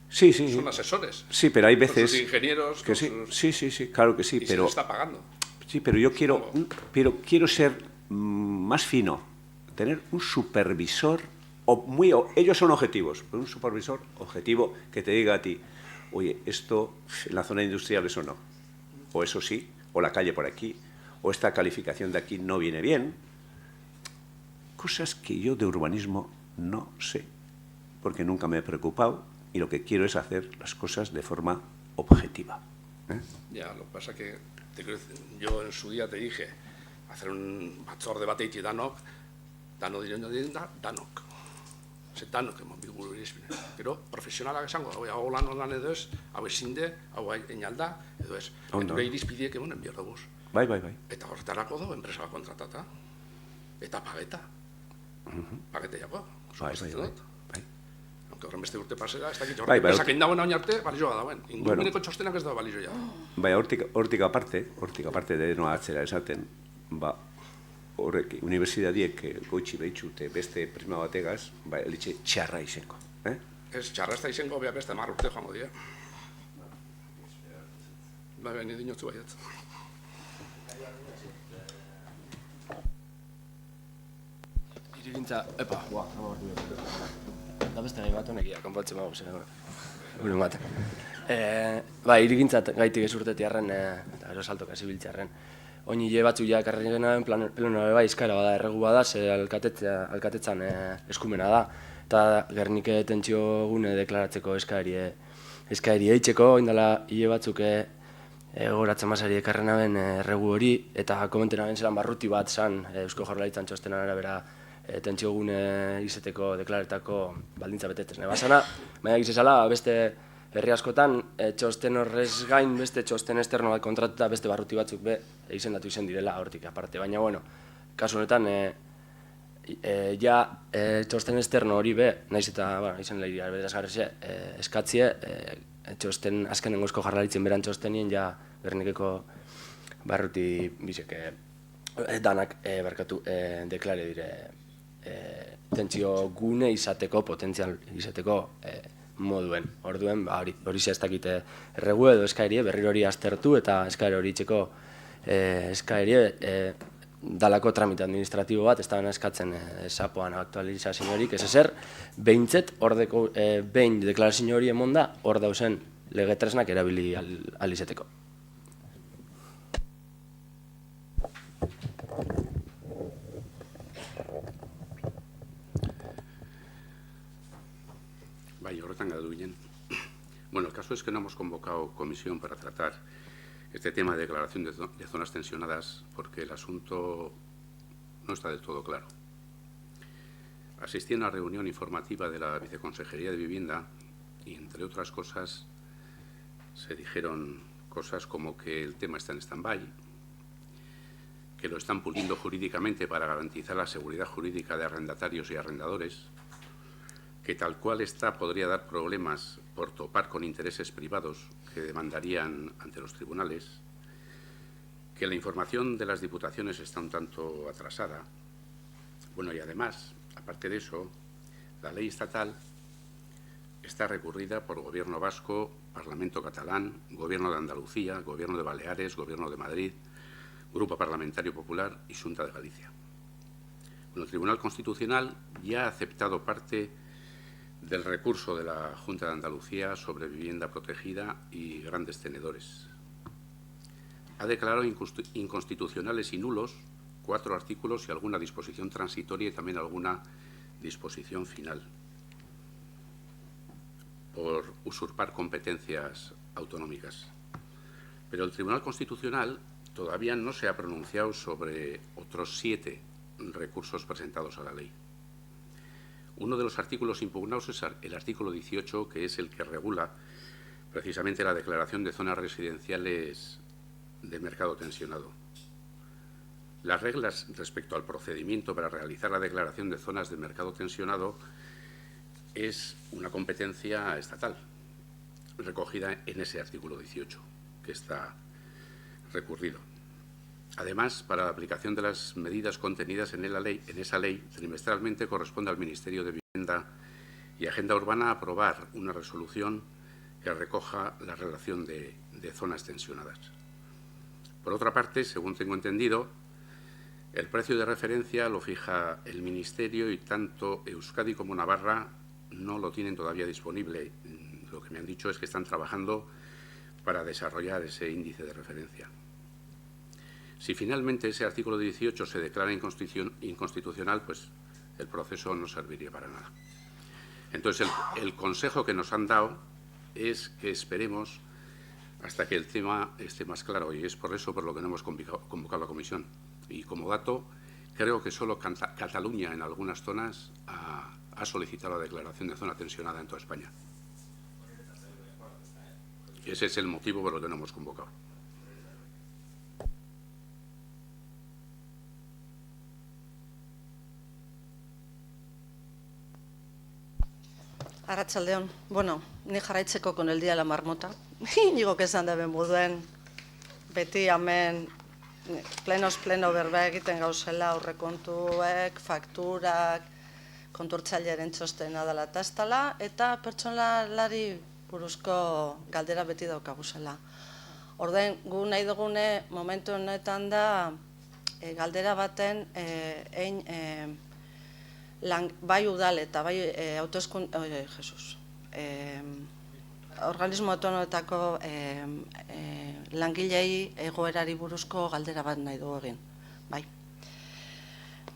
Sí. Son asesores. Sí, pero hay veces... Con sus ingenieros, que sí, claro que sí. Y pero, se les está pagando. Sí, pero yo quiero ser más fino, tener un supervisor... ellos son objetivos, pero un supervisor objetivo que te diga a ti, oye, esto en la zona industrial eso no, o eso sí, o la calle por aquí, o esta calificación de aquí no viene bien. Cosas que yo de urbanismo no sé, porque nunca me he preocupado y lo que quiero es hacer las cosas de forma objetiva. Ya, lo que pasa es que yo en su día te dije, hacer un batzorde bateiti danok danok. Zetanok emon biguru irizpine. Gero, profesionalak esango, hau lan edo ez, hau ezinde, hau einalda, edo ez. Gure irizpidiek emonen behar duguz. Bai. Eta horretarako du, enpresa bat kontratata. Eta pageta. Pagete jako. Bai. Aunque horren beste urte pasera, ez dakit horren enpresak indagoen hain arte, balizoa dauen. Ingurumeneko txostenak ez da balizoa. Bai, hortik aparte de noa atzera esaten, horrek, unibertsitadiek goitxi behitxute beste prisma bategaz, elitxe txarra izenko. Ez, txarra ez da izenko, behar beste 10 urte joango dira. Nire dinotzu baiat. Irigintza, da beste gai bat honekia, konpatzen mago zen, gure bat. Irigintza gaitik ez urtetiarren, eta gero saltoka zibiltziarren. Oin hile batzu ja ekarri genuen pleno izkaera bada erregu bada, ze alkatetzan eskumena da. Eta Gernike tentsio gune deklaratzeko eskaeri eitzeko, oindala hile batzuk goratzen masari ekarren aben erregu hori, eta komenten aben zelan barruti bat zan Eusko Jaurlaritzan txostenan arabera tentsio gune izeteko deklaretako baldintza betetzen. Basana, baina gizesala, beste herri askotan, txosten horrez gain, beste txosten esterno bat kontratuta, beste barruti batzuk izendatu izen direla hortik aparte. Baina, bueno, kasu honetan, txosten esterno hori nahiz eta, izen lehiri berazgarrize, eskatzie, txosten azkenengo eusko jarralitzen beran txostenien, Gernikeko barruti bizek danak deklare dire tentsio gune izateko, potentzial izateko moduen. Orduen, hori ez dakite erregu edo eskaerie, berriro hori aztertu eta eskaere hori itxeko eskaerie dalako tramite administratibo bat, ez da eskatzen sapoan aktualizazio horik, ez ezer, behintzet, behin deklarazio hori emonda, hor dauzen legetresnak erabili alizeteko. Bai, horretan gadu ginen. Bueno, el caso es que no hemos convocado comisión para tratar este tema de declaración de zonas tensionadas porque el asunto no está del todo claro. Asistí a una reunión informativa de la Viceconsejería de Vivienda y, entre otras cosas, se dijeron cosas como que el tema está en stand-by, que lo están puliendo jurídicamente para garantizar la seguridad jurídica de arrendatarios y arrendadores, que tal cual está podría dar problemas por topar con intereses privados que demandarían ante los tribunales, que la información de las diputaciones está un tanto atrasada. Bueno, y además, aparte de eso, la ley estatal está recurrida por Gobierno vasco, Parlamento catalán, Gobierno de Andalucía, Gobierno de Baleares, Gobierno de Madrid, Grupo Parlamentario Popular y Xunta de Galicia. Bueno, el Tribunal Constitucional ya ha aceptado parte del recurso de la Junta de Andalucía sobre vivienda protegida y grandes tenedores. Ha declarado inconstitucionales y nulos 4 artículos y alguna disposición transitoria y también alguna disposición final por usurpar competencias autonómicas. Pero el Tribunal Constitucional todavía no se ha pronunciado sobre otros 7 recursos presentados a la ley. Uno de los artículos impugnados es el artículo 18, que es el que regula precisamente la declaración de zonas residenciales de mercado tensionado. Las reglas respecto al procedimiento para realizar la declaración de zonas de mercado tensionado es una competencia estatal, recogida en ese artículo 18, que está recurrido. Además, para la aplicación de las medidas contenidas en esa ley, trimestralmente corresponde al Ministerio de Vivienda y Agenda Urbana aprobar una resolución que recoja la relación de zonas tensionadas. Por otra parte, según tengo entendido, el precio de referencia lo fija el Ministerio y tanto Euskadi como Navarra no lo tienen todavía disponible. Lo que me han dicho es que están trabajando para desarrollar ese índice de referencia. Si finalmente ese artículo 18 se declara inconstitucional, pues el proceso no serviría para nada. Entonces, el consejo que nos han dado es que esperemos hasta que el tema esté más claro, y es por eso por lo que no hemos convocado la comisión. Y como dato, creo que solo Cataluña en algunas zonas ha solicitado la declaración de zona tensionada en toda España. Y ese es el motivo por el que no hemos convocado. Arratsaldeon. Bueno, ni jarraitzeko con el día de la marmota. Digo que esan da ben moduen beti hemen pleno berba egiten gauzela aurrekontuek, fakturak, konturtzailearen txostena dela eta ez dela, eta pertsonalari buruzko galdera beti daukaguzela. Ordain, gu nahi dugune momentu honetan da galdera baten bai udal eta bai organismo autonomoetako langilei egoerari buruzko galdera bat nahi dugu egin. Bai.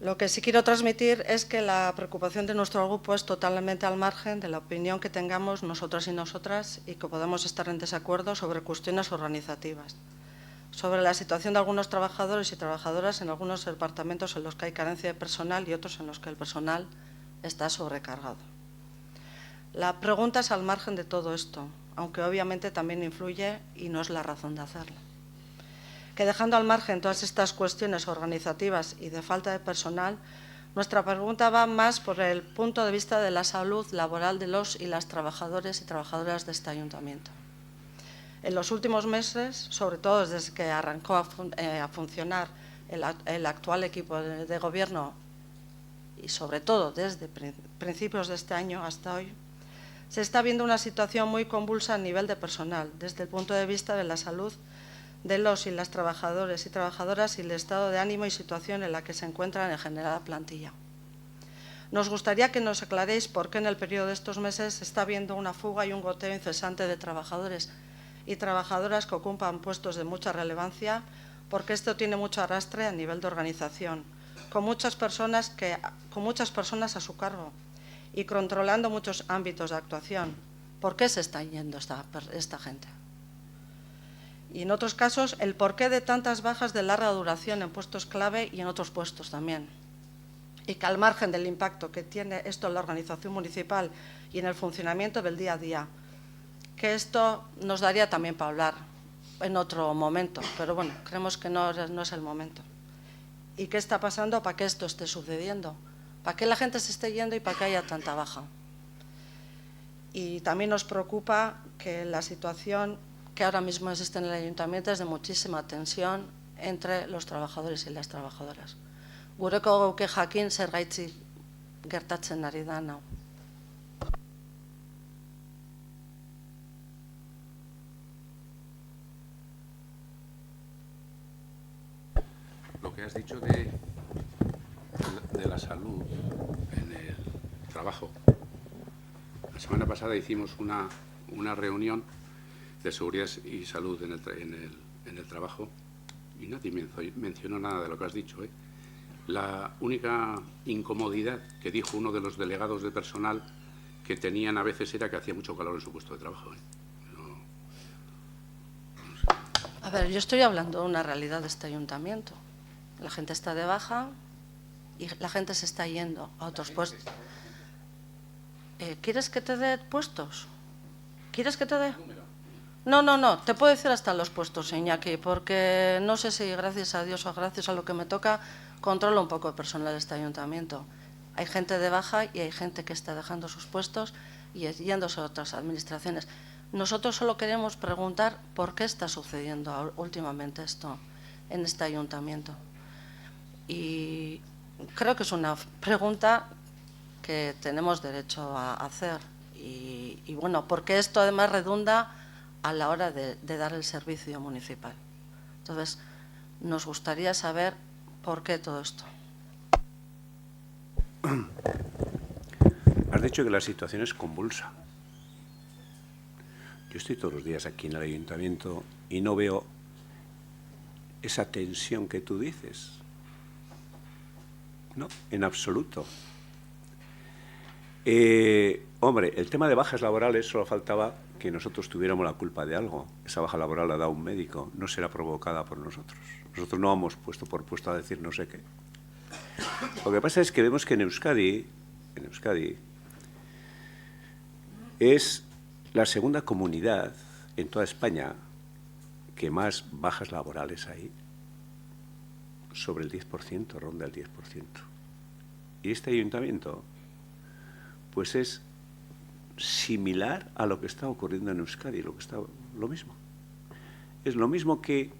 Lo que sí quiero transmitir es que la preocupación de nuestro grupo es totalmente al margen de la opinión que tengamos nosotras y nosotras y que podamos estar en desacuerdo sobre cuestiones organizativas. sobre la situación de algunos trabajadores y trabajadoras en algunos departamentos en los que hay carencia de personal y otros en los que el personal está sobrecargado. La pregunta es al margen de todo esto, aunque obviamente también influye y no es la razón de hacerlo. Que dejando al margen todas estas cuestiones organizativas y de falta de personal, nuestra pregunta va más por el punto de vista de la salud laboral de los y las trabajadores y trabajadoras de este ayuntamiento. En los últimos meses, sobre todo desde que arrancó a funcionar el actual equipo de gobierno y sobre todo desde principios de este año hasta hoy, se está viendo una situación muy convulsa a nivel de personal, desde el punto de vista de la salud de los y las trabajadores y trabajadoras y el estado de ánimo y situación en la que se encuentran en general la plantilla. Nos gustaría que nos aclaréis por qué en el periodo de estos meses se está viendo una fuga y un goteo incesante de trabajadores y trabajadoras que ocupan puestos de mucha relevancia, porque esto tiene mucho arrastre a nivel de organización, con muchas personas a su cargo y controlando muchos ámbitos de actuación. ¿Por qué se está yendo esta gente? Y en otros casos, el porqué de tantas bajas de larga duración en puestos clave y en otros puestos también. Y que al margen del impacto que tiene esto en la organización municipal y en el funcionamiento del día a día, que esto nos daría también para hablar en otro momento, pero bueno, creemos que no es el momento. ¿Y qué está pasando para que esto esté sucediendo? ¿Para que la gente se esté yendo y para que haya tanta baja? Y también nos preocupa que la situación que ahora mismo existe en el ayuntamiento es de muchísima tensión entre los trabajadores y las trabajadoras. Gureko gauke jakin zergaitzik gertatzen ari da hau. Lo que has dicho de la salud en el trabajo. La semana pasada hicimos una reunión de seguridad y salud en el trabajo y nadie mencionó nada de lo que has dicho. La única incomodidad que dijo uno de los delegados de personal que tenían a veces era que hacía mucho calor en su puesto de trabajo. A ver, yo estoy hablando de una realidad de este ayuntamiento. La gente está de baja y la gente se está yendo a otros puestos. ¿Quieres que te dé puestos? ¿Quieres que te dé? No, te puedo decir hasta los puestos, Iñaki, porque no sé si gracias a Dios o gracias a lo que me toca, controlo un poco el personal de este ayuntamiento. Hay gente de baja y hay gente que está dejando sus puestos y yéndose a otras administraciones. Nosotros solo queremos preguntar por qué está sucediendo últimamente esto en este ayuntamiento. Y creo que es una pregunta que tenemos derecho a hacer. Y bueno, porque esto además redunda a la hora de dar el servicio municipal. Entonces, nos gustaría saber por qué todo esto. Has dicho que la situación es convulsa. Yo estoy todos los días aquí en el ayuntamiento y no veo esa tensión que tú dices. No, en absoluto. Hombre, el tema de bajas laborales solo faltaba que nosotros tuviéramos la culpa de algo. Esa baja laboral la da un médico, no será provocada por nosotros. Nosotros no hemos puesto por puesto a decir no sé qué. Lo que pasa es que vemos que en Euskadi es la segunda comunidad en toda España que más bajas laborales hay, sobre el 10%, ronda el 10%. Y este ayuntamiento, pues es similar a lo que está ocurriendo en Euskadi, lo mismo. Es lo mismo que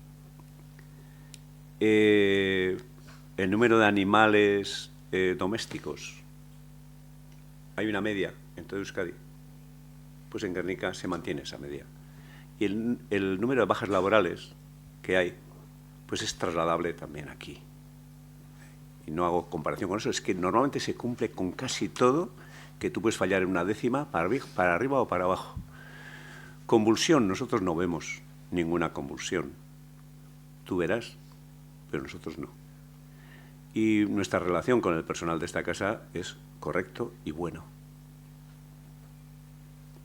el número de animales domésticos. Hay una media en toda Euskadi. Pues en Guernica se mantiene esa media. Y el número de bajas laborales que hay, pues es trasladable también aquí. Y no hago comparación con eso, es que normalmente se cumple con casi todo, que tú puedes fallar en una décima para arriba o para abajo. Convulsión, nosotros no vemos ninguna convulsión. Tú verás, pero nosotros no. Y nuestra relación con el personal de esta casa es correcto y bueno.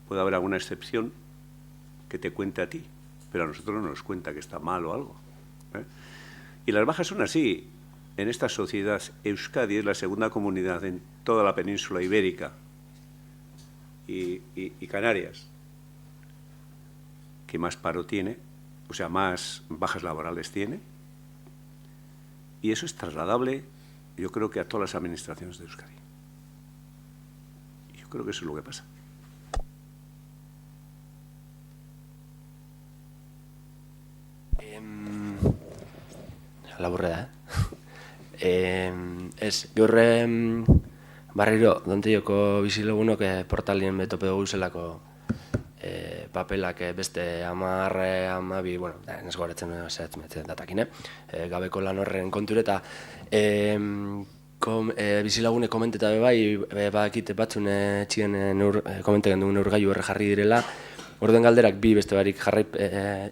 Puede haber alguna excepción que te cuente a ti, pero a nosotros no nos cuenta que está mal o algo. Y las bajas son así. En esta sociedad, Euskadi es la segunda comunidad en toda la península ibérica y Canarias que más paro tiene, o sea, más bajas laborales tiene. Y eso es trasladable, yo creo que a todas las administraciones de Euskadi. Yo creo que eso es lo que pasa. Laburre da, Ez, gaur barriro, Donteioko bizilagunok portalien betope dugu zelako papelak beste 10, 12, bueno, ez goratzen zehatzen datakine, gabeko lan horren konture, eta bizilagune komenteta bai, bakite batzun txien komentegen dugun neurgailu horre jarri direla, Orden galderak bi beste barik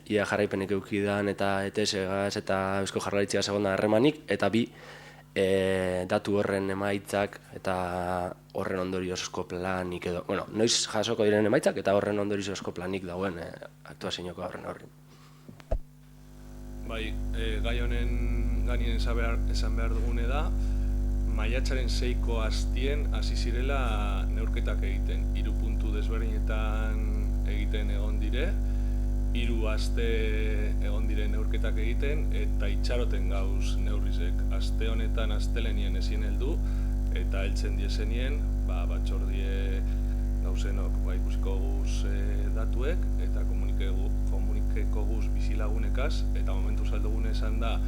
ia jarraipenek eukidan eta ETS-gaz eta Eusko Jaurlaritzia segonda harremanik, eta bi datu horren emaitzak eta horren ondoriozko planik edo, bueno, noiz jasoko diren emaitzak eta horren ondoriozko planik dauen aktuazioko horren horri. Bai, gai honen ganien esan behar dugune da, maiatzaren 6ko hastien hasi zirela neurketak egiten. 3 puntu desberdinetan egiten egon dire, 3 aste egon dire neurketak egiten, eta itxaroten gauz neurrizek. Aste honetan astelenien ezin heldu, eta heltzen diesenien, batzordie gauzenok ikusiko guz datuek, eta komunikeko guz bizilagunekaz, eta momentu saldugun esan da,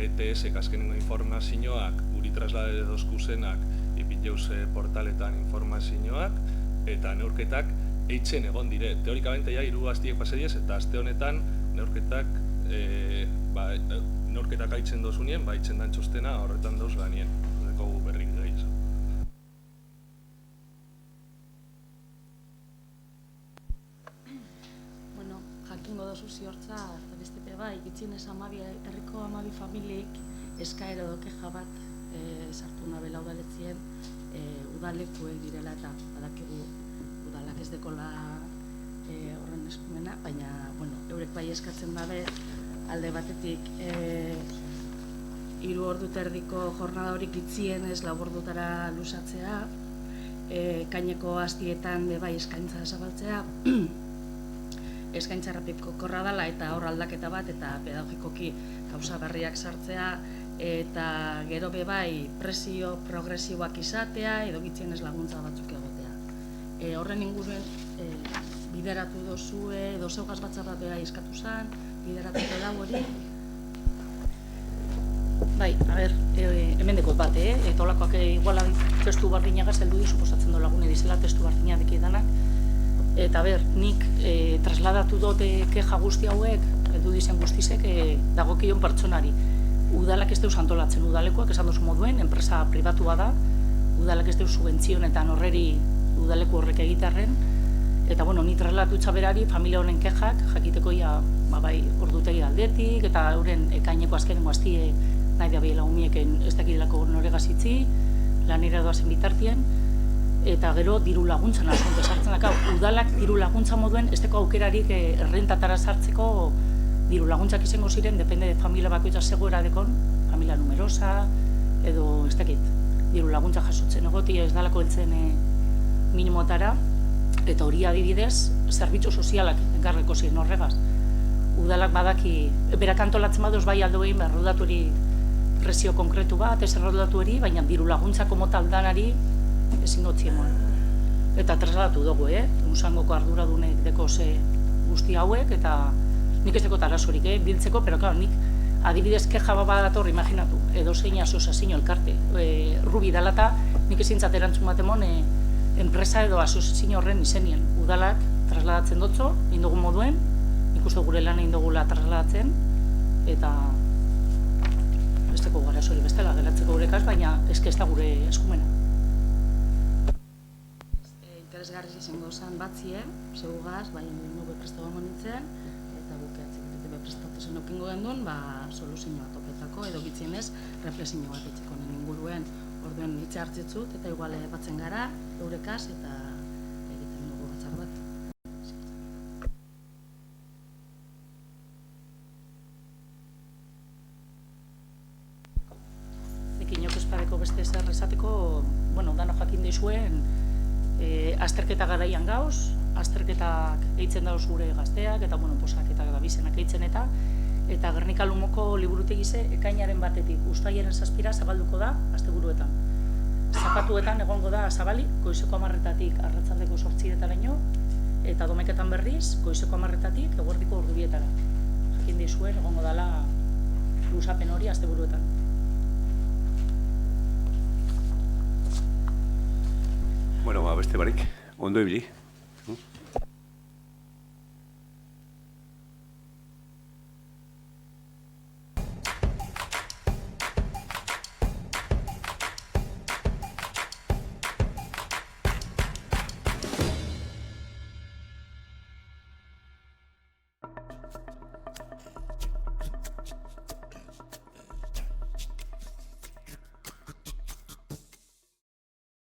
ETS-ek azkenengo informazioak, guri traslade dozkuzenak, ipinjeuz portaletan informazioak, eta neurketak eitzen egon dire. Teorikamente ja 3 astiek pasediez, eta aste honetan neurketak aitzen dozunien, aitzen dan txostena horretan dauz lanien. Deko gu berrik gehiago. Bueno, jakingo dozu ziortza, eta bestepe bai, gitzinez herriko 12 familiek eskaero doke jabat sartu nabela udaletzien udalekuek direla eta badakigu udalak ez dekola horren eskumena, baina, bueno, eurek bai eskatzen dabe alde batetik 3 ordu terdiko jornada horik gitzien ez 4 ordutara lusatzea, kaineko hastietan bai eskaintza zabaltzea, eskaintza errapikorra dela eta hor aldaketa bat eta pedagogikoki gauza berriak sartzea eta gero bai presio progresiboak izatea edo gitzienez laguntza batzuk egotea. Horren inguruen bideratu dozue edo zeugaz batzar bat bera eskatu zen, bideratu da hori. Bai, a ber, hemen dekot bat, eta holakoak iguala testu bardinagaz heldu di, suposatzen do lagune dizela testu bardina deki danak. Eta ber, nik trasladatu dote keja guzti hauek, heldu dizen guztizek, dagokion pertsonari. Udalak ez deuz antolatzen udalekoak, esan dozu moduen, enpresa pribatua da, udalak ez deuz subentzionetan horreri udaleku horrek egitarren, eta bueno, ni trasladatu berari familia honen kejak, jakiteko ia, bai, ordutegi aldetik, eta euren ekaineko azkenengo hastie nahi da biela umieken ez dakidelako noregazitzi, lanera doazen bitartien, eta gero diru laguntzan asunto sartzen daka, udalak diru laguntza moduen ez deko aukerarik errentatara sartzeko diru laguntzak izango ziren, depende de familia bakoitza zegoera dekon, familia numerosa, edo ez dakit, diru laguntza jasotzen egoti ez dalako entzen minimotara, eta hori adibidez, zerbitzu sozialak enkarreko ziren horregaz. Udalak badaki, berak antolatzen badoz bai aldo egin behar rodatu eri presio konkretu bat, ez errodatu eri, baina diru laguntzako motaldanari ezin gotzien moan. Eta trasladatu dugu, unsangoko arduradunek deko ze guzti hauek, eta nik ez deko tarasorik, biltzeko, pero claro, nik adibidez keja bat dator, imaginatu, edo zein asozazio elkarte, rubi dalata, nik ezintzat erantzun bat emon, enpresa edo asozazio horren izenien. Udalak trasladatzen dutzo, indogun moduen, nik uste gure lan indogula trasladatzen, eta ez deko garazori bestela, geratzeko gurekaz, baina ez da gure eskumena. Interesgarri izango zen batzie, segugaz, bai nube prestago monitzen, eta bukeatzek prestatu zen okingo gendun, soluzioa topetako, edo gitzienez, reflexio bat etxeko nen inguruen, orduen hitze hartzitzut, eta igual batzen gara, eurekaz, eta egiten dugu batzar bat. beste zer esateko, bueno, dano jakin dizuen, azterketa garaian gauz, azterketak eitzen dauz gure gazteak, eta, bueno, posaketak da bizenak eitzen eta Gernika Lumoko liburutegize ekainaren batetik uztailaren 7 zabalduko da asteburuetan. Zapatuetan egongo da zabali, goizeko 10:00 arratsaldeko 8:00 eta Domeketan berriz, goizeko 10:00 eguerdiko 2:00. Jakin dizuen egongo dela luzapen hori asteburuetan. Bueno, beste barik, ondo ibili.